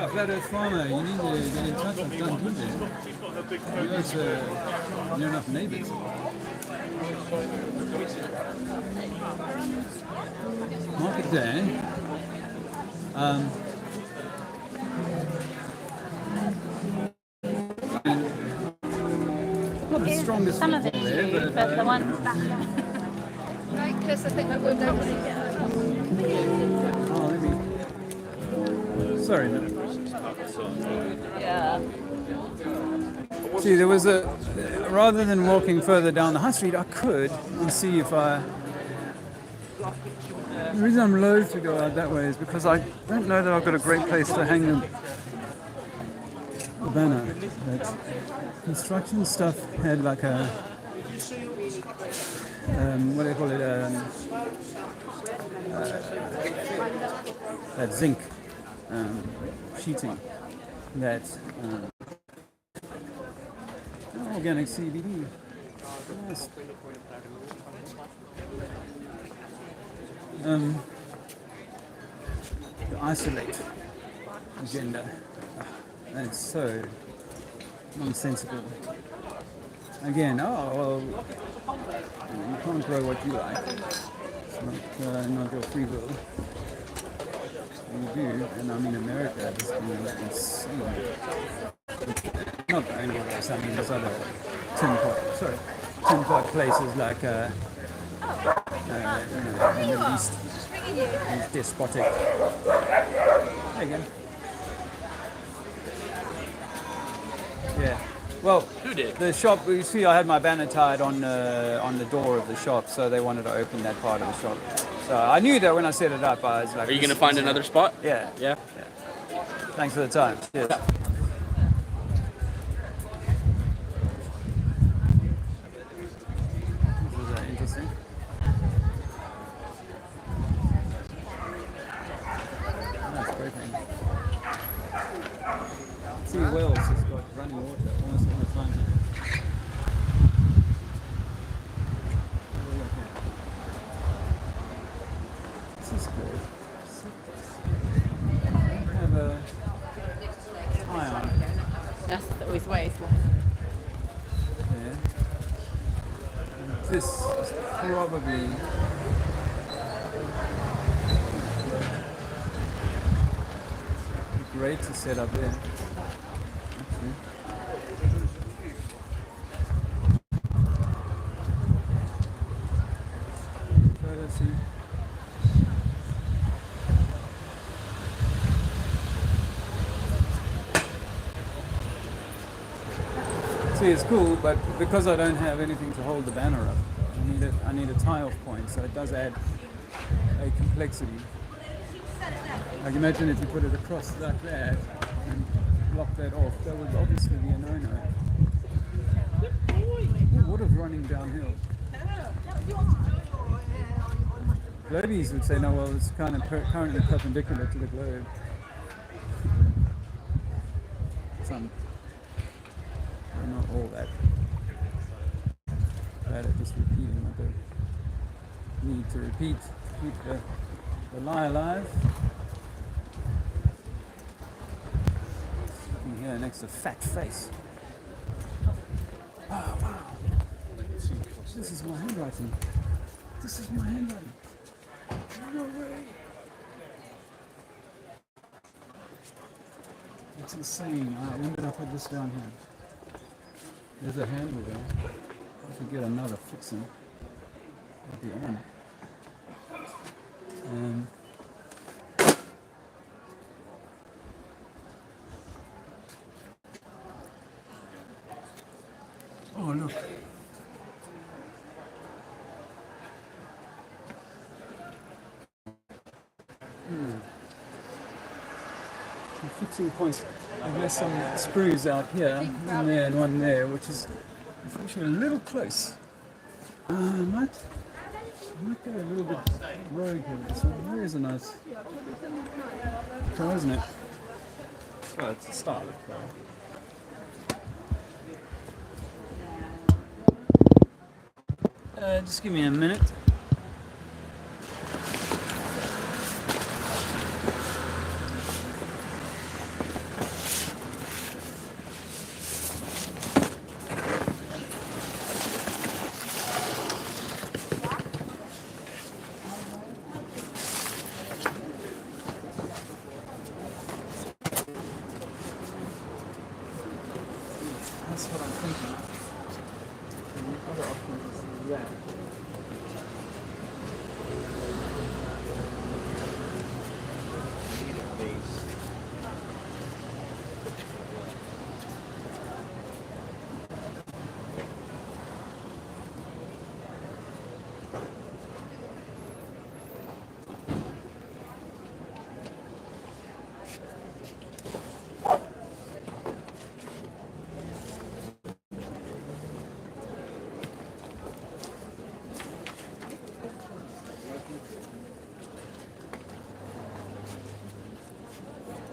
Flat Earth Farmer, you need to get in touch with Dundee. You guys near enough neighbours. Market Day. Not the strongest Some of football it's there, you, but the ones back there. Right, Chris, I think I will go. Oh, let me. Sorry, man. Yeah. See, there was a. Rather than walking further down the high street, I could and see if I. The reason I'm loath to go out that way is because I don't know that I've got a great place to hang the banner. But construction stuff had like a. What do they call it? That zinc sheeting that organic CBD. Yes. The isolate agenda. That's so nonsensical. Again, well, you can't grow what you like. It's not your free will. You do, and I mean America is insane. Not only this, I mean there's other tin pot places like in the Middle East, these despotic. There you go. Yeah. Well, Who did? the shop. You see, I had my banner tied on the door of the shop, so they wanted to open that part of the shop. So I knew that when I set it up, I was like. Are you going to find another spot? Yeah. Yeah. Thanks for the time. Cheers. This is interesting. That's great thing. See, Wales has got running water almost all the time. This is good. Have a ion. That's always the way, isn't it? Yeah. This is probably great to set up there. Actually. See, it's cool, but because I don't have anything to hold the banner up, I need a tie-off point, so it does add a complexity. Like imagine if you put it across like that and block that off, that would obviously be a no-no. Ooh, water's running downhill. Globies would say, no, well, it's kind of currently perpendicular to the globe. Some, well, not all that. Bad at just repeating. I don't need to repeat to keep the lie alive. Sitting here next to Fat Face. Oh, wow. This is my handwriting. This is my handwriting. No way. It's insane. When did I put this down here? There's a handle there. If we get another fixing, it'll be on. Oh, look. Fixing points. There's some screws out here, one there and one there, which is unfortunately a little close. I might go a little bit rogue here. So there is a nice try, isn't it? Well, it's a start. Just give me a minute. That's what I'm thinking. And the other option is that.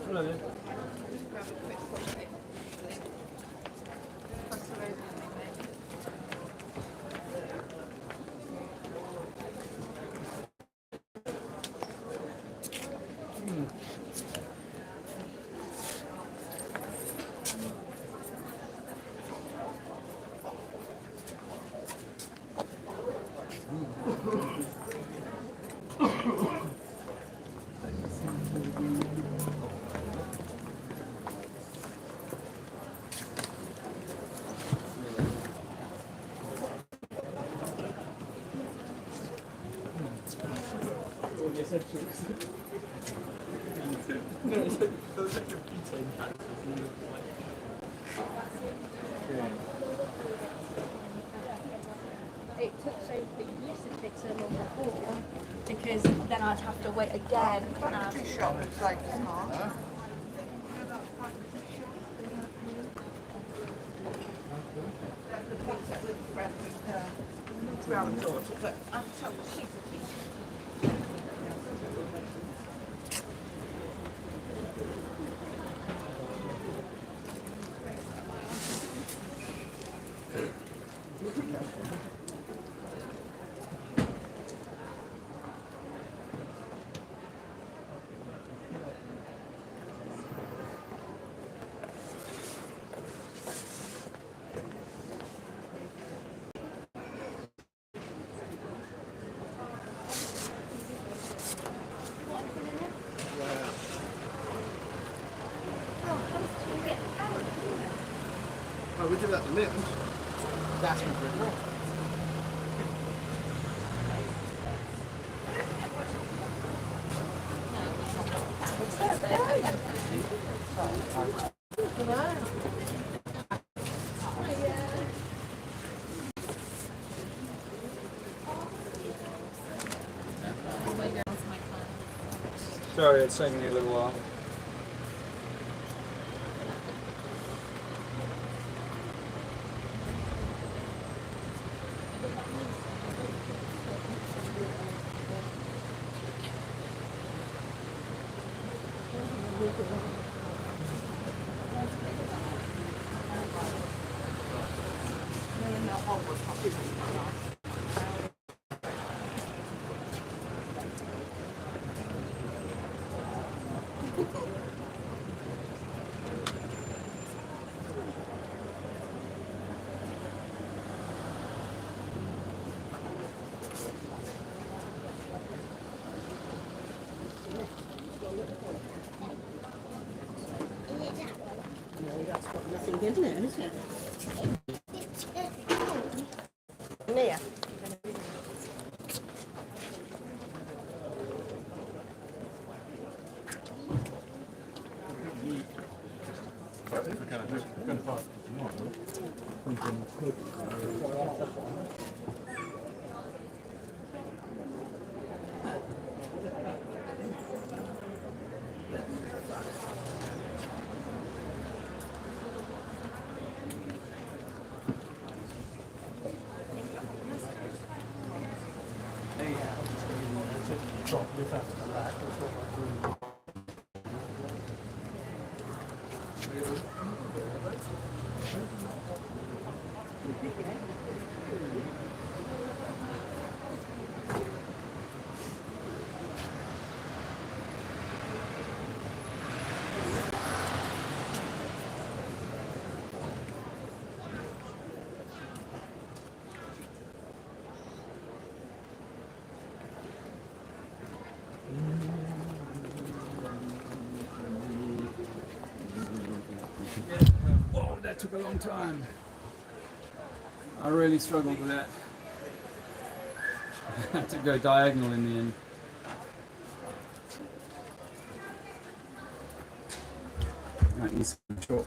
Hello there. It took so it used to take so long before because then I'd have to wait again. Oh, we did that lift. That's been pretty well. Yeah. Sorry, it's taking me a little while. Isn't it? Mia. Whoa, that took a long time. I really struggled with that. I had to go diagonal in the end. Might need some chalk.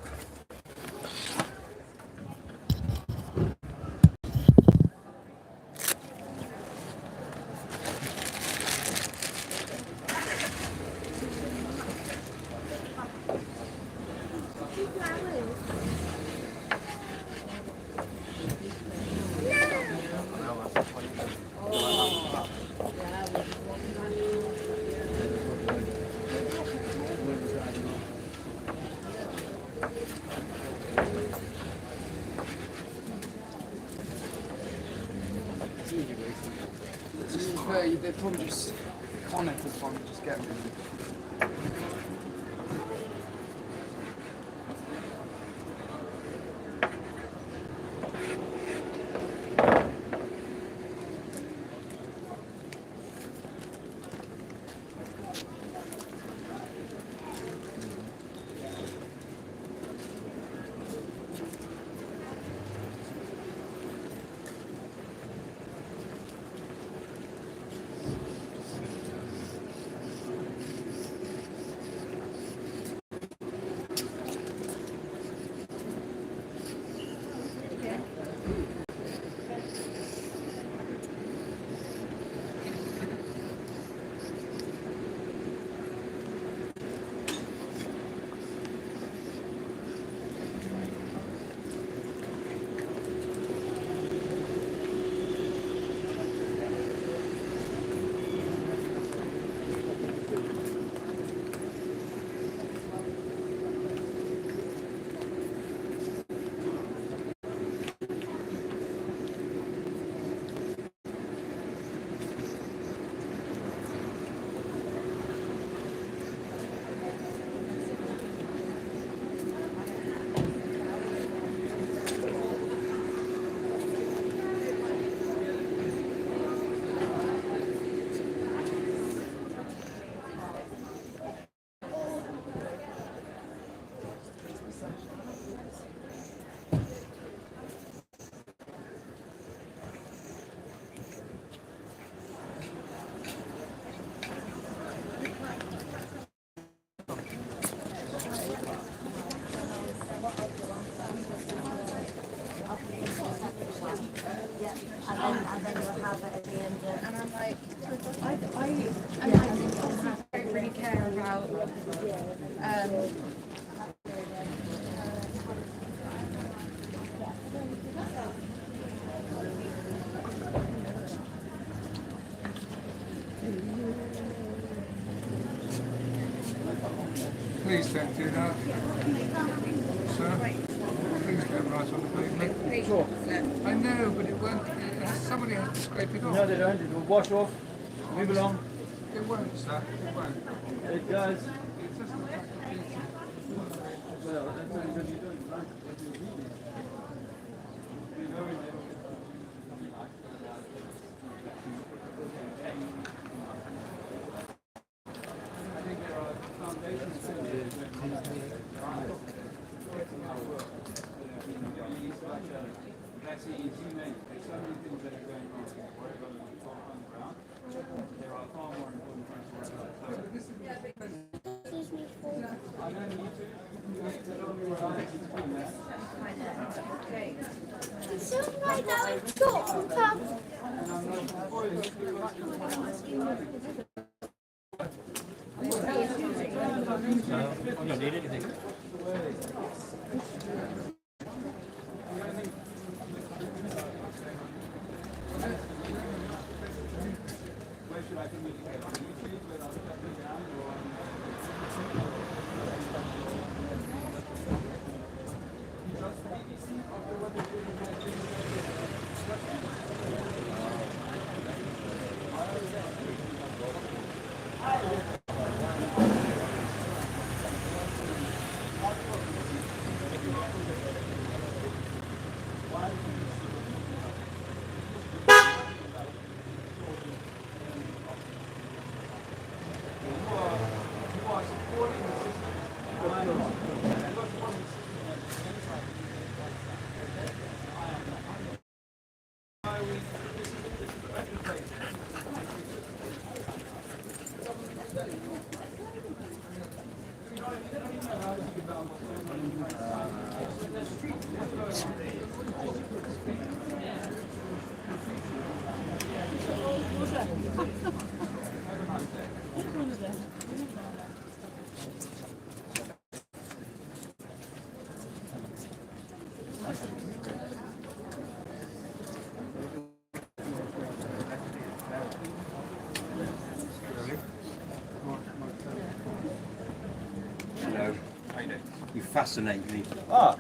They'd probably just on it as fun, just get rid of it. And then you'll have it at the end of, and I'm like, I don't really care accepted. Sir, please go right on the pavement. Sure. I know, but it won't. Somebody has to scrape it off. No, they don't. It will wash off. Move along. It won't, sir. It won't. It does. It's just the fact that Well, that's only because you don't like what you're reading. You know it. I think there are foundations for vaccines, you name it. There's so many things that are going wrong. Worry about it on the ground. There are far more important things to worry about. I don't need to. So right now it's got You don't need anything. Where should I communicate? On YouTube, where I'll shut it down, or Hello. How you doing? You fascinate me. Ah,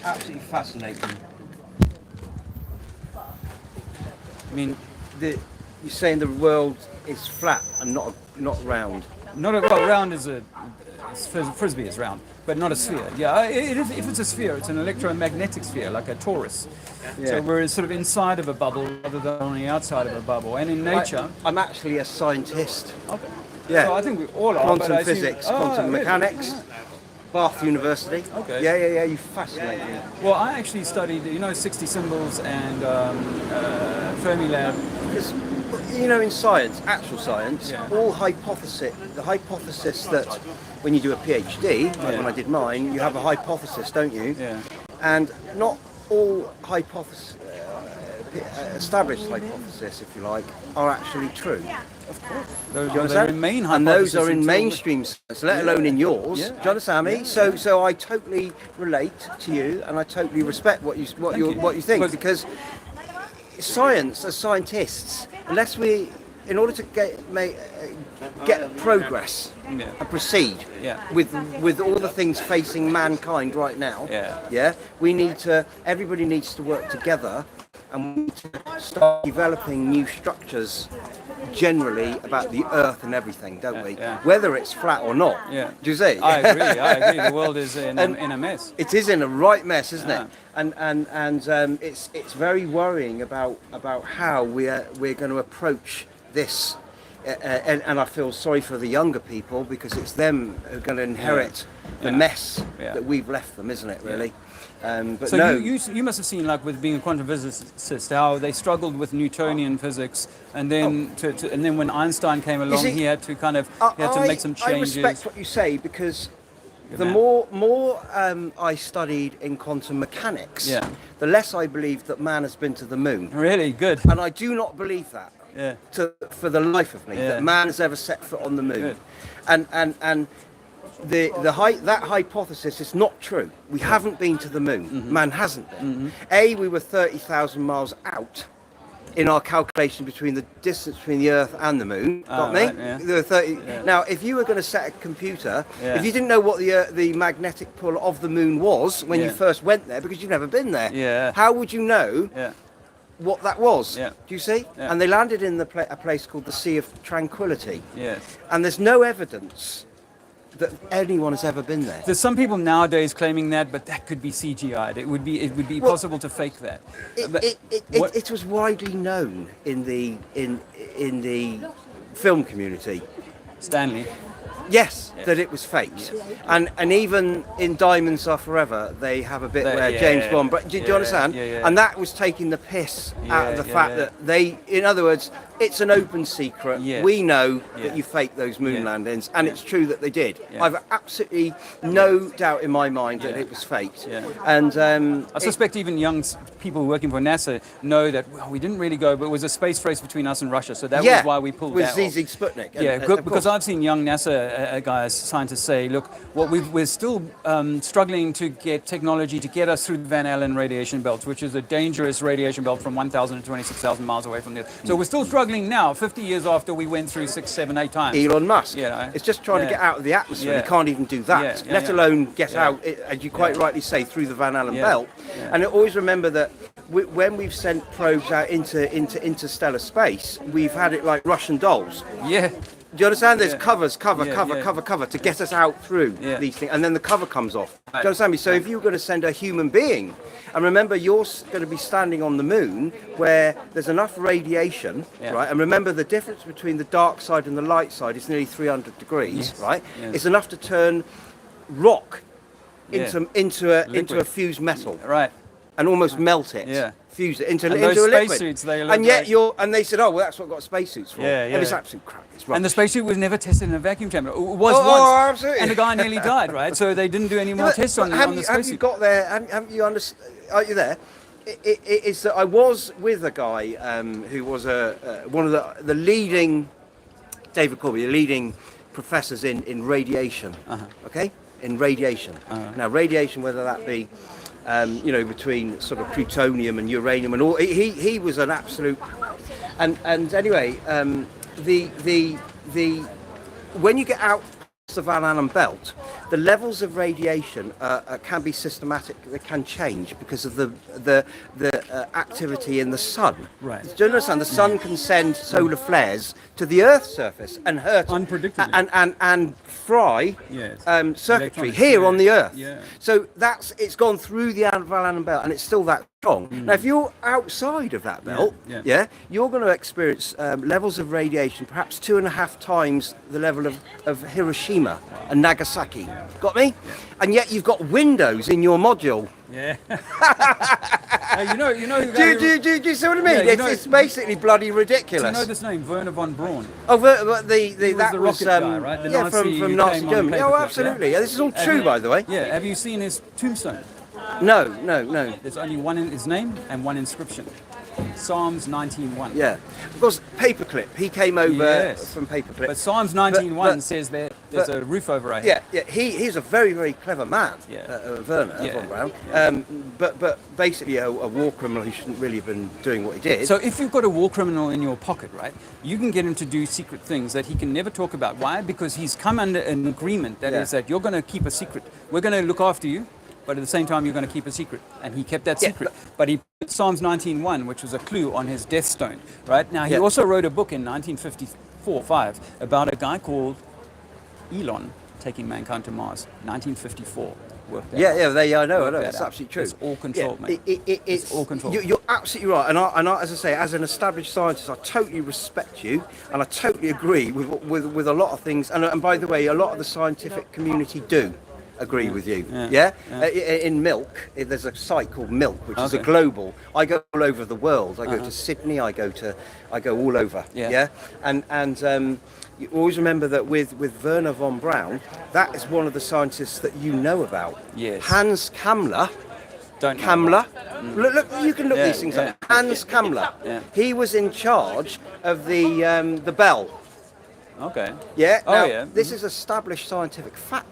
absolutely fascinate me. I mean, you're saying the world is flat and not round. not a, well, round is a frisbee is round, but not a sphere. Yeah, it is, if it's a sphere, it's an electromagnetic sphere, like a torus. Yeah. So we're sort of inside of a bubble rather than on the outside of a bubble. And in nature, I'm actually a scientist. Okay. Yeah. So I think we all are. Quantum but I assume- physics, Oh, quantum really? mechanics, Bath University. Okay. Yeah. You fascinate me. Well, I actually studied, 60 symbols and Fermilab. Because, in science, actual science, all the hypothesis that when you do a PhD, like when I did mine, you have a hypothesis, don't you? Yeah. And not all established hypotheses, if you like, are actually true. Of course. Do you Those are understand? in main And those hypothesis are in until- mainstream science, let alone in yours. Yeah. Do you understand me? So I totally relate to you, and I totally respect what you think, because science, as scientists, unless in order to get progress and proceed with all the things facing mankind right now, everybody needs to work together, and we need to start developing new structures generally about the earth and everything, don't we? Yeah. Whether it's flat or not. Yeah. Do you see? I agree. The world is in a mess. It is in a right mess, isn't it? And it's very worrying about how we're going to approach this. And I feel sorry for the younger people, because it's them who are going to inherit the mess that we've left them, isn't it? Really. But so no. you must have seen, like with being a quantum physicist, how they struggled with Newtonian physics, and then and then when Einstein came along, he had to make some changes. I respect what you say, because the more I studied in quantum mechanics, the less I believe that man has been to the moon. Really good. And I do not believe that. For the life of me, that man has ever set foot on the moon. And that hypothesis is not true. We haven't been to the moon. Man hasn't been. We were 30,000 miles out in our calculation between the distance between the Earth and the Moon. Got me? Right, yeah. There were 30. Yeah. Now, if you were going to set a computer, Yeah. if you didn't know what the magnetic pull of the Moon was when you Yeah. first went there, because you've never been there, Yeah. how would you know Yeah. what that was? Yeah. Do you see? Yeah. And they landed in a place called the Sea of Tranquility. Yes. And there's no evidence that anyone has ever been there. There's some people nowadays claiming that, but that could be CGI'd. It would be Well, possible to fake that. But what- It was widely known in the film community. Stanley. Yes, that it was faked, and even in Diamonds Are Forever, they have a bit where James Bond. But do you understand? Yeah. And that was taking the piss out of the fact that they, in other words, it's an open secret. Yes. We know Yeah. that you faked those moon Yeah. landings, and it's true that they did. Yeah. I've absolutely no doubt in my mind that it was faked. Yeah. And I suspect even young people working for NASA know that well, we didn't really go, but it was a space race between us and Russia, so that was why we pulled with that ZZ off. Sputnik. Yeah, of because course. I've seen young NASA guys, scientists say, look, we're still struggling to get technology to get us through the Van Allen radiation belt, which is a dangerous radiation belt from 1,000 to 26,000 miles away from the Earth. So we're still struggling now, 50 years after we went through 6, 7, 8 times. Elon Musk. Yeah, It's just trying to get out of the atmosphere. He can't even do that, let alone get out, as you quite rightly say, through the Van Allen belt. Yeah. And always remember that when we've sent probes out into interstellar space, we've had it like Russian dolls. Yeah. Do you understand? There's Yeah. cover Yeah. to get us out through these things, and then the cover comes off. Do you understand me? So if you're going to send a human being, and remember you're going to be standing on the moon where there's enough radiation, right? And remember the difference between the dark side and the light side is nearly 300 degrees, Yes. right? Yes. It's enough to turn rock into a Liquid. fused metal, right? And almost melt it. Yeah. Fuse it into And into those a liquid. spacesuits, they look and yet like- and they said, oh well, that's what got spacesuits for. Yeah, And it's yeah. absolute crap. It's And the rubbish. spacesuit was never tested in a vacuum chamber. It was Oh, once, absolutely. and the guy nearly died, right? So they didn't do any more But- tests but on the have you spacesuit. got there? Haven't you understand? Are you there? It's that I was with a guy who was one of the leading, David Corby, the leading professors in radiation. Okay, in radiation. Now, radiation, whether that be between sort of plutonium and uranium and all, he was an absolute. And anyway, the when you get out the Van Allen belt, the levels of radiation can be systematic. They can change because of the activity in the sun. Right. Do you understand? The sun can send solar flares to the Earth's surface and hurt unpredictably and fry Yes. circuitry Electronics, here yeah. on the Earth. Yeah. So it's gone through the Van Allen belt and it's still that strong. Now, if you're outside of that belt, yeah. you're going to experience levels of radiation perhaps 2.5 times the level of Hiroshima and Nagasaki. Got me? And yet you've got windows in your module. Yeah. you know. Do you see what I mean? Yeah, It's basically bloody Do ridiculous. you know this name, Werner von Braun? Oh, that was the rocket guy, right? The Nazi from who Nazi came on Germany. Oh, paperclip, absolutely. yeah. This is all Have true, you- by the way. Yeah. Have you seen his tombstone? No. There's only one in his name and one inscription. Psalms 19:1. Yeah, because Paperclip, he came over Yes. from Paperclip. But Psalms 19:1 But- says there's a roof over our Yeah, head. he's a very, very clever man, Werner von Braun. But basically a war criminal who shouldn't really have been doing what he did. So if you've got a war criminal in your pocket, right, you can get him to do secret things that he can never talk about. Why? Because he's come under an agreement that is that you're going to keep a secret. We're going to look after you, but at the same time you're going to keep a secret. And he kept that secret. But he put Psalms 19:1, which was a clue on his death stone, right? Now he also wrote a book in 1954-5 about a guy called Elon taking mankind to Mars, 1954. Worked out. I know. Worked that It's out. absolutely true. It's all controlled, mate. It's all controlled. You're absolutely right. And I, as I say, as an established scientist, I totally respect you, and I totally agree with a lot of things. And by the way, a lot of the scientific community do agree with you. In Milk, there's a site called Milk, which is a global. I go all over the world. I go to Sydney. I go all over. And you always remember that with Werner von Braun, that is one of the scientists that you know about. Yes. Hans Kammler. Look, you can look these things up. Hans Kammler. He was in charge of the bell. Okay. Yeah. Oh, Now, yeah. this is established scientific fact.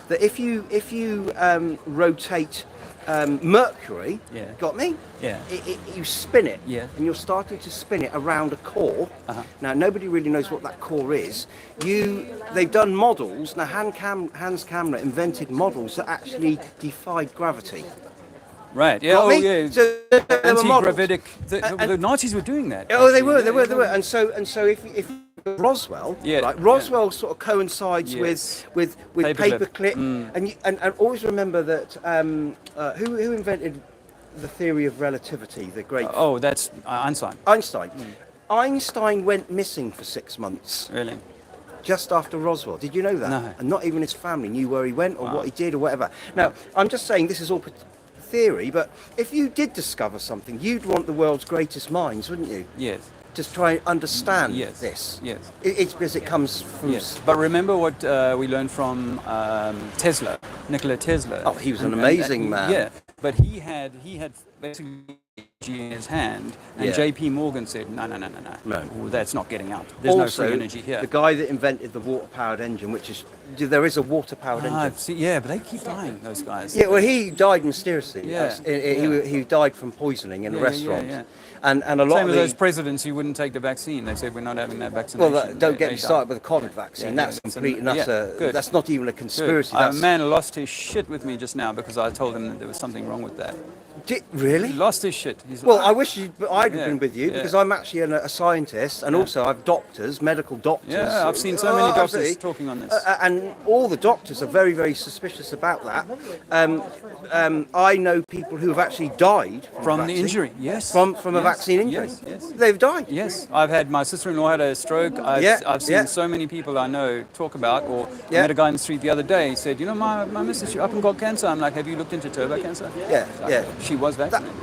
That if you rotate mercury, Yeah. got me? Yeah. You spin it, Yeah. and you're starting to spin it around a core. Now, nobody really knows what that core is. They've done models. Now, Hans Camera invented models that actually defied gravity. Right. Yeah. Got Oh, me? yeah. So they were models. Anti-gravitic. The Nazis were doing that. Oh, they actually. were, they were. And so if Roswell, Yeah, like Roswell sort of coincides Yes. with Paperclip. paperclip, and always remember that who invented the theory of relativity, the great Oh, that's Einstein. Einstein. Einstein went missing for 6 months. Really? Just after Roswell. Did you know that? No. And not even his family knew where he went or what he did or whatever. Now, I'm just saying this is all theory, but if you did discover something, you'd want the world's greatest minds, wouldn't you? Yes. Just try and understand Yes. this. Yes. It's because it comes from... Yes. But remember what we learned from Tesla, Nikola Tesla. Oh, he was an amazing man. Yeah. But he had basically in his hand, and Yeah. J.P. Morgan said, no, well, that's not getting out. There's Also, no free energy here. the guy that invented the water-powered engine, which is... There is a water-powered engine. See, yeah, but they keep dying, those guys. Yeah, well, he died mysteriously. Yeah, He died from poisoning in a restaurant. Yeah. And a lot Same of with the... those presidents who wouldn't take the vaccine. They said, we're not having that vaccination. Well, don't get They me died. started with the COVID vaccine. Yeah, That's yeah, complete and utter... good. That's not even a conspiracy. A That's... man lost his shit with me just now because I told him that there was something wrong with that. Really? He lost his shit. He's Well, like, I wish I'd have Yeah, been with you yeah. because I'm actually a scientist and also I've doctors, medical doctors. Yeah, I've seen so many doctors absolutely. talking on this. And all the doctors are very, very suspicious about that. I know people who have actually died From a the vaccine. injury, yes. From a Yes, vaccine injury. yes. They've died. Yes, I've had my sister-in-law had a stroke. I've seen so many people I know talk about, or I met a guy in the street the other day. He said, you know, my missus, she up and got cancer. I'm like, have you looked into turbo cancer? Yeah. She was vaccinated.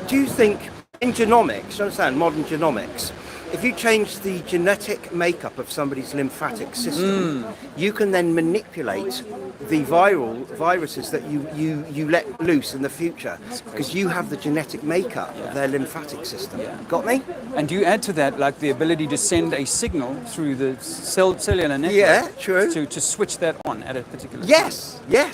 Do you think in genomics, you understand, modern genomics, if you change the genetic makeup of somebody's lymphatic system, you can then manipulate the viruses that you let loose in the future because you have the genetic makeup of their lymphatic system. Got me? And do you add to that like the ability to send a signal through the cellular network? Yeah, true. To switch that on at a particular Yes. Yeah.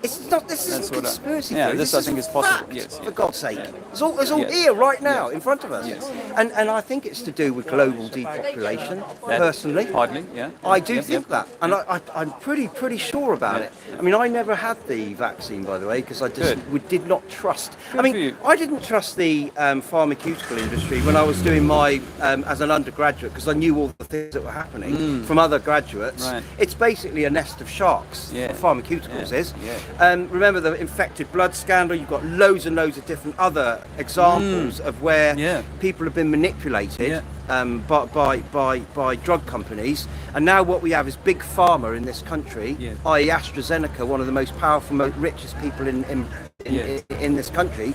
It's not. This That's isn't what I- conspiracy yeah, theory. this I think is possible. fact, Yes, for God's sake. It's all Yes. here right now in front of us. Yes. And I think it's to do with global depopulation. That- Personally, Hardly, yeah. I do think that, and I'm pretty sure about it. I mean, I never had the vaccine, by the way, because I just did not trust. Good I for mean, you. I didn't trust the pharmaceutical industry when I was doing my as an undergraduate because I knew all the things that were happening from other graduates. Right. It's basically a nest of sharks. Yeah. Pharmaceuticals Yeah. is. Yeah. Remember the infected blood scandal? You've got loads and loads of different other examples of where people have been manipulated by drug companies. And now what we have is big pharma in this country, i.e. AstraZeneca, one of the most powerful, richest people in this country,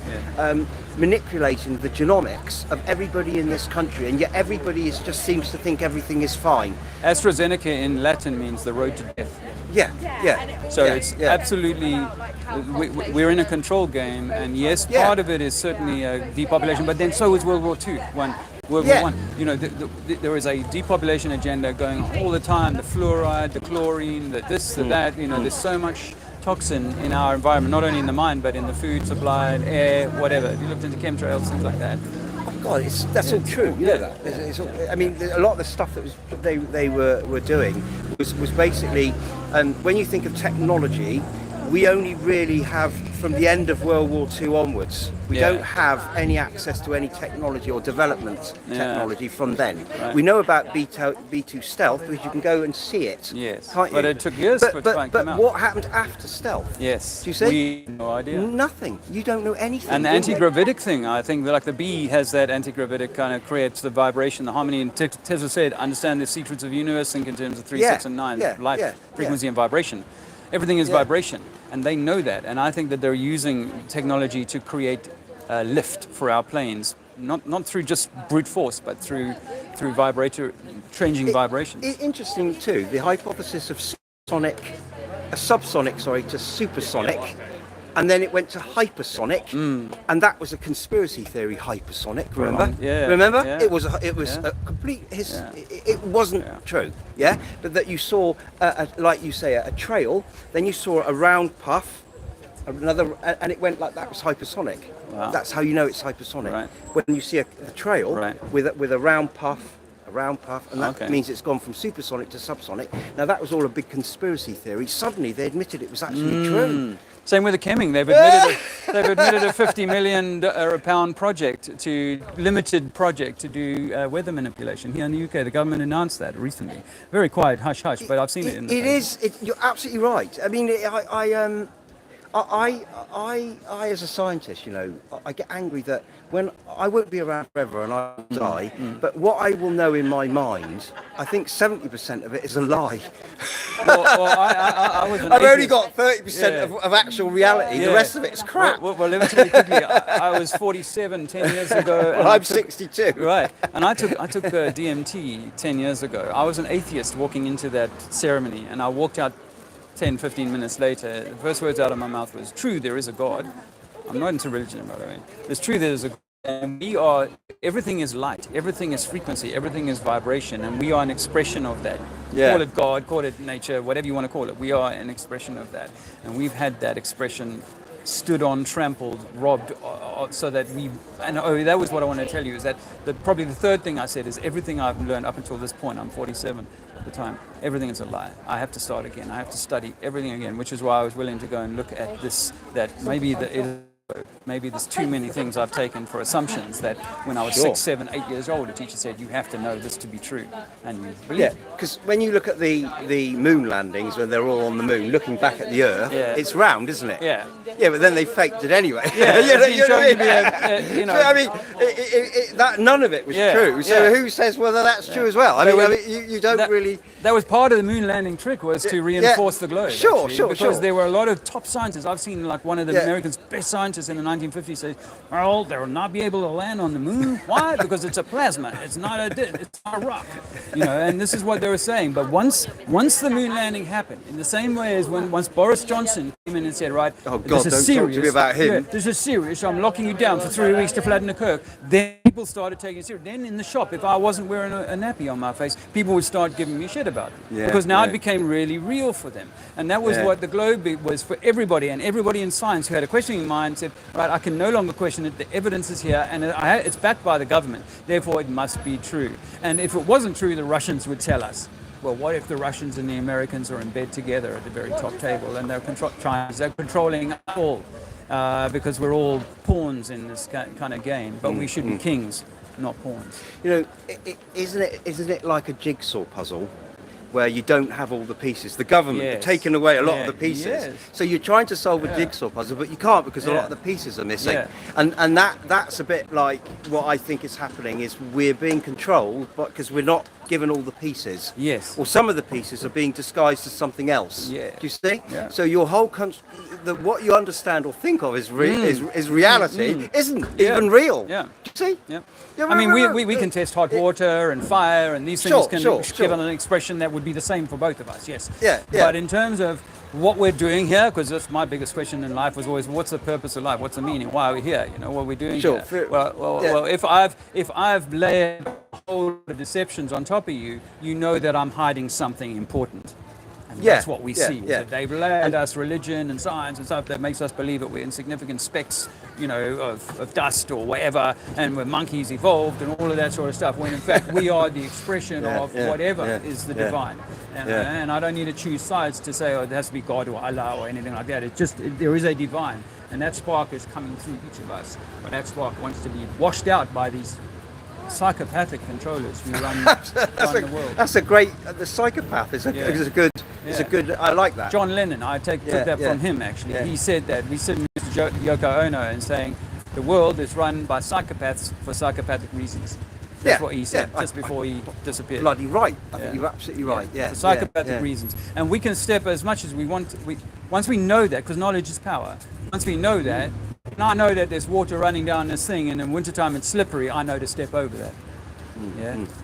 manipulating the genomics of everybody in this country, and yet everybody just seems to think everything is fine. AstraZeneca in Latin means the road to death. So it's absolutely, we're in a control game, and yes, part of it is certainly depopulation, but then so is World War II. World War One. You know, there is a depopulation agenda going on all the time. The fluoride, the chlorine, the this, the that. You know, there's so much toxin in our environment, not only in the mind, but in the food supply, air, whatever. If you looked into chemtrails, things like that. God, that's all true. You know that. I mean, a lot of the stuff that they were doing was basically, when you think of technology, we only really have from the end of World War II onwards. We don't have any access to any technology or development technology from then. Right. We know about B2 stealth because you can go and see it. Yes, can't you? but it took years for it to come out. What happened after stealth? Yes, Do you see? we have no idea. Nothing. You don't know anything. And the do you? anti-gravitic thing, I think, like the bee has that anti-gravitic kind of creates the vibration, the harmony. And Tesla said, understand the secrets of the universe, think in terms of 3, 6, and 9, life, frequency, and vibration. Everything is vibration, and they know that. And I think that they're using technology to create lift for our planes, not through just brute force, but through changing vibrations. Interesting too, the hypothesis of subsonic to supersonic, and then it went to hypersonic, and that was a conspiracy theory. Hypersonic, remember? Remember? Yeah. It was a complete. It wasn't true. But that you saw, like you say, a trail. Then you saw a round puff. another, and it went like that was hypersonic. Wow. That's how you know it's hypersonic. Right. When you see a trail with a round puff, and that means it's gone from supersonic to subsonic. Now that was all a big conspiracy theory. Suddenly they admitted it was actually true. Same with the Kemming. They've admitted a 50 million pound limited project to do weather manipulation here in the UK. The government announced that recently. Very quiet, hush hush, but I've seen it in the paper. You're absolutely right. I mean, I as a scientist, you know, I get angry that when I won't be around forever and I'll die, but what I will know in my mind, I think 70% of it is a lie. I was I've only got 30% of actual reality. The rest of it is crap. Well, let me tell you quickly. I was 47 10 years ago. Well, I'm 62. Right, and I took DMT 10 years ago. I was an atheist walking into that ceremony, and I walked out 10, 15 minutes later. The first words out of my mouth was, "True, there is a God." I'm not into religion, by the way. It's true there is a God. And everything is light, everything is frequency, everything is vibration, and we are an expression of that. Yeah. Call it God, call it nature, whatever you want to call it. We are an expression of that. And we've had that expression stood on, trampled, robbed, so that that was what I want to tell you, is that probably the third thing I said is everything I've learned up until this point, I'm 47 at the time, everything is a lie. I have to start again. I have to study everything again, which is why I was willing to go and look at this, that maybe there's too many things I've taken for assumptions, that when I was 6, 7, 8 years old, a teacher said, you have to know this to be true. And you believe it. Because when you look at the moon landings, when they're all on the moon, looking back at the Earth, it's round, isn't it? Yeah. Yeah, but then they faked it anyway. Yeah, you know what I mean? That none of it was true. So who says whether that's true as well? I mean, you don't really... That was part of the moon landing trick, was to reinforce the globe. Sure. Because there were a lot of top scientists. I've seen like one of the Americans' best scientists in the 1950s say, "Well, they will not be able to land on the moon. Why? Because it's a plasma. It's not a rock." You know, and this is what they were saying. But once the moon landing happened, in the same way as once Boris Johnson came in and said, "Right, oh God, this is don't serious. talk to me about him. Yeah, this is serious. I'm locking you down for 3 weeks to flatten the curve." Then people started taking it serious. Then in the shop, if I wasn't wearing a nappy on my face, people would start giving me shit about it. Because now it became really real for them. And that was what the globe was for everybody. And everybody in science who had a questioning mind said, right, I can no longer question it. The evidence is here, and it's backed by the government. Therefore, it must be true. And if it wasn't true, the Russians would tell us. Well, what if the Russians and the Americans are in bed together at the very top table, and they're controlling all? Because we're all pawns in this kind of game. But we should be kings, not pawns. You know, isn't it like a jigsaw puzzle, where you don't have all the pieces? The government have taken away a lot of the pieces. So you're trying to solve a jigsaw puzzle, but you can't, because a lot of the pieces are missing. And that's a bit like what I think is happening, is we're being controlled, but because we're not given all the pieces. Yes. Or some of the pieces are being disguised as something else. Yeah. Do you see? Yeah. So your whole what you understand or think of is reality isn't even real. Yeah. Do you see? Yeah. I mean, we can test hot water and fire, and these things can give an expression that would be the same for both of us, yes. Yeah. But in terms of what we're doing here, because that's my biggest question in life was always, what's the purpose of life? What's the meaning? Why are we here? You know, what are we doing here? Well, if I've laid a whole lot of deceptions on top of you, you know that I'm hiding something important. And that's what we see. That they've laid us religion and science and stuff that makes us believe that we're insignificant specks, you know, of dust or whatever, and we're monkeys evolved and all of that sort of stuff, when in fact we are the expression of whatever is the divine. And I don't need to choose sides to say, oh, it has to be God or Allah or anything like that. It's just, there is a divine, and that spark is coming through each of us. But that spark wants to be washed out by these psychopathic controllers who run the world. That's a great. The psychopath is a good. It's a good. I like that. John Lennon, I took that from him actually. He said that we sit next to Yoko Ono and saying the world is run by psychopaths for psychopathic reasons. That's what he said just before he disappeared. Bloody right. I think you're absolutely right. For psychopathic reasons, and we can step as much as we want. Once we know that, because knowledge is power. Once we know that, and I know that there's water running down this thing, and in wintertime it's slippery, I know to step over that.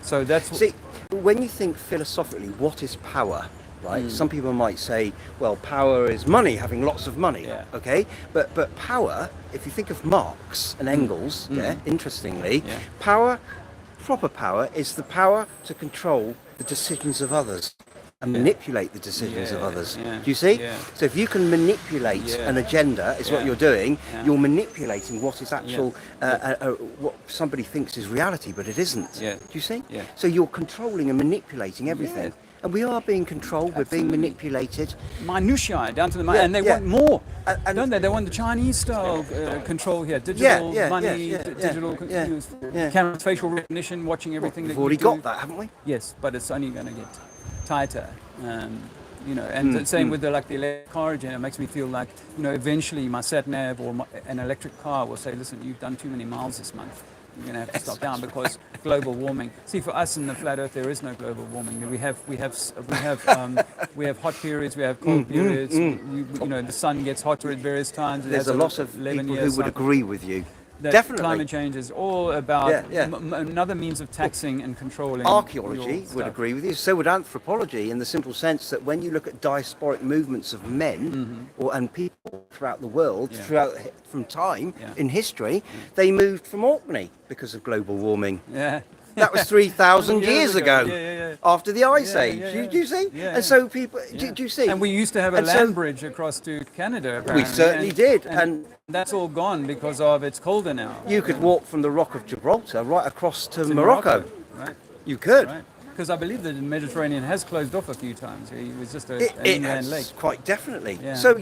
So that's see, when you think philosophically, what is power? Right. Some people might say, well, power is money, having lots of money. Okay. But power, if you think of Marx and Engels, interestingly, power, proper power, is the power to control the decisions of others. and manipulate the decisions of others. yeah, Do you see? yeah. So if you can manipulate an agenda, is what you're doing. You're manipulating what is actual, what somebody thinks is reality, but it isn't. Yeah. Do you see? Yeah. So you're controlling and manipulating everything. And we are being controlled, we're being manipulated. Minutiae, down to the Yeah, and they yeah. want more, And- don't they? They want the Chinese style control here, digital money, digital cameras, facial recognition, watching everything. We've that already you do. got that, haven't we? Yes, but it's only going to get tighter. You know, and the same with the electric car agenda. It makes me feel like, you know, eventually my sat nav or an electric car will say, listen, you've done too many miles this month. You're going to have to stop down because global warming. See, for us in the flat Earth, there is no global warming. We have hot periods, we have cold periods. You know, the sun gets hotter at various times. There's a lot of people who would agree with you. That Definitely. climate change is all about another means of taxing and controlling. Archaeology your would stuff. agree with you. So would anthropology, in the simple sense that when you look at diasporic movements of men and people throughout the world, from time in history, they moved from Orkney because of global warming. Yeah. That was 3,000 years ago, Yeah. after the Ice Age. yeah. Do you see? Yeah, and so people, do you see? And we used to have a And so- land bridge across to Canada, apparently. We certainly did. And that's all gone because of it's colder now. you could walk from the Rock of Gibraltar right across to Morocco. Right. You could. Right. Because I believe that the Mediterranean has closed off a few times. It was just an It inland has, lake. quite definitely. Yeah. So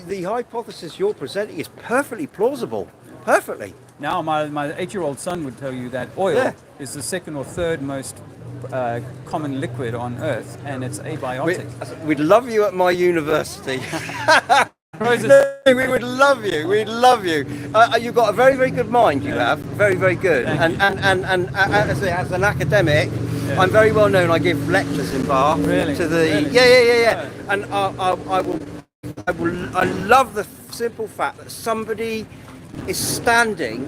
the hypothesis you're presenting is perfectly plausible. Perfectly. Now, my 8-year-old son would tell you that oil is the second or third most common liquid on Earth, and it's abiotic. We'd love you at my university. We would love you. We'd love you. You've got a very, very good mind. You have very, very good. And as an academic, I'm very well known. I give lectures in Bath to the yeah. And I love the simple fact that somebody is standing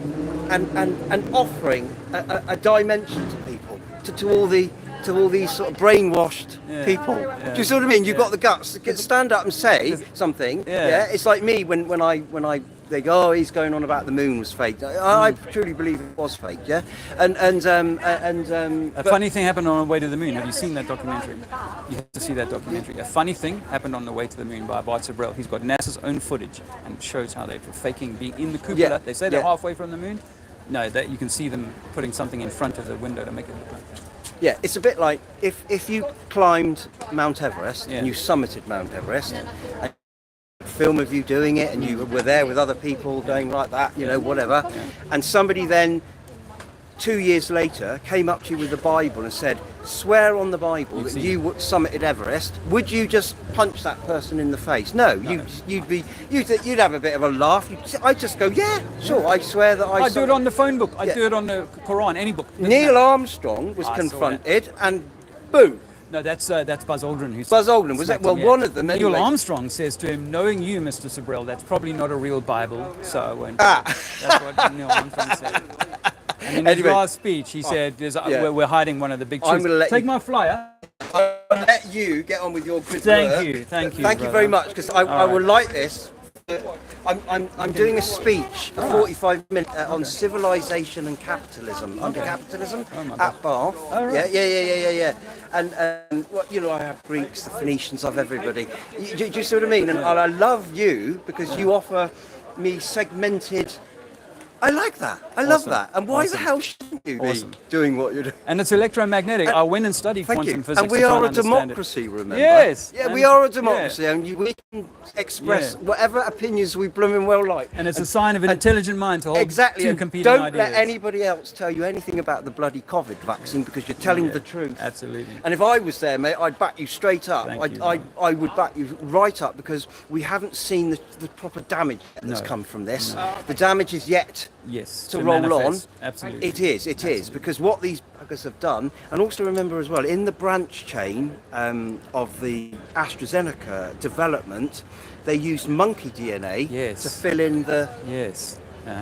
and offering a dimension to people, to all these sort of brainwashed people. Do you see what I mean? You've got the guts to stand up and say something. Yeah. It's like me when I they go, oh, he's going on about the moon was fake. I truly believe it was fake. Yeah. A funny thing happened on the way to the moon. Have you seen that documentary? You have to see that documentary. A funny thing happened on the way to the moon by Bart Sibrel. He's got NASA's own footage and shows how they're faking being in the cupola. Yeah. They say they're halfway from the moon. No, that you can see them putting something in front of the window to make it look like. Yeah, it's a bit like if you climbed Mount Everest and you summited Mount Everest, and film of you doing it, and you were there with other people going like that, you know, whatever, and somebody then 2 years later came up to you with the Bible and said, swear on the Bible that you summited Everest, would you just punch that person in the face? No, you'd have a bit of a laugh. I'd just go, yeah, sure, I swear that I do it on the phone book. I do it on the Quran, any book. Neil Armstrong was confronted and boom. No, that's Buzz Aldrin. Buzz Aldrin, was it? Well, one of them anyway. Neil Armstrong says to him, knowing you, Mr. Sibrel, that's probably not a real Bible, so I won't. That's what Neil Armstrong said. And in his last speech, he said, we're hiding one of the big truths. Take my flyer. I'll let you get on with your good work. Thank you. Thank you Thank you very much, because I will like this. I'm doing a speech, a 45-minute on civilization and capitalism, under capitalism at Bath. Yeah. And well, you know, I have Greeks, the Phoenicians, I've everybody. Do you see what I mean? And I love you because you offer me segmented. I like that. I love that. And why the hell shouldn't you be doing what you're doing? And it's electromagnetic. I went and studied quantum physics. And we are a democracy, remember? Yes. Yeah, we are a democracy, and we can express whatever opinions we blooming well like. And it's a sign of an intelligent mind to hold two competing Don't ideas. let anybody else tell you anything about the bloody COVID vaccine, because you're telling the truth. Absolutely. And if I was there, mate, I'd back you straight up. I would back you right up, because we haven't seen the proper damage that's come from this. The damage is yet to roll manifest. on. Absolutely. It is, because what these buggers have done, and also remember as well, in the branch chain of the AstraZeneca development, they used monkey DNA to fill in the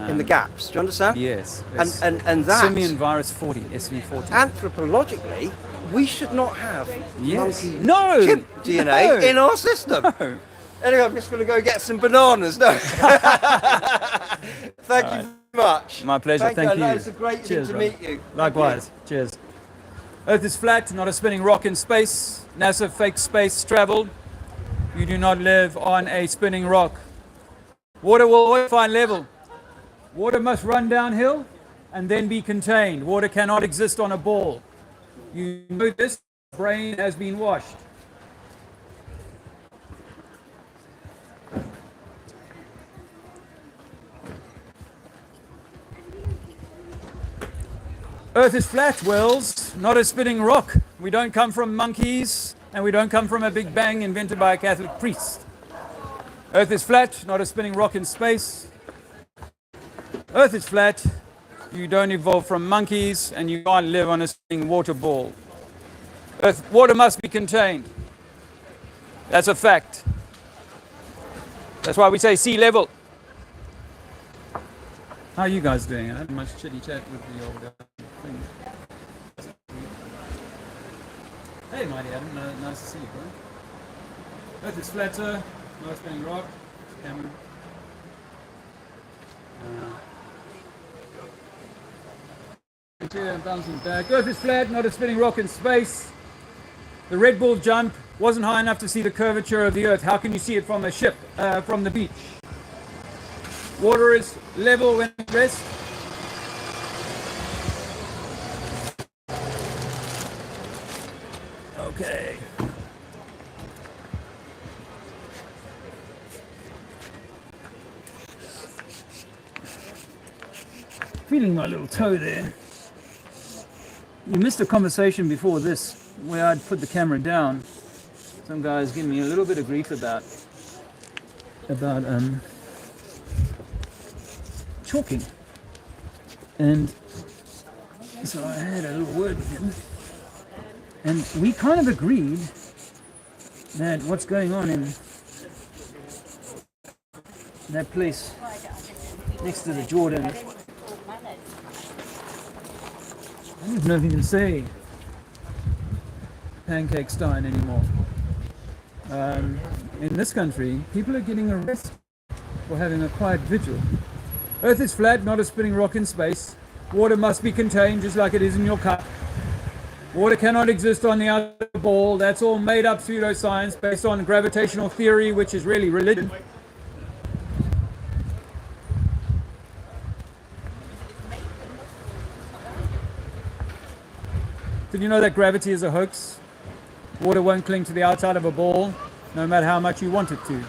in the gaps. Do you understand? Yes. And that Simian virus 40, SV40. Anthropologically, we should not have monkey chip DNA No. in our system. No. Anyway, I'm just going to go get some bananas. No. Thank you very much. My pleasure. Thank you. It's a great thing to meet you. Likewise. Cheers. Earth is flat, not a spinning rock in space. NASA fake space travel. You do not live on a spinning rock. Water will always find level. Water must run downhill and then be contained. Water cannot exist on a ball. You know this, brain has been washed. Earth is flat, Wells, not a spinning rock. We don't come from monkeys, and we don't come from a big bang invented by a Catholic priest. Earth is flat, not a spinning rock in space. Earth is flat. You don't evolve from monkeys, and you can't live on a spinning water ball. Water must be contained. That's a fact. That's why we say sea level. How are you guys doing? I had much chitty chat with the old thing. Hey, Mighty Adam, nice to see you, bro. Earth is flatter, no spinning rock. Cameron. Bouncing back. Earth is flat, not a spinning rock in space. The Red Bull jump wasn't high enough to see the curvature of the Earth. How can you see it from a ship, from the beach? Water is level when at rest. Okay. Feeling my little toe there. You missed a conversation before this where I'd put the camera down. Some guys give me a little bit of grief about chalking. And so I had a little word with him. And we kind of agreed that what's going on in that place next to the Jordan, I don't even know if you can say Pancake Stein anymore. In this country, people are getting arrested for having a quiet vigil. Earth is flat, not a spinning rock in space. Water must be contained just like it is in your cup. Water cannot exist on the outer ball. That's all made up pseudoscience based on gravitational theory, which is really religion. Did you know that gravity is a hoax? Water won't cling to the outside of a ball, no matter how much you want it to.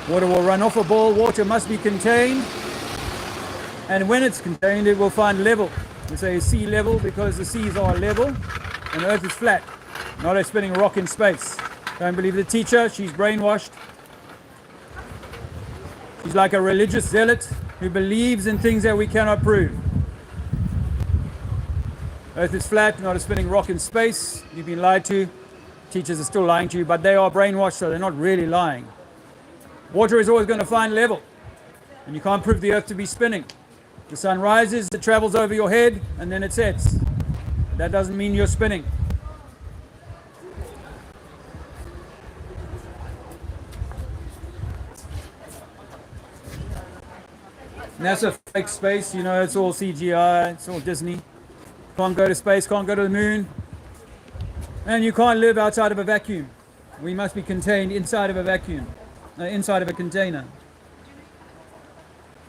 Water will run off a ball. Water must be contained. And when it's contained, it will find level. We say sea level because the seas are level and Earth is flat, not a spinning rock in space. Don't believe the teacher, she's brainwashed. She's like a religious zealot who believes in things that we cannot prove. Earth is flat, not a spinning rock in space. You've been lied to. Teachers are still lying to you, but they are brainwashed, so they're not really lying. Water is always going to find level, and you can't prove the Earth to be spinning. The sun rises, it travels over your head, and then it sets. That doesn't mean you're spinning. NASA fake space, you know, it's all CGI, it's all Disney. Can't go to space, can't go to the moon. And you can't live outside of a vacuum. We must be contained inside of a vacuum, inside of a container.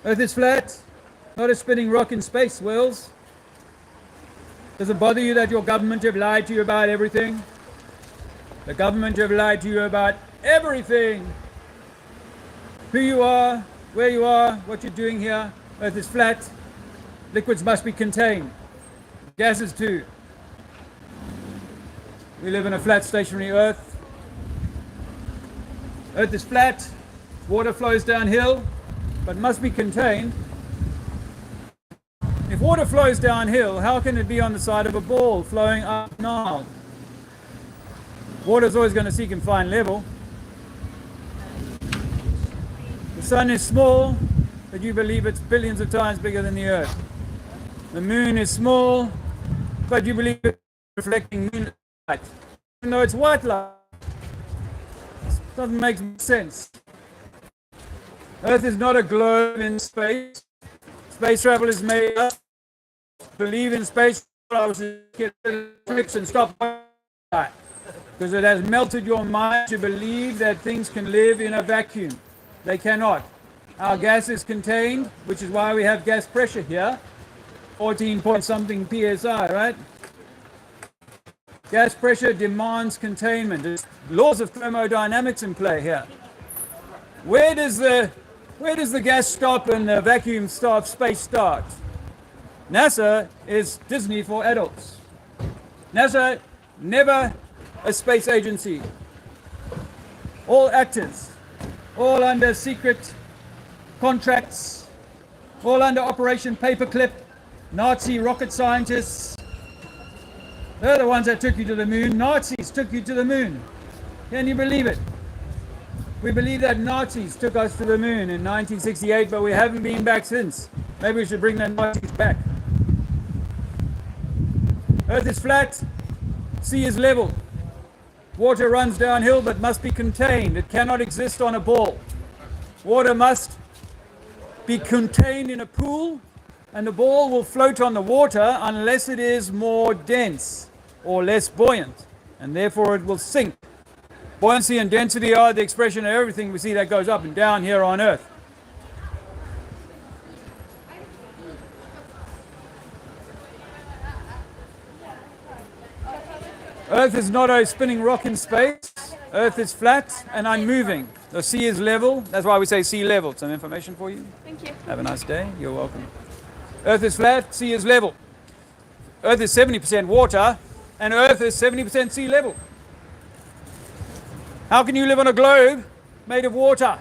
Earth is flat, not a spinning rock in space, Wells. Does it bother you that your government have lied to you about everything? The government have lied to you about everything. Who you are, where you are, what you're doing here. Earth is flat. Liquids must be contained. Gases too. We live in a flat stationary Earth. Earth is flat. Water flows downhill, but must be contained. If water flows downhill, how can it be on the side of a ball flowing up Nile? Water is always going to seek and find level. The sun is small, but you believe it's billions of times bigger than the Earth. The moon is small, but you believe it's reflecting moonlight, even though it's white light. It doesn't make sense. Earth is not a globe in space. Space travel is made up. Believe in space I was get tricks and stop that. Because it has melted your mind to believe that things can live in a vacuum. They cannot. Our gas is contained, which is why we have gas pressure here. 14 point something psi, right? Gas pressure demands containment. There's laws of thermodynamics in play here. Where does the gas stop and the vacuum stop, space start? NASA is Disney for adults. NASA, never a space agency. All actors, all under secret contracts, all under Operation Paperclip, Nazi rocket scientists. They're the ones that took you to the moon. Nazis took you to the moon. Can you believe it? We believe that Nazis took us to the moon in 1968, but we haven't been back since. Maybe we should bring the Nazis back. Earth is flat, sea is level. Water runs downhill but must be contained. It cannot exist on a ball. Water must be contained in a pool, and the ball will float on the water unless it is more dense or less buoyant, and therefore it will sink. Buoyancy and density are the expression of everything we see that goes up and down here on Earth. Earth is not a spinning rock in space. Earth is flat and unmoving. The sea is level. That's why we say sea level. Some information for you. Thank you. Have a nice day. You're welcome. Earth is flat, sea is level. Earth is 70% water, and Earth is 70% sea level. How can you live on a globe made of water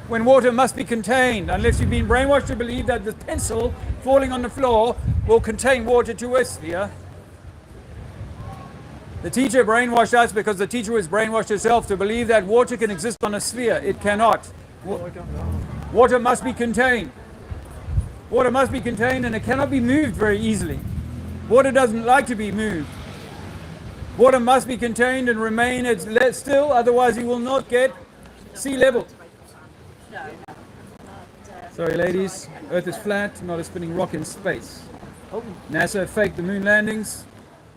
when water must be contained, unless you've been brainwashed to believe that the pencil falling on the floor will contain water to a sphere? The teacher brainwashed us because the teacher was brainwashed herself to believe that water can exist on a sphere. It cannot. Water must be contained. Water must be contained, and it cannot be moved very easily. Water doesn't like to be moved. Water must be contained and remain still, otherwise you will not get sea level. Sorry ladies, Earth is flat, not a spinning rock in space. NASA faked the moon landings.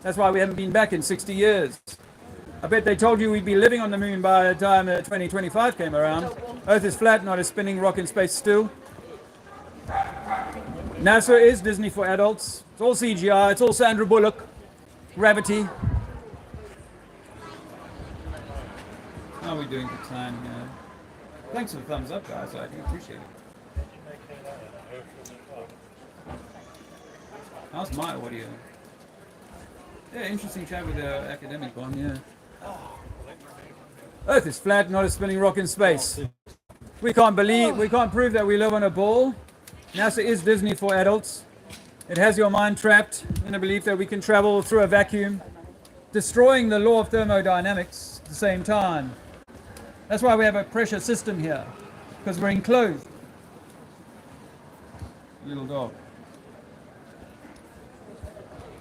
That's why we haven't been back in 60 years. I bet they told you we'd be living on the moon by the time 2025 came around. Earth is flat, not a spinning rock in space still. NASA is Disney for adults. It's all CGI, it's all Sandra Bullock. Gravity. How are we doing for time? Thanks for the thumbs up, guys. I do appreciate it. How's my audio? Yeah, interesting chat with the academic one, yeah. Earth is flat, not a spinning rock in space. We can't prove that we live on a ball. NASA is Disney for adults. It has your mind trapped in a belief that we can travel through a vacuum, destroying the law of thermodynamics at the same time. That's why we have a pressure system here, because we're enclosed. Little dog.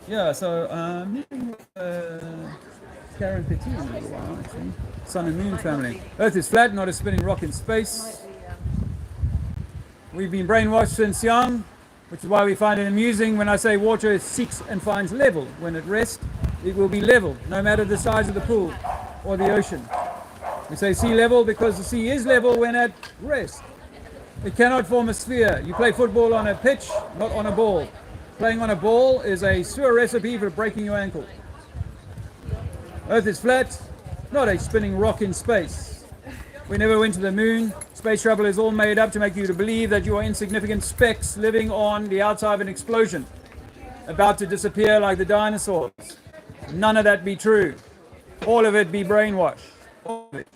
Yeah, so meeting with Karen Petit in a little while, actually. Sun and Moon family. Earth is flat, not a spinning rock in space. We've been brainwashed since young, which is why we find it amusing when I say water seeks and finds level. When at rest, it will be level, no matter the size of the pool or the ocean. We say sea level because the sea is level when at rest. It cannot form a sphere. You play football on a pitch, not on a ball. Playing on a ball is a sure recipe for breaking your ankle. Earth is flat, not a spinning rock in space. We never went to the moon. Space travel is all made up to make you to believe that you are insignificant specks living on the outside of an explosion, about to disappear like the dinosaurs. None of that be true. All of it be brainwash. All of it.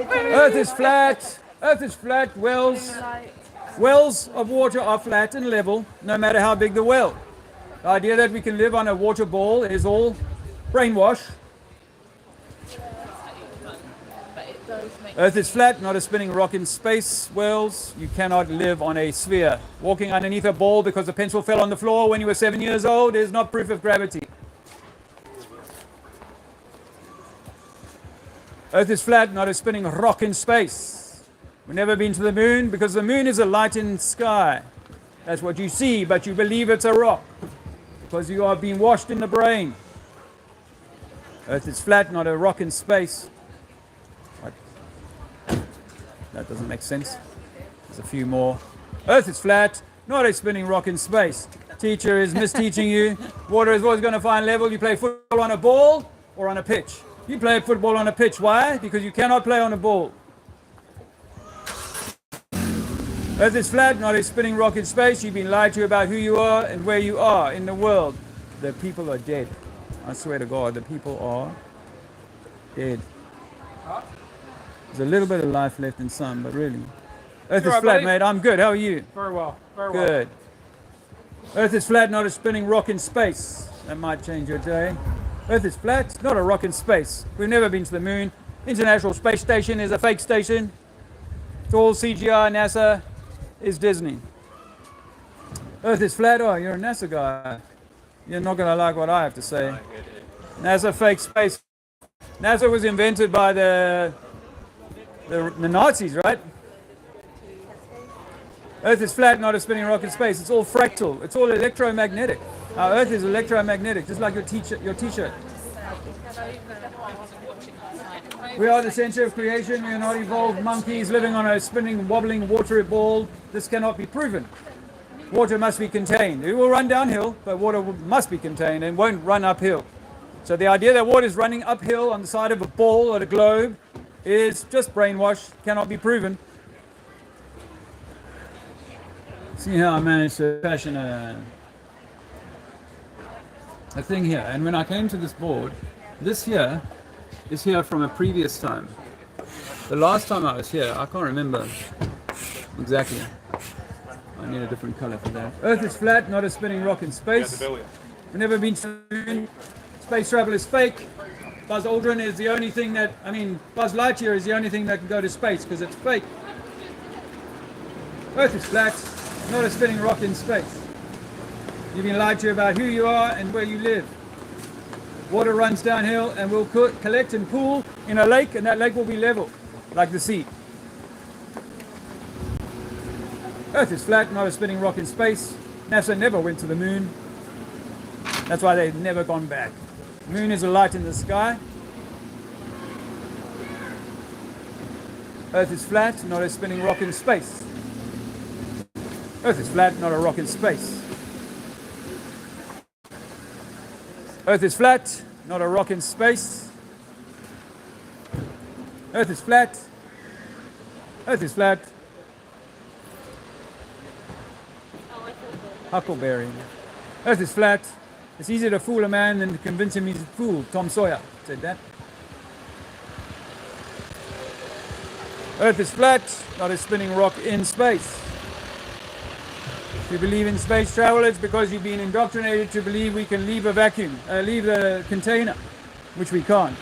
Earth is flat. Earth is flat. Wells of water are flat and level, no matter how big the well. The idea that we can live on a water ball is all brainwash. Earth is flat, not a spinning rock in space. Wells, you cannot live on a sphere. Walking underneath a ball because the pencil fell on the floor when you were 7 years old is not proof of gravity. Earth is flat, not a spinning rock in space. We've never been to the moon because the moon is a light in the sky. That's what you see, but you believe it's a rock because you are being washed in the brain. Earth is flat, not a rock in space. What? That doesn't make sense. There's a few more. Earth is flat, not a spinning rock in space. Teacher is misteaching you. Water is always going to find level. You play football on a ball or on a pitch. You play football on a pitch. Why? Because you cannot play on a ball. Earth is flat, not a spinning rock in space. You've been lied to about who you are and where you are in the world. The people are dead. I swear to God, the people are dead. There's a little bit of life left in some, but really. Earth is right, flat, buddy? mate. I'm good. How are you? Very well. Very well. Good. Earth is flat, not a spinning rock in space. That might change your day. Earth is flat, not a rock in space. We've never been to the moon. International Space Station is a fake station. It's all CGI. NASA is Disney. Earth is flat. Oh, you're a NASA guy. You're not going to like what I have to say. NASA fake space. NASA was invented by the Nazis, right? Earth is flat, not a spinning rock in space. It's all fractal. It's all electromagnetic. Our Earth is electromagnetic, just like your T-shirt. We are the center of creation. We are not evolved monkeys living on a spinning, wobbling, watery ball. This cannot be proven. Water must be contained. It will run downhill, but water must be contained and won't run uphill. So the idea that water is running uphill on the side of a ball or a globe is just brainwash, cannot be proven. See how I managed to fashion a thing here. And when I came to this board, this here is here from a previous time. The last time I was here, I can't remember exactly. I need a different color for that. Earth is flat, not a spinning rock in space. We've never been to the moon. Space travel is fake. Buzz Aldrin is the only thing that, Buzz Lightyear is the only thing that can go to space because it's fake. Earth is flat, not a spinning rock in space. You've been lied to about who you are and where you live. Water runs downhill and will collect and pool in a lake, and that lake will be level, like the sea. Earth is flat, not a spinning rock in space. NASA never went to the moon. That's why they've never gone back. The moon is a light in the sky. Earth is flat, not a spinning rock in space. Earth is flat, not a rock in space. Earth is flat, not a rock in space. Earth is flat. Earth is flat. Huckleberry. Earth is flat. It's easier to fool a man than to convince him he's a fool. Tom Sawyer said that. Earth is flat, not a spinning rock in space. If you believe in space travel, it's because you've been indoctrinated to believe we can leave a vacuum, leave the container, which we can't.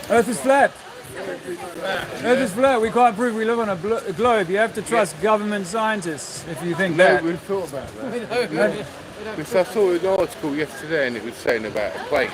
Earth is flat. Earth is flat. We can't prove we live on a globe. You have to trust government scientists if you think that. We've thought about that. Because I saw an article yesterday and it was saying about a plane.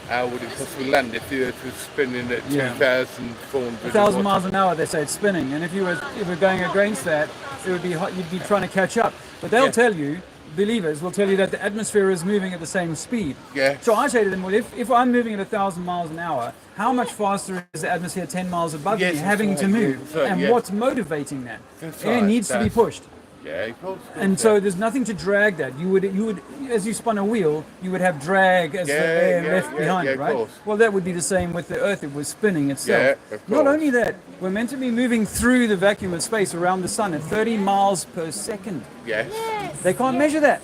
How would it possibly land if the Earth was spinning at 2,400? 1,000 miles an hour, they say it's spinning. And if you were going against that, it would be you'd be trying to catch up. But they'll tell you, believers will tell you that the atmosphere is moving at the same speed. Yeah. So I say to them, well, if I'm moving at 1,000 miles an hour, how much faster is the atmosphere 10 miles above me having to move? And what's motivating that? Air needs to be pushed. Yeah, of course. And so there's nothing to drag that. You would, as you spun a wheel, you would have drag as the air left behind it, of right? course. Well, that would be the same with the Earth. It was spinning itself. Yeah, of Not course. only that, we're meant to be moving through the vacuum of space around the sun at 30 miles per second. Yes. They can't measure that.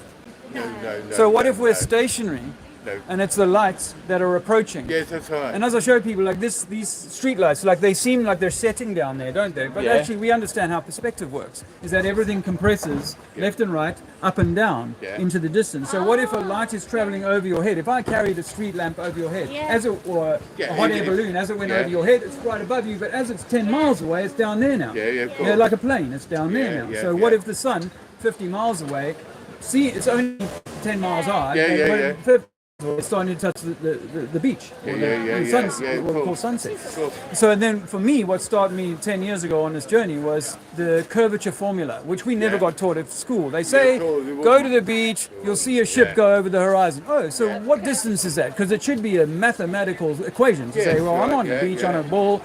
No. So what no, if we're no. stationary? No. And it's the lights that are approaching. Yes, that's right. And as I show people, like these street lights, like they seem like they're setting down there, don't they? But Yeah. actually, we understand how perspective works. Is that everything compresses left and right, up and down into the distance. So what if a light is traveling over your head? If I carried a street lamp over your head, or a hot air balloon, as it went over your head, it's right above you. But as it's 10 miles away, it's down there now. Of course. Like a plane, it's down there now. So what if the sun, 50 miles away, it's only 10 miles high. and when it's starting to touch the beach. What we call sunset. So then for me, what started me 10 years ago on this journey was the curvature formula, which we never got taught at school. They say, go to the beach, you'll see a ship go over the horizon. Oh, so what distance is that? Because it should be a mathematical equation to say, well, I'm on the beach on a ball.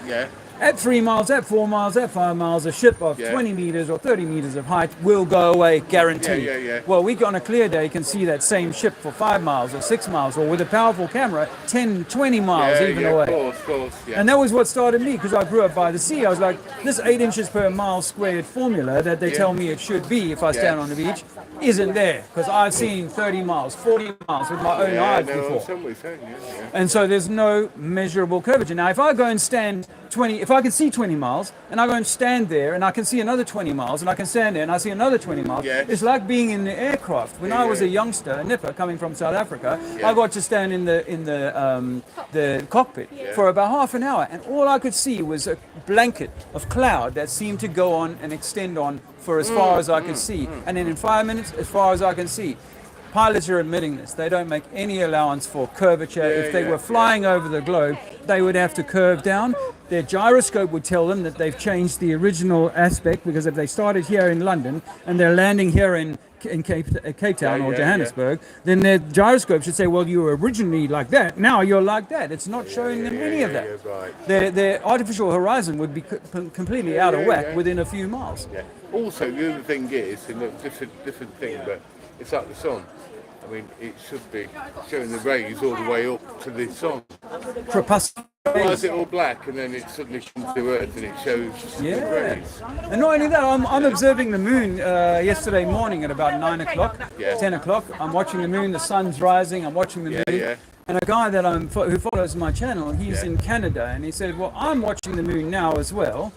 At 3 miles, at 4 miles, at 5 miles, a ship of 20 meters or 30 meters of height will go away, guaranteed. Well, we on a clear day can see that same ship for 5 miles or 6 miles, or with a powerful camera, 10, 20 miles even away. Of course, And that was what started me, because I grew up by the sea. I was like, this 8 inches per mile squared formula that they tell me it should be if I stand on the beach isn't there, because I've seen 30 miles, 40 miles with my own eyes before. And so there's no measurable curvature. Now, if I go and stand 20, if I can see 20 miles, and I go and stand there, and I can see another 20 miles, and I can stand there, and I see another 20 miles, it's like being in the aircraft. When I was a youngster, a nipper coming from South Africa, I got to stand in the cockpit for about half an hour, and all I could see was a blanket of cloud that seemed to go on and extend on for as far as I could see. And then in 5 minutes, as far as I can see. Pilots are admitting this. They don't make any allowance for curvature. If they were flying over the globe, they would have to curve down. Their gyroscope would tell them that they've changed the original aspect, because if they started here in London and they're landing here in Cape Town or Johannesburg, then their gyroscope should say, well, you were originally like that, now you're like that. It's not showing them any of that. Their artificial horizon would be completely out of whack within a few miles. Also, the other thing is, and a different thing, but it's like the sun. I mean, it should be showing the rays all the way up to the sun. Why is it all black and then it suddenly comes to Earth and it shows the rays? And not only that, I'm observing the moon yesterday morning at about 9 o'clock, 10 o'clock. I'm watching the moon, the sun's rising, I'm watching the moon. And a guy that who follows my channel, he's in Canada, and he said, well, I'm watching the moon now as well,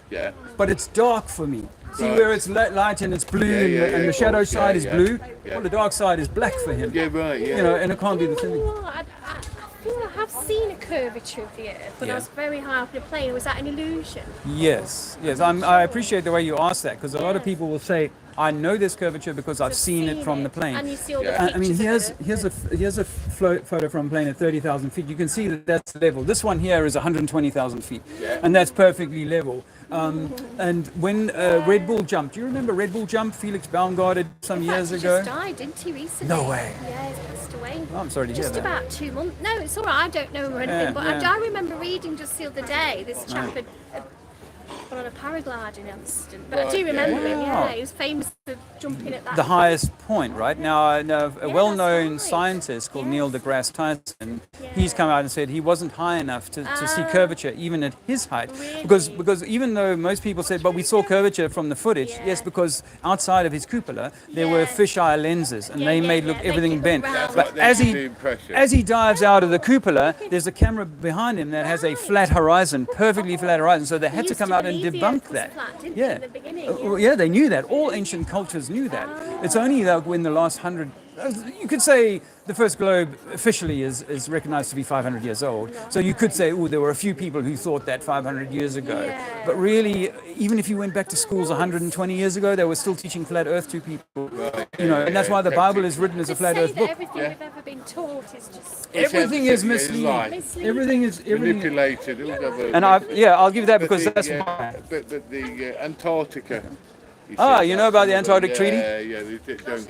but it's dark for me. See where it's light and it's blue, and the shadow side is blue? Well, the dark side is black for him. You know, and it can't be the same. I feel I have seen a curvature of the Earth when I was very high up in a plane. Was that an illusion? Yes. I appreciate the way you ask that, because a lot of people will say, I know this curvature because I've seen it from the plane. And you see all the pictures. I mean, here's a photo from a plane at 30,000 feet. You can see that that's level. This one here is 120,000 feet, and that's perfectly level. And when Red Bull jumped, do you remember Red Bull jump? Felix Baumgartner some years ago. He just died, didn't he, recently? No way. Yeah, he's passed away. Oh, I'm sorry to hear that. Just about 2 months. No, it's all right. I don't know him or anything, but I remember reading just the other day this chap had gone on a paragliding incident. But I do remember him. Yeah, he was famous for jumping at that. The highest point, right? Now, a well-known scientist called Neil deGrasse Tyson, he's come out and said he wasn't high enough to see curvature even at his height. Really? Because even though most people said, but we saw curvature from the footage, yes, because outside of his cupola, there were fisheye lenses, and they made look everything bent. But as he dives out of the cupola, there's a camera behind him that has a flat horizon, perfectly flat horizon, so they had to come out and debunk that. Yeah, they knew that. All ancient cultures knew that. It's only like when the last 100, you could say the first globe officially is recognized to be 500 years old. So you could say, oh, there were a few people who thought that 500 years ago. But really, even if you went back to schools 120 years ago, they were still teaching flat earth to people. You know, and that's why the Bible is written as a flat earth book. Everything we've ever been taught is just... Everything is misleading. Everything is manipulated. And I'll give that because that's why. But the Antarctica Ah, you know about the Antarctic Treaty? Yeah, they don't.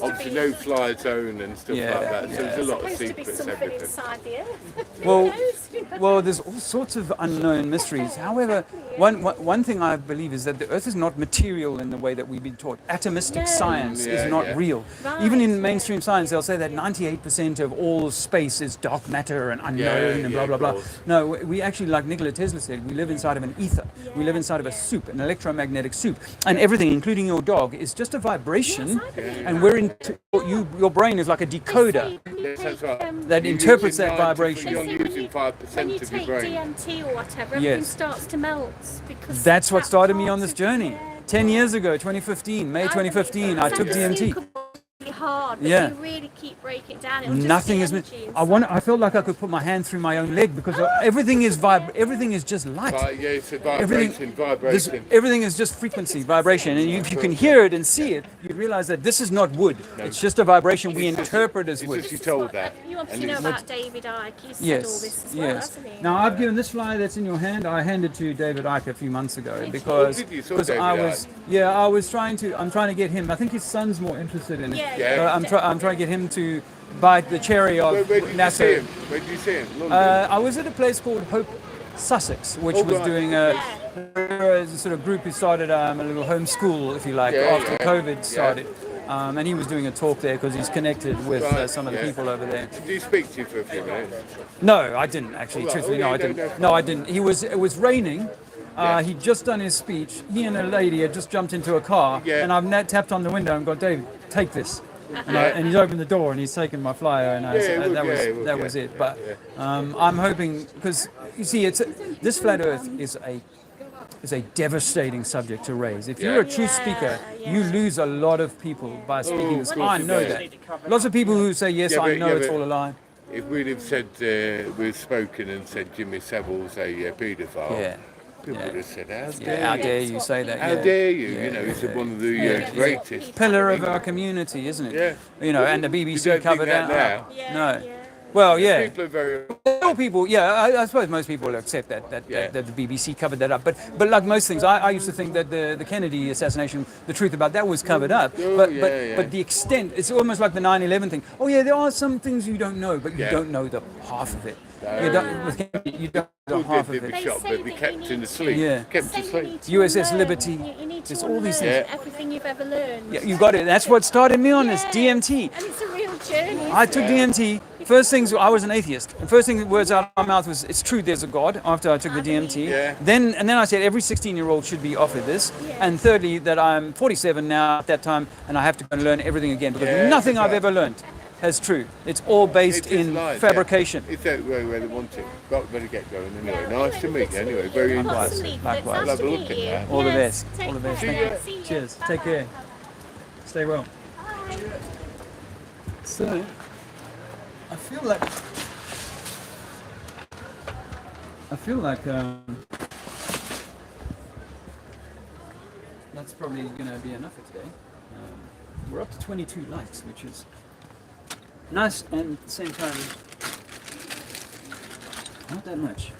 Obviously, no fly zone and stuff Yeah, like that. So there's a lot of Supposed to be secrets, something everything. inside the earth. Well, well, there's all sorts of unknown mysteries. However, one thing I believe is that the Earth is not material in the way that we've been taught. Atomistic science is not real. Even in mainstream science, they'll say that 98% of all space is dark matter and unknown and blah, blah, blah. No, we actually, like Nikola Tesla said, we live inside of an ether. We live inside of a soup, an electromagnetic soup. And everything, including your dog, is just a vibration. And we're in, your brain is like a decoder that interprets that vibration. You're using 5% When you of your take brain. DMT or whatever, everything starts to melt. Because That's what started me on this journey. 10 years ago, 2015, May 2015, I took DMT. Hard, but Yeah. you really keep breaking it down. It'll just Nothing be is. energy I felt like I could put my hand through my own leg because everything is everything is just light. Yeah, it's a vibration. Everything is just frequency, vibration, and if you can hear it and see it, you realize that this is not wood. It's just a vibration we interpret as wood. You're told that. You obviously know about David Icke. He said all Yes, this as well, yes. hasn't he? Now I've given this flyer that's in your hand. I handed to David Icke a few months ago because did you? Saw because David I was trying to get him. I think his son's more interested in it. Yeah. I'm trying to get him to bite the cherry of Where did you see NASA. him? Where did you see him? London? I was at a place called Hope, Sussex, which was doing a sort of group who started a little homeschool, if you like, after COVID started. And he was doing a talk there because he's connected with some of the people over there. Did he speak to you for a few minutes? No, I didn't actually. Truthfully, no, I didn't. No, I didn't. It was raining. He'd just done his speech. He and a lady had just jumped into a car, and I've tapped on the window and got, Dave, take this. And he's opened the door and he's taken my flyer, and that was it. But I'm hoping, because you see, this flat Earth is a devastating subject to raise. If you're a true speaker, you lose a lot of people by speaking this. I know that. Lots of people who say yes, I know it's all a lie. If we'd have said we'd spoken and said Jimmy Savile's a paedophile. People would have said, How dare you say that? How dare you? You know, he's one of the greatest. Pillar of our community, isn't it? Yeah. You know, and the BBC covered that that. now. No. Well, yeah. People are very. All people, I suppose most people will accept that the BBC covered that up. But like most things, I used to think that the Kennedy assassination, the truth about that was covered up. But the extent, it's almost like the 9/11 thing. Oh yeah, there are some things you don't know, but you don't know the half of it. You don't know half of it. They kept in the sleep. Yeah. Kept in sleep. USS Liberty. You need to There's all these things. everything you've ever learned. Yeah, you got it. That's what started me on this DMT. And it's a real journey. I took DMT. First things, I was an atheist. The first thing that words out of my mouth was, "It's true, there's a God." After I took the DMT, then I said every 16-year-old should be offered this. And thirdly, that I'm 47 now at that time, and I have to go and learn everything again because nothing I've ever learned has true. It's all based in fabrication. It's that way where they want it. But better get going anyway. Nice to meet you anyway. Very interesting. Likewise. I'll have a look at that. All the best. All the best. See Thank you. you. Cheers. Take care. Stay well. So, I feel like that's probably going to be enough for today. We're up to 22 likes, which is nice, and at the same time, not that much.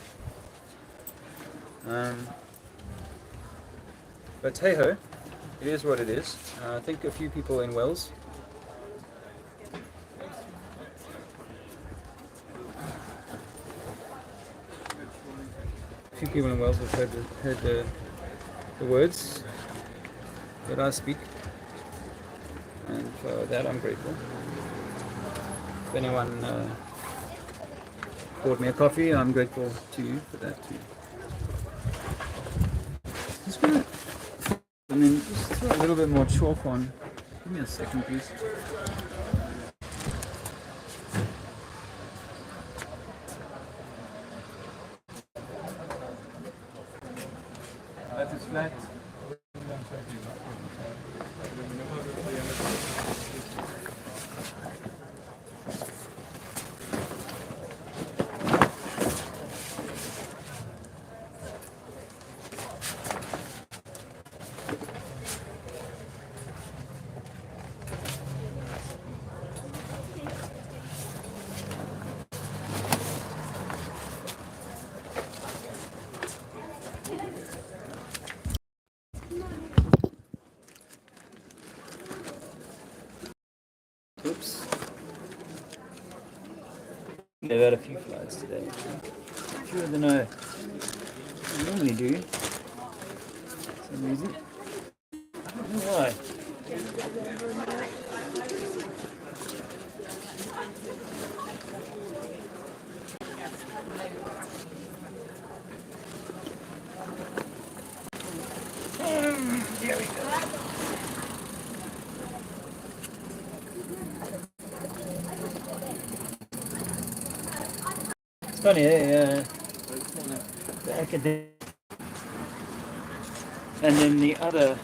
But hey ho, it is what it is. I think a few people in Wales. A few people in Wales have heard the words that I speak, and for that I'm grateful. If anyone bought me a coffee, I'm grateful to you for that too. Just gonna, just throw a little bit more chalk on. Give me a second, please. Earth is flat. They've had a few flies today. Fewer than I normally do. For some reason. I don't know why. Here we go. It's funny, the academic, and then the other.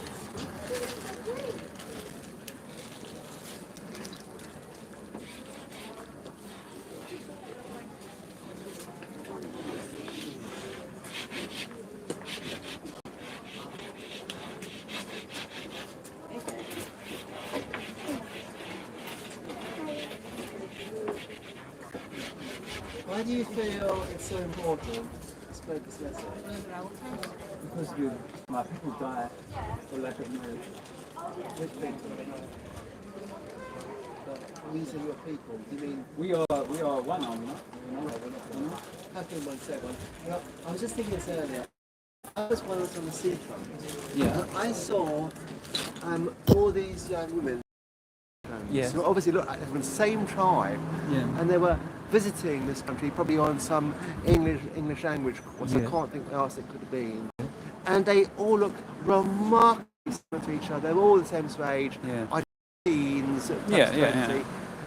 Why do you feel it's so important to spread this message? Because my people die for lack of knowledge. Which people? When you say your people, do you mean? We are one, are we not? Have been 1 second. Well, I was just thinking this earlier. I was once on the seafront. Yeah. I saw all these young women. Yes. Who obviously looked like they were from the same tribe. Yeah. And they were visiting this country, probably on some English language course. Yeah. I can't think what else it could have been. And they all looked remarkably similar to each other. They were all the same age. Yeah. Teens. Yeah.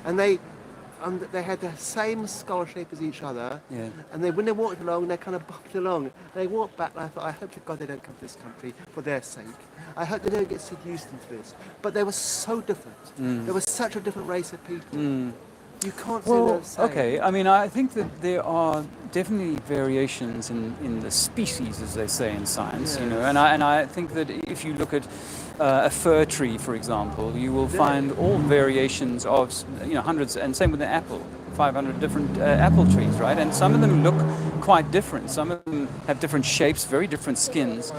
And they had the same skull shape as each other. Yeah. And when they walked along, they kind of bumped along. They walked back, and I thought, I hope to God they don't come to this country for their sake. I hope they don't get seduced into this. But they were so different. They were such a different race of people. You can't say they're the same. Okay, I mean, I think that there are definitely variations in the species, as they say in science, you know, and I think that if you look at a fir tree, for example, you will find all variations of, hundreds, and same with the apple, 500 different apple trees, right? And some of them look quite different. Some of them have different shapes, very different skins,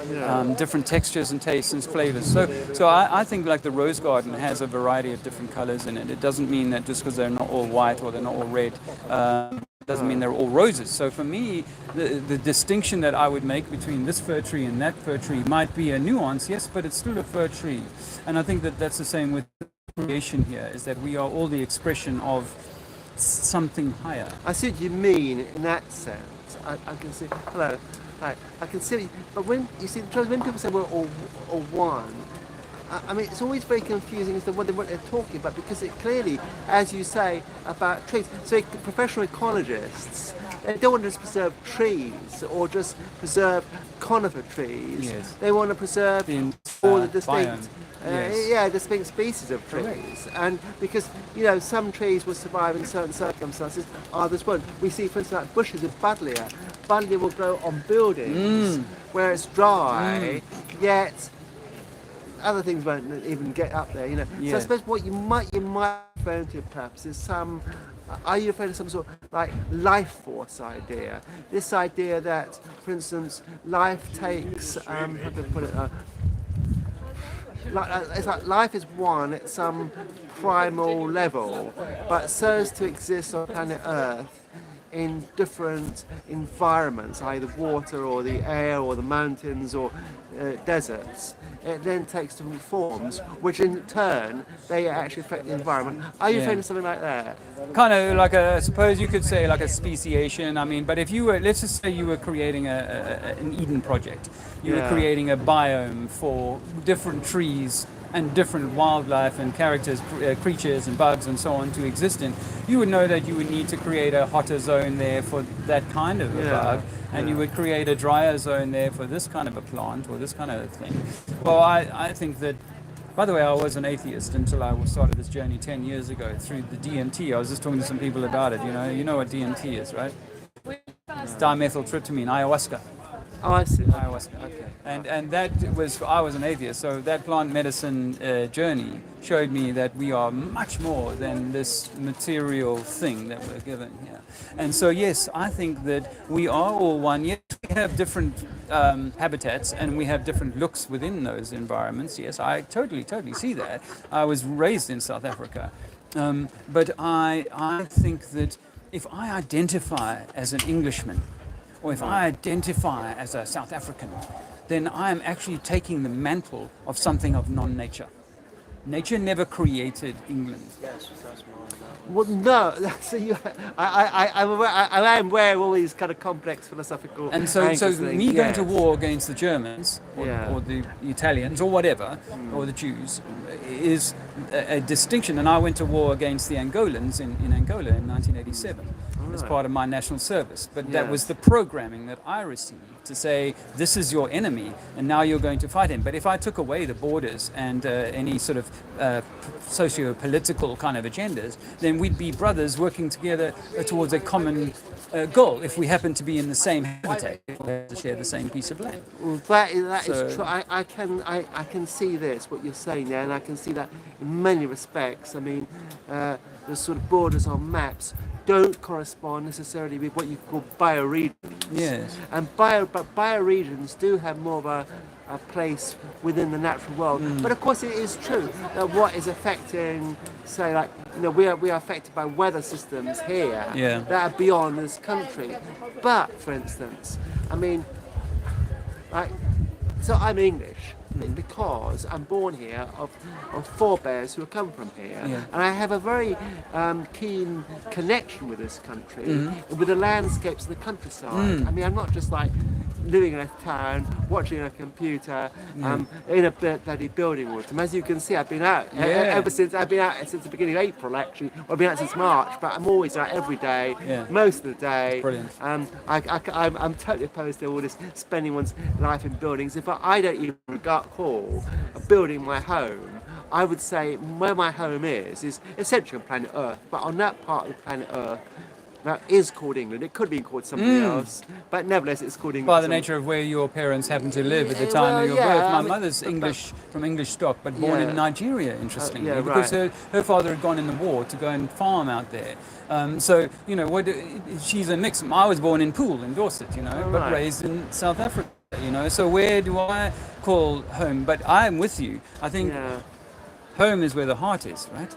different textures and tastes and flavors. So I think like the rose garden has a variety of different colors in it. It doesn't mean that just because they're not all white or they're not all red, doesn't mean they're all roses. So for me, the distinction that I would make between this fir tree and that fir tree might be a nuance, yes, but it's still a fir tree. And I think that that's the same with creation here, is that we are all the expression of something higher. I see what you mean in that sense. I can see, hello, hi, I can see, but when people say we're all one, I mean, it's always very confusing as to what they're talking about, because it clearly, as you say, about trees. So professional ecologists, they don't want to just preserve trees or just preserve conifer trees. Yes. They want to preserve all the distinct, biome. distinct species of trees. Correct. And because, some trees will survive in certain circumstances, others won't. We see, for instance, like bushes of buddleia. Buddleia will grow on buildings where it's dry, yet other things won't even get up there, So I suppose what you might refer to perhaps is are you referring to some sort of like life force idea? This idea that, for instance, life takes, how can I put it, it's like life is one at some primal level, but serves to exist on planet Earth in different environments, either water or the air or the mountains or deserts. It then takes different forms, which in turn, they actually affect the environment. Are you referring to something like that? Kind of like I suppose you could say like a speciation. I mean, but if you were, let's just say you were creating an Eden project. You were creating a biome for different trees and different wildlife and characters, creatures and bugs and so on to exist in. You would know that you would need to create a hotter zone there for that kind of a bug, and you would create a drier zone there for this kind of a plant or this kind of a thing. Well, I think that, by the way, I was an atheist until I started this journey 10 years ago through the DMT. I was just talking to some people about it. You know what DMT is, right? It's dimethyltryptamine, ayahuasca. Oh, I see. Ayahuasca, okay. And that was, I was an atheist, so that plant medicine journey showed me that we are much more than this material thing that we're given here. And so, yes, I think that we are all one. Yes, we have different habitats and we have different looks within those environments. Yes, I totally see that. I was raised in South Africa. But I think that if I identify as an Englishman, or if I identify as a South African, then I am actually taking the mantle of something of non-nature. Nature never created England. Yes, that's mine. Well, no. So I'm aware of all these kind of complex philosophical. And so me going to war against the Germans or the Italians or whatever, or the Jews, is a distinction. And I went to war against the Angolans in Angola in 1987 as part of my national service. But that was the programming that I received to say, this is your enemy, and now you're going to fight him. But if I took away the borders and any sort of socio-political kind of agendas, then we'd be brothers working together towards a common goal if we happen to be in the same habitat, if we have to share the same piece of land. Well, that is true. I can see this, what you're saying there, and I can see that in many respects. I mean, the sort of borders on maps don't correspond necessarily with what you call bioregions. Yes. And bioregions do have more of a place within the natural world. But of course it is true that what is affecting, say, like, we are affected by weather systems here that are beyond this country. But, for instance, I mean, so I'm English because I'm born here of forebears who have come from here, and I have a very keen connection with this country, with the landscapes of the countryside. I mean, I'm not just like living in a town, watching a computer, in a bloody building with them. As you can see, I've been out since the beginning of April, actually. Well, I've been out since March, but I'm always out every day, most of the day. Brilliant. I'm totally opposed to all this spending one's life in buildings. In fact, I don't even call building my home. I would say where my home is essentially on planet Earth, but on that part of planet Earth that is called England. It could be called something else, but nevertheless it's called England. By the nature of where your parents happened to live at the time of your birth. My mother's English, from English stock, but born in Nigeria, interestingly, because her father had gone in the war to go and farm out there. So, she's a mix. I was born in Poole in Dorset, but raised in South Africa. So where do I call home? But I'm with you. I think home is where the heart is, right?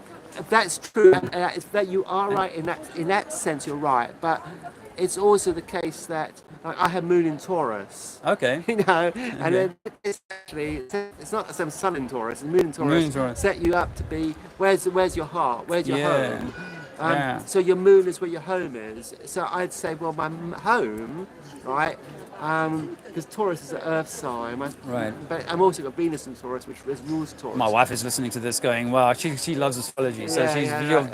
That's true. That you are right in that sense. You're right, but it's also the case that I have Moon in Taurus. Okay. And then it's not the same Sun in Taurus. Moon in Taurus set you up to be where's your heart? Where's your home? So your moon is where your home is. So I'd say, well, my home, right? Because Taurus is an earth sign, but I'm also got Venus in Taurus, which rules Taurus. My wife is listening to this going, wow, she loves astrology, so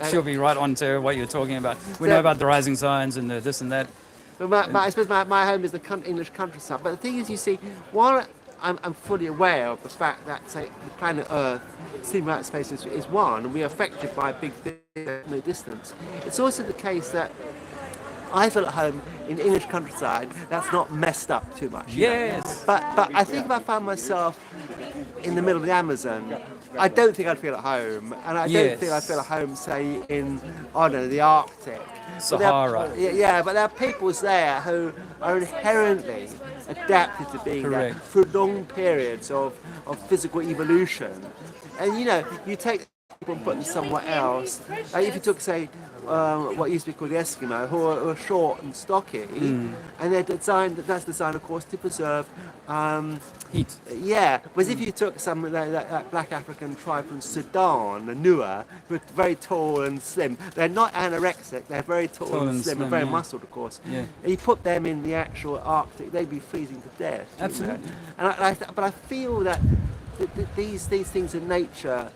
she'll be right on to what you're talking about. We know about the rising signs and the this and that. But I suppose my home is the English countryside. But the thing is, you see, while I'm fully aware of the fact that, say, the planet Earth, steam out space is one, and we are affected by big things at no distance, it's also the case that I feel at home in English countryside that's not messed up too much. Yes. But I think if I found myself in the middle of the Amazon, I don't think I'd feel at home. And I don't think I'd feel at home, say, in, I don't know, the Arctic. Sahara. But there are peoples there who are inherently adapted to being there through long periods of physical evolution. And, you take people and put them somewhere else. If you took, say, what used to be called the Eskimo, who are short and stocky, and that's designed, of course, to preserve heat. Yeah, whereas if you took some that black African tribe from Sudan, the Nua, who are very tall and slim, they're not anorexic, they're very tall and slim and very muscled, of course. Yeah. And you put them in the actual Arctic, they'd be freezing to death. Absolutely. And but I feel that these things in nature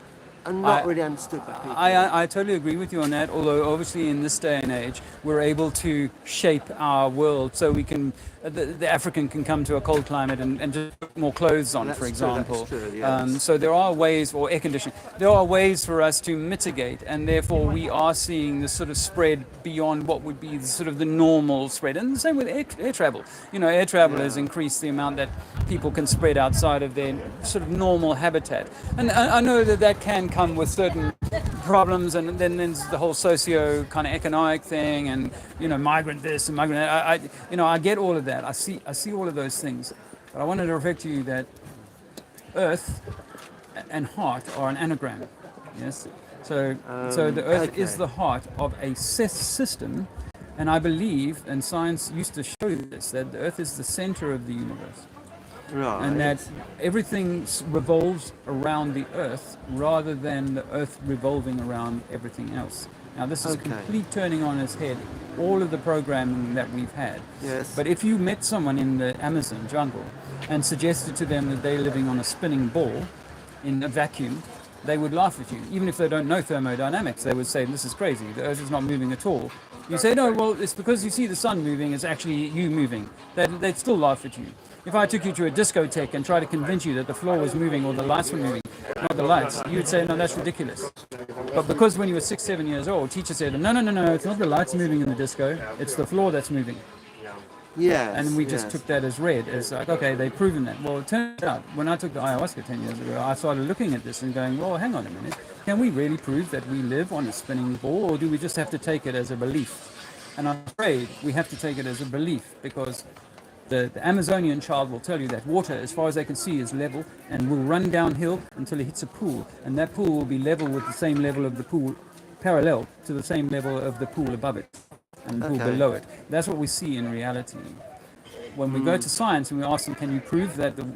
are not really understood by people. I totally agree with you on that, although obviously in this day and age we're able to shape our world so we can, the African can come to a cold climate and just put more clothes on, for example. That's true, yes. So there are ways, or air conditioning, there are ways for us to mitigate, and therefore we are seeing this sort of spread beyond what would be the normal spread. And the same with air travel. Air travel has increased the amount that people can spread outside of their sort of normal habitat. And I know that can come with certain problems, and then there's the whole socio kind of economic thing, and migrant this and migrant that. I get all of that. I see all of those things, but I wanted to reflect to you that Earth and heart are an anagram. Yes. So the Earth is the heart of a system And I believe, and science used to show this, that the Earth is the center of the universe. Right. And that everything revolves around the Earth rather than the Earth revolving around everything else. Now, this is complete turning on its head all of the programming that we've had. Yes. But if you met someone in the Amazon jungle and suggested to them that they're living on a spinning ball in a vacuum, they would laugh at you. Even if they don't know thermodynamics, they would say, this is crazy, the Earth is not moving at all. You say, no, well, it's because you see the sun moving, it's actually you moving. They'd still laugh at you. If I took you to a discotheque and tried to convince you that the floor was moving or the lights were moving, not the lights, you'd say, no, that's ridiculous. But because when you were 6, 7 years old, teacher said, no, it's not the lights moving in the disco, it's the floor that's moving. Yes. And we just took that as read, as like, okay, they've proven that. Well, it turns out, when I took the ayahuasca 10 years ago, I started looking at this and going, well, hang on a minute, can we really prove that we live on a spinning ball, or do we just have to take it as a belief? And I'm afraid we have to take it as a belief, because the Amazonian child will tell you that water, as far as they can see, is level and will run downhill until it hits a pool. And that pool will be level with the same level of the pool, parallel to the same level of the pool above it and the pool below it. That's what we see in reality. When we go to science and we ask them, can you prove that the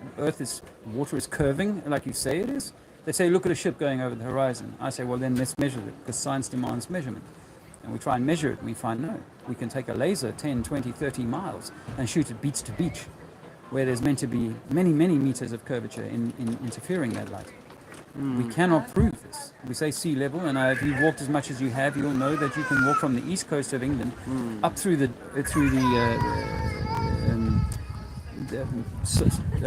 water is curving like you say it is? They say, look at a ship going over the horizon. I say, well, then let's measure it, because science demands measurement. And we try and measure it, and we find no. We can take a laser 10, 20, 30 miles and shoot it beach to beach, where there's meant to be many, many meters of curvature in interfering that light. We cannot prove this. We say sea level, and if you've walked as much as you have, you'll know that you can walk from the east coast of England up through the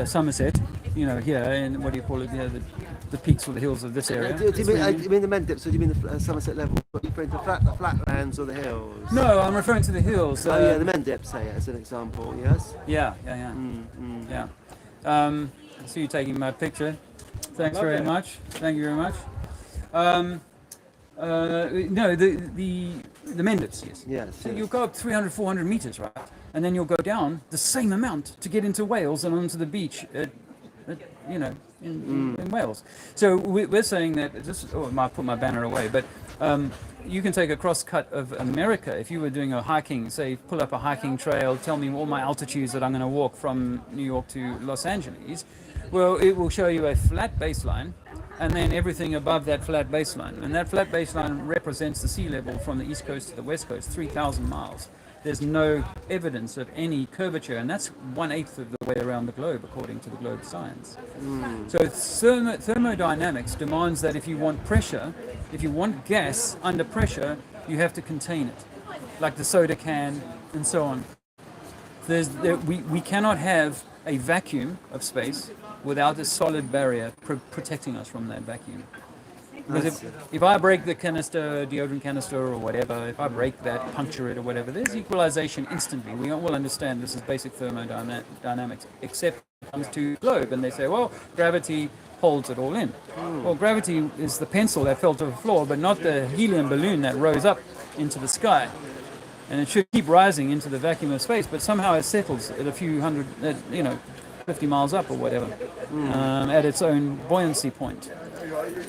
Somerset, here, and what do you call it, the peaks or the hills of this area. Do you mean the Mendips, or do you mean the Somerset level? Are you referring to the flatlands or the hills? No, I'm referring to the hills. The Mendips, say, as an example, yes? Yeah. I see you taking my picture. Thanks very much. Thank you very much. No, the Mendips, yes. Yes. So you'll go up 300, 400 meters, right? And then you'll go down the same amount to get into Wales and onto the beach in Wales. So we're saying that I might put my banner away, but you can take a cross-cut of America. If you were doing a hiking, say, pull up a hiking trail, tell me all my altitudes that I'm going to walk from New York to Los Angeles, well, it will show you a flat baseline and then everything above that flat baseline. And that flat baseline represents the sea level from the east coast to the west coast, 3,000 miles. There's no evidence of any curvature, and that's 1/8 of the way around the globe, according to the globe science. So thermodynamics demands that if you want pressure, if you want gas under pressure, you have to contain it, like the soda can and so on. We cannot have a vacuum of space without a solid barrier protecting us from that vacuum. Because if I break the canister, deodorant canister or whatever, if I break that, puncture it or whatever, there's equalization instantly. We all understand this is basic thermodynamics, except when it comes to globe, and they say, well, gravity holds it all in. Well, gravity is the pencil that fell to the floor, but not the helium balloon that rose up into the sky. And it should keep rising into the vacuum of space, but somehow it settles at a few hundred, 50 miles up or whatever, at its own buoyancy point.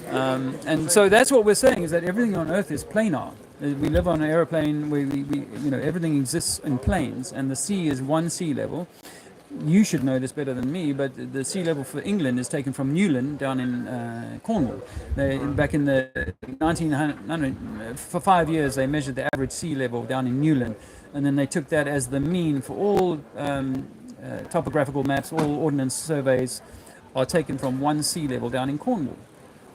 And so that's what we're saying, is that everything on Earth is planar. We live on an aeroplane where everything exists in planes, and the sea is one sea level. You should know this better than me, but the sea level for England is taken from Newland down in Cornwall. Back in the 1900, for 5 years, they measured the average sea level down in Newland, and then they took that as the mean for all topographical maps. All ordnance surveys are taken from one sea level down in Cornwall.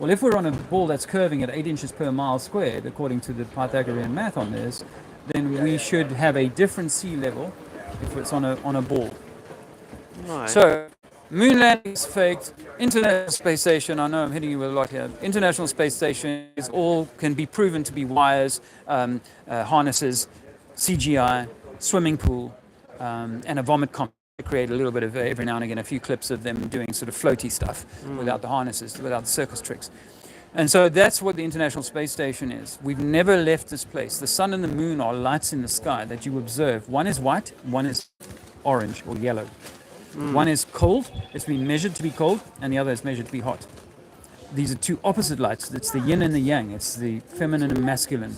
Well, if we're on a ball that's curving at 8 inches per mile squared, according to the Pythagorean math on this, then we should have a different sea level if it's on a ball. Right. So, moon landing is faked. International Space Station, I know I'm hitting you with a lot here. International Space Station is all can be proven to be wires, harnesses, CGI, swimming pool, and a vomit complex to create a little bit of, every now and again, a few clips of them doing sort of floaty stuff without the harnesses, without the circus tricks. And so that's what the International Space Station is. We've never left this place. The sun and the moon are lights in the sky that you observe. One is white, one is orange or yellow. One is cold, it's been measured to be cold, and the other is measured to be hot. These are two opposite lights. It's the yin and the yang. It's the feminine and masculine.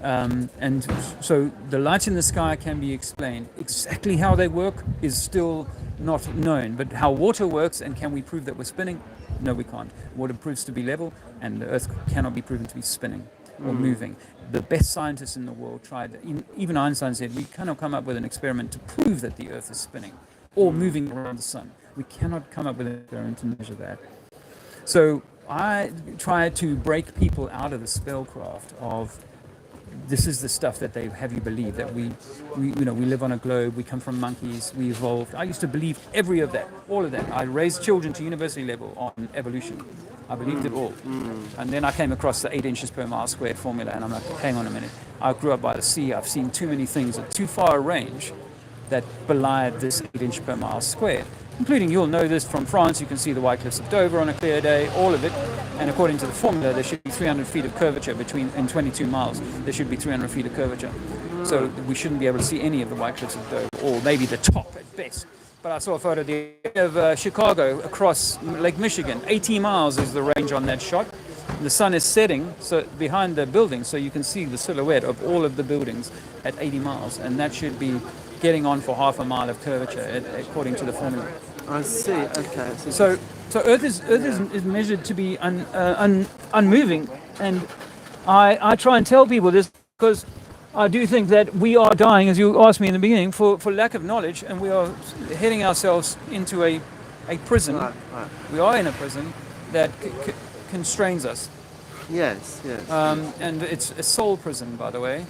And so the lights in the sky can be explained. Exactly how they work is still not known. But how water works, and can we prove that we're spinning? No, we can't. Water proves to be level, and the Earth cannot be proven to be spinning or moving. The best scientists in the world tried. Even Einstein said we cannot come up with an experiment to prove that the Earth is spinning or moving around the sun. We cannot come up with an experiment to measure that. So I try to break people out of the spellcraft of this is the stuff that they have you believe, that we live on a globe, we come from monkeys, we evolved. I used to believe every of that, all of that. I raised children to university level on evolution. I believed it all. And then I came across the 8 inches per mile squared formula, and I'm like, hang on a minute. I grew up by the sea. I've seen too many things at too far a range that belied this 8 inch per mile squared. Including, you'll know this from France, you can see the White Cliffs of Dover on a clear day, all of it. And according to the formula, there should be 300 feet of curvature in 22 miles. There should be 300 feet of curvature. So we shouldn't be able to see any of the White Cliffs of Dover, or maybe the top at best. But I saw a photo of Chicago across Lake Michigan. 80 miles is the range on that shot. The sun is setting so behind the building, so you can see the silhouette of all of the buildings at 80 miles. And that should be getting on for half a mile of curvature, according to the formula. I see. Okay. So Earth is measured to be unmoving, and I try and tell people this because I do think that we are dying, as you asked me in the beginning, for lack of knowledge, and we are heading ourselves into a prison. Right. We are in a prison that constrains us. Yes. And it's a soul prison, by the way.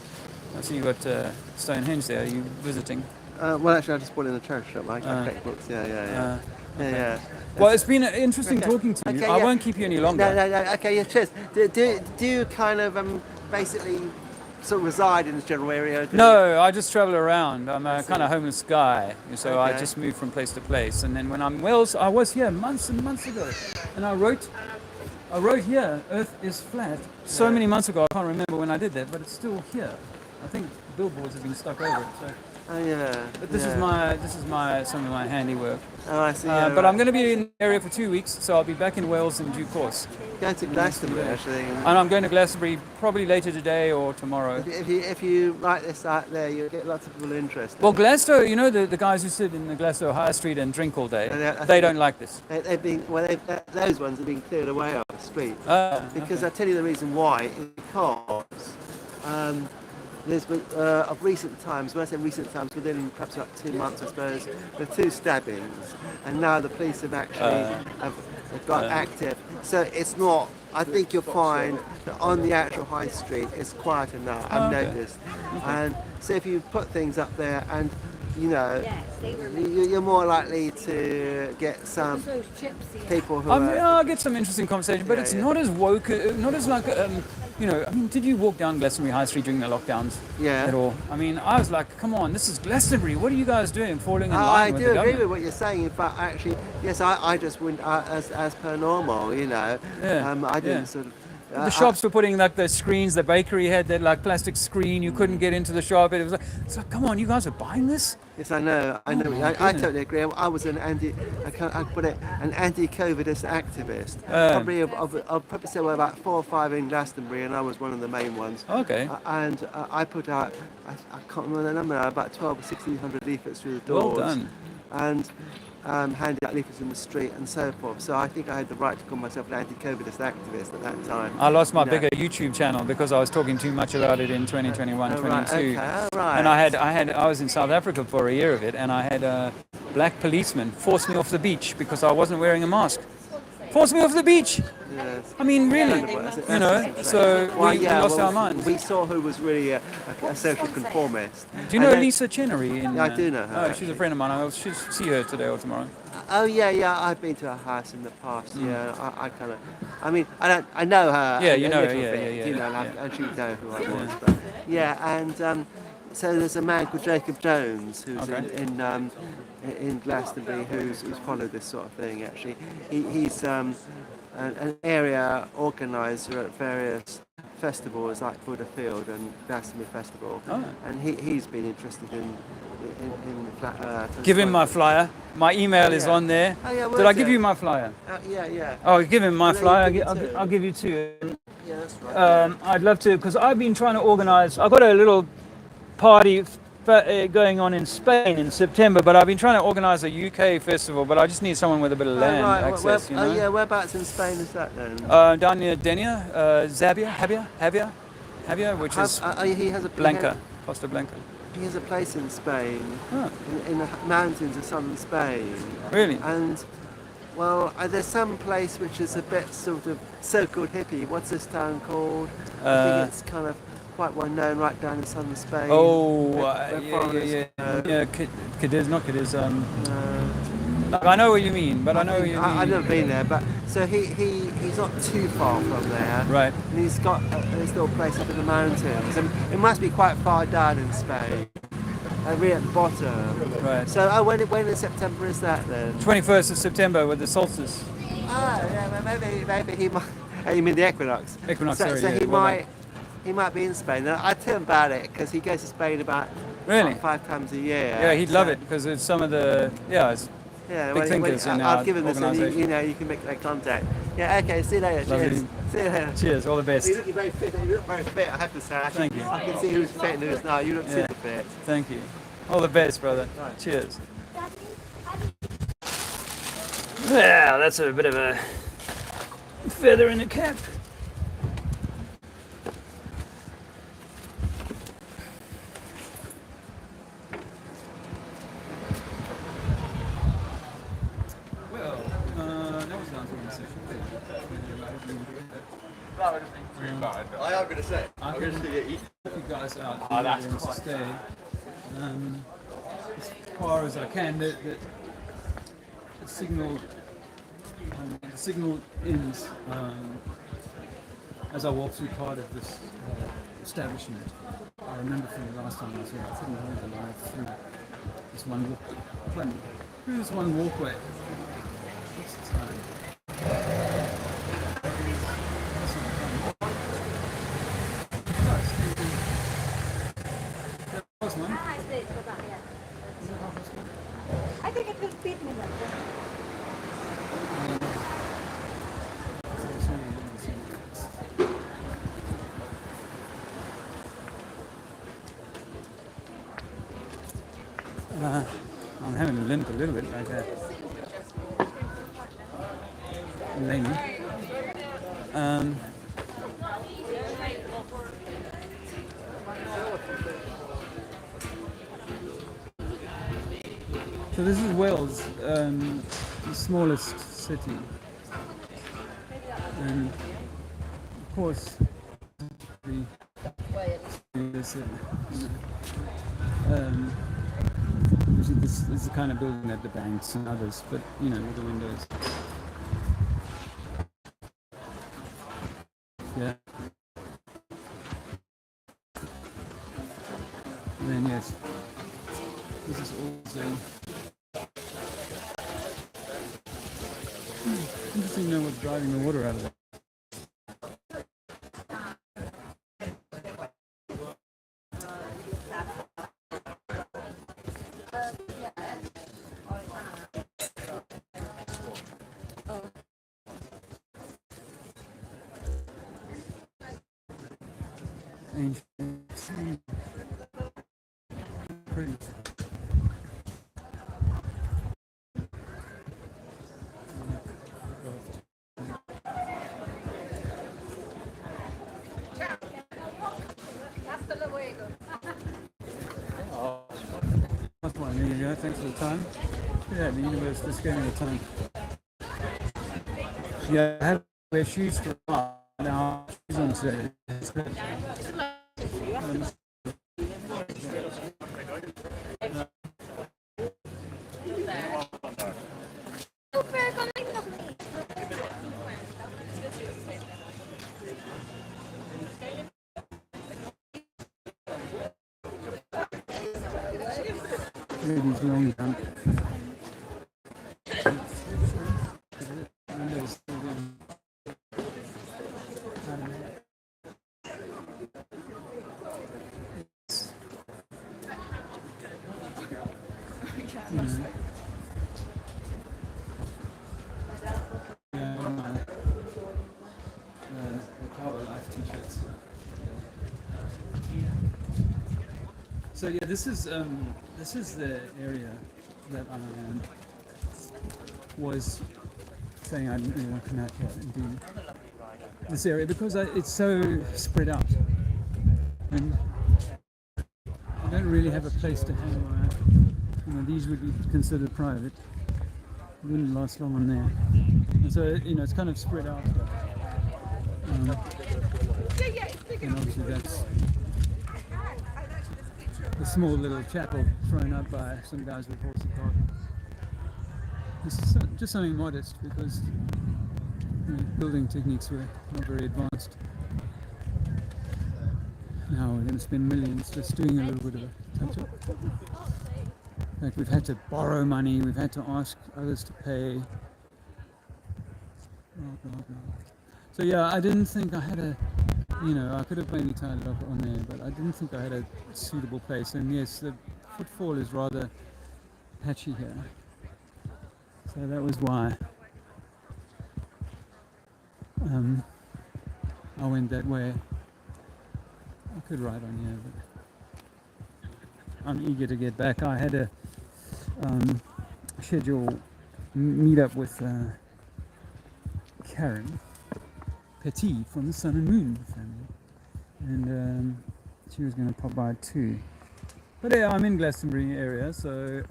I see you've got Stonehenge there. Are you visiting? Well, actually, I just bought in the charity shop. I collect books. Yeah. Well, it's been interesting talking to you. I won't keep you any longer. No. Okay, yeah, cheers. Do you kind of basically sort of reside in this general area? No, I just travel around. I'm a kind of homeless guy, so I just move from place to place. And then when I'm in Wales, I was here months and months ago, and I wrote here, Earth is flat. So many months ago, I can't remember when I did that, but it's still here. I think billboards have been stuck over it. So. But this is some of my handiwork. Oh, I see. But I'm going to be in the area for 2 weeks, so I'll be back in Wales in due course. Going to Glastonbury, actually. And I'm going to Glastonbury probably later today or tomorrow. If you write this out there, you'll get lots of people interested. Well, Glasgow, you know the guys who sit in the Glasgow High Street and drink all day, they don't like this. Those ones have been cleared away off the street. Because I'll tell you the reason why. Because there's been, of recent times, when I say recent times, within perhaps like 2 months, I suppose, there are 2 stabbings, and now the police have actually have got active. So it's not. I think you'll find that on the actual high street, it's quieter now. I've noticed, and so if you put things up there, and you're more likely to get some people who. I'll get some interesting conversation, but it's not as woke, not as like. I mean, did you walk down Glastonbury High Street during the lockdowns? At all? I mean, I was like, come on, this is Glastonbury. What are you guys doing? Falling in line with the government? I do agree with what you're saying. In fact, actually, yes, I just went as per normal. I didn't sort of. The shops were putting like the screens. The bakery had that like plastic screen. You couldn't get into the shop. It was like, it's like, come on, you guys are buying this? Yes, I know. I totally agree. I was an anti-COVIDist activist. Probably say about 4 or 5 in Glastonbury, and I was one of the main ones. Okay. And I put out, I can't remember the number now, about 12 or 1,600 leaflets through the doors. Well done. And handing out leaflets in the street and so forth. So I think I had the right to call myself an anti-COVIDist activist at that time. I lost my bigger YouTube channel because I was talking too much about it in 2021, 22. Right. And I was in South Africa for a year of it, and I had a black policeman force me off the beach because I wasn't wearing a mask. Force me off the beach. Yes. I mean, really, so we lost our minds. We saw who was really a social conformist. Do you know Lisa Chennery? I do know her. Oh, she's a friend of mine. I'll see her today or tomorrow. Oh yeah, I've been to her house in the past. I know her. Yeah, you know her. And she know who I was. But, and so there's a man called Jacob Jones who's in Glastonbury who's followed this sort of thing. Actually, he's an area organizer at various festivals like Buddha Field and Glastonbury Festival, and he's been interested in the flat earth. Give him my flyer. My email is on there. Did I give you my flyer? Yeah. Oh, give him my flyer. I'll give you 2. I'd love to, because I've been trying to organise. I've got a little party going on in Spain in September, but I've been trying to organise a UK festival. But I just need someone with a bit of land access. Oh yeah, whereabouts in Spain is that then? Down near Denia, Javia, which is he has a Blanca, Costa Blanca. He has a place in Spain, in the mountains of southern Spain. Really? And well, there's some place which is a bit sort of so-called hippie. What's this town called? I think it's kind of quite well known right down in southern Spain. Oh, Cadiz, not Cadiz. I know what you mean, but I know what you mean. I've never been there, but so he's not too far from there. Right. And he's got this little place up in the mountains, and it must be quite far down in Spain, really at the bottom. Right. So, when in September is that then? 21st of September with the solstice. Yeah, maybe he might. Oh, you mean the equinox? Equinox, so, sorry. So Yeah, he might be in Spain. And I tell him about it because he goes to Spain about 5 times a year. Yeah, he'd love it because it's some of the big thinkers in our I'll give him this, and you can make that contact. Yeah, okay. See you later. Lovely. Cheers. See you later. Cheers. All the best. You look very fit. You look very fit. I have to say. Thank you. I can see who's fit and who's not. You look super fit. Thank you. All the best, brother. Right. Cheers. Yeah, that's a bit of a feather in the cap. I am going to say. I'm going to get you guys out. Oh, that's to quite stay. As far as I can. The signal ends as I walk through part of this establishment. I remember from the last time I was here, I couldn't hold the light through this one walkway. What's the time? I think it will fit me like that. I'm having a limp a little bit like that. Maybe. So this is Wales, the smallest city, and of course, this is the kind of building that the banks and others, but with the windows. Yeah. And then yes, this is also. Interesting to know what's driving the water out of it. Ancient. Pretty. There you go, thanks for the time. Yeah, the universe just gave me the time. Yeah, I had to wear shoes for a while. Now, shoes on today. It's good. Ladies long jump. The Carver Life teacher. So yeah, this is the area that I was saying I didn't really want to come out here and do this area because it's so spread out, and I don't really have a place to hang my. You know, these would be considered private. Wouldn't last long on there, and so it's kind of spread out. And obviously that's a small little chapel thrown up by some guys with horsey cart. This is just something modest because building techniques were not very advanced. Now we're going to spend millions just doing a little bit of a touch-up. Like we've had to borrow money, we've had to ask others to pay. So yeah, I didn't think I had I could have maybe tied it up on there, but I didn't think I had a suitable place. And yes, the footfall is rather patchy here. So that was why I went that way. I could ride on here, but I'm eager to get back. I had a schedule meet up with Karen Petit from the Sun and Moon family, and she was going to pop by too. But yeah, I'm in Glastonbury area, so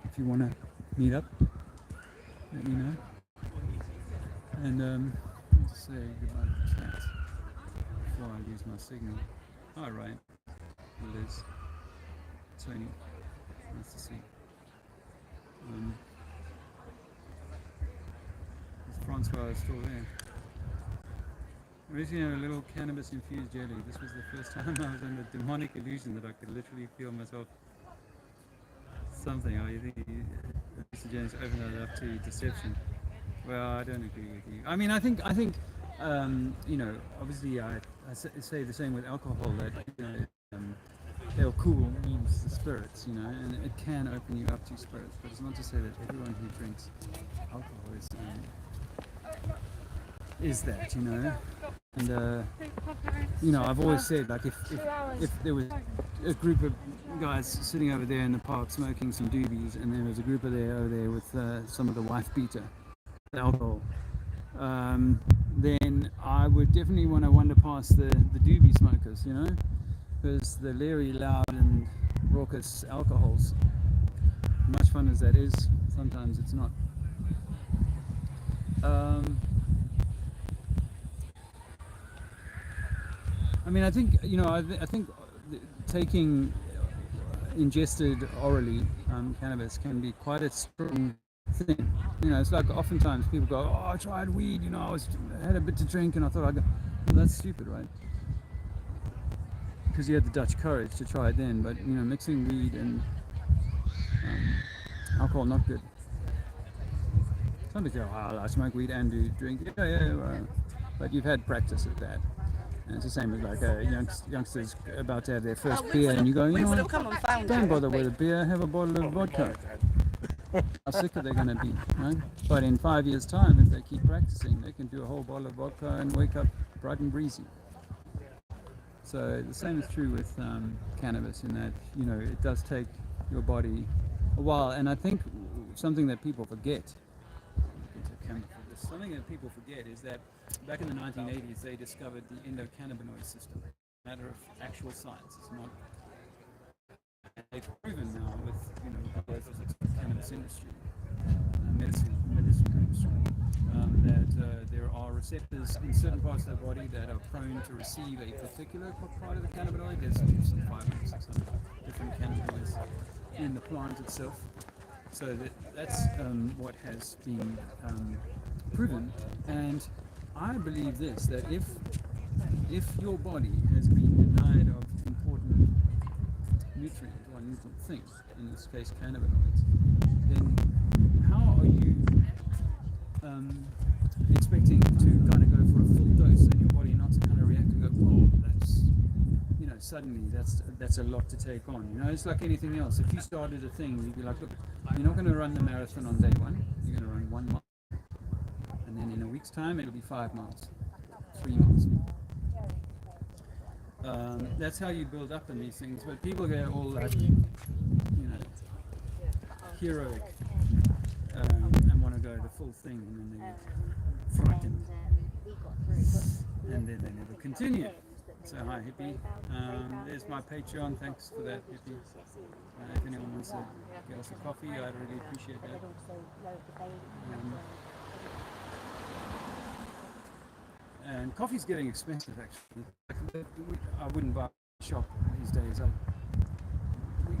if you want to meet up, let me know. And let's say goodbye to the chat before I lose my signal. Hi, Ryan. Liz. Tony. Nice to see you. Is Francois still there? Originally, a little cannabis-infused jelly. This was the first time I was under demonic illusion that I could literally feel myself something. Oh, you think Mr. James opened that up to deception? Well, I don't agree with you. I mean, I think, obviously, I say the same with alcohol that they'll cool means the spirits, and it can open you up to spirits. But it's not to say that everyone who drinks alcohol is that, And I've always said, like, if there was a group of guys sitting over there in the park smoking some doobies, and there was a group over there with some of the wife beater alcohol, then I would definitely want to wander past the doobie smokers, because the leery, loud and raucous alcohols, much fun as that is, sometimes it's not. I mean, I think I think taking ingested orally cannabis can be quite a strong thing. It's like oftentimes people go, "Oh, I tried weed. I had a bit to drink, and I thought I'd go." Well, that's stupid, right? Because you had the Dutch courage to try it then, but mixing weed and alcohol, not good. Some people go, "Oh, I smoke weed and do drink." Yeah, but you've had practice at that. And it's the same as like youngsters about to have their first beer, and you go, don't bother with a beer, have a bottle of vodka. How sick are they going to be, right? But in 5 years' time, if they keep practicing, they can do a whole bottle of vodka and wake up bright and breezy. So the same is true with cannabis, in that it does take your body a while. And I think something that people forget. Something that people forget is that back in the 1980s, they discovered the endocannabinoid system. A matter of actual science. It's not. They've proven now with the cannabis industry, medicine industry, that there are receptors in certain parts of the body that are prone to receive a particular part of the cannabinoid. There's some 500, 600 different cannabinoids in the plant itself. So that's what has been proven, and I believe this, that if your body has been denied of important nutrient or nutrient things, in this case cannabinoids, then how are you expecting to kind of go for a full dose and your body not to kind of react and go, oh, that's suddenly that's a lot to take on. It's like anything else. If you started a thing, you'd be like, look, you're not going to run the marathon on day one, you're going to run 1 mile. And then in a week's time, it'll be 5 miles, 3 miles. That's how you build up in these things. But people get all like, heroic and want to go the full thing, and then they get frightened, and then they never continue. So hi hippie, there's my Patreon, thanks for that hippie. If anyone wants to get us a coffee, I'd really appreciate that. And coffee's getting expensive actually. I wouldn't buy a shop these days.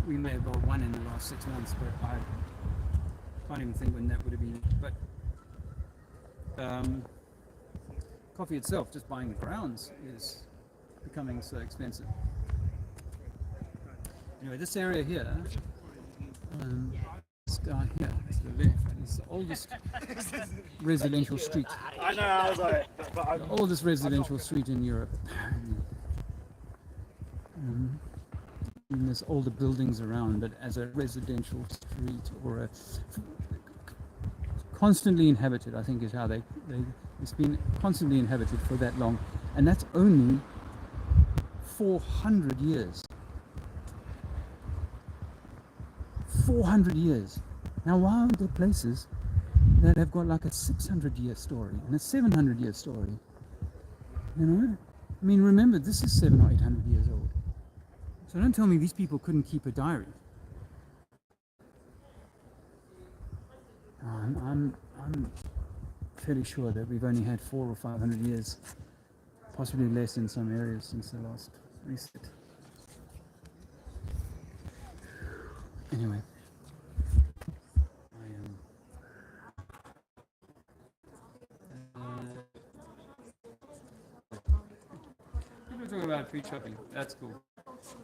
We may have bought one in the last 6 months, but I can't even think when that would have been. But coffee itself, just buying the grounds, is becoming so expensive. Anyway, this area here, this guy here, to the left, is the oldest residential street. I know, I was like, the oldest residential street in Europe. And there's older buildings around, but as a residential street or a constantly inhabited, I think is how it's been constantly inhabited for that long, and that's only 400 years. 400 years. Now, why aren't there places that have got like a 600-year story and a 700-year story? You know, I mean, remember, this is 700 or 800 years old. So don't tell me these people couldn't keep a diary. I'm fairly sure that we've only had 400 or 500 years, possibly less in some areas since the last reset. Anyway, people talk about free shopping. That's cool.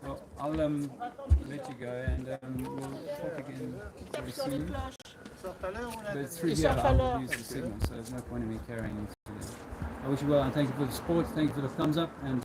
Well, I'll let you go, and we'll talk again very soon. But it's through here I'll use the signal, so there's no point in me carrying you through there. I wish you well, and thank you for the support. Thank you for the thumbs up, and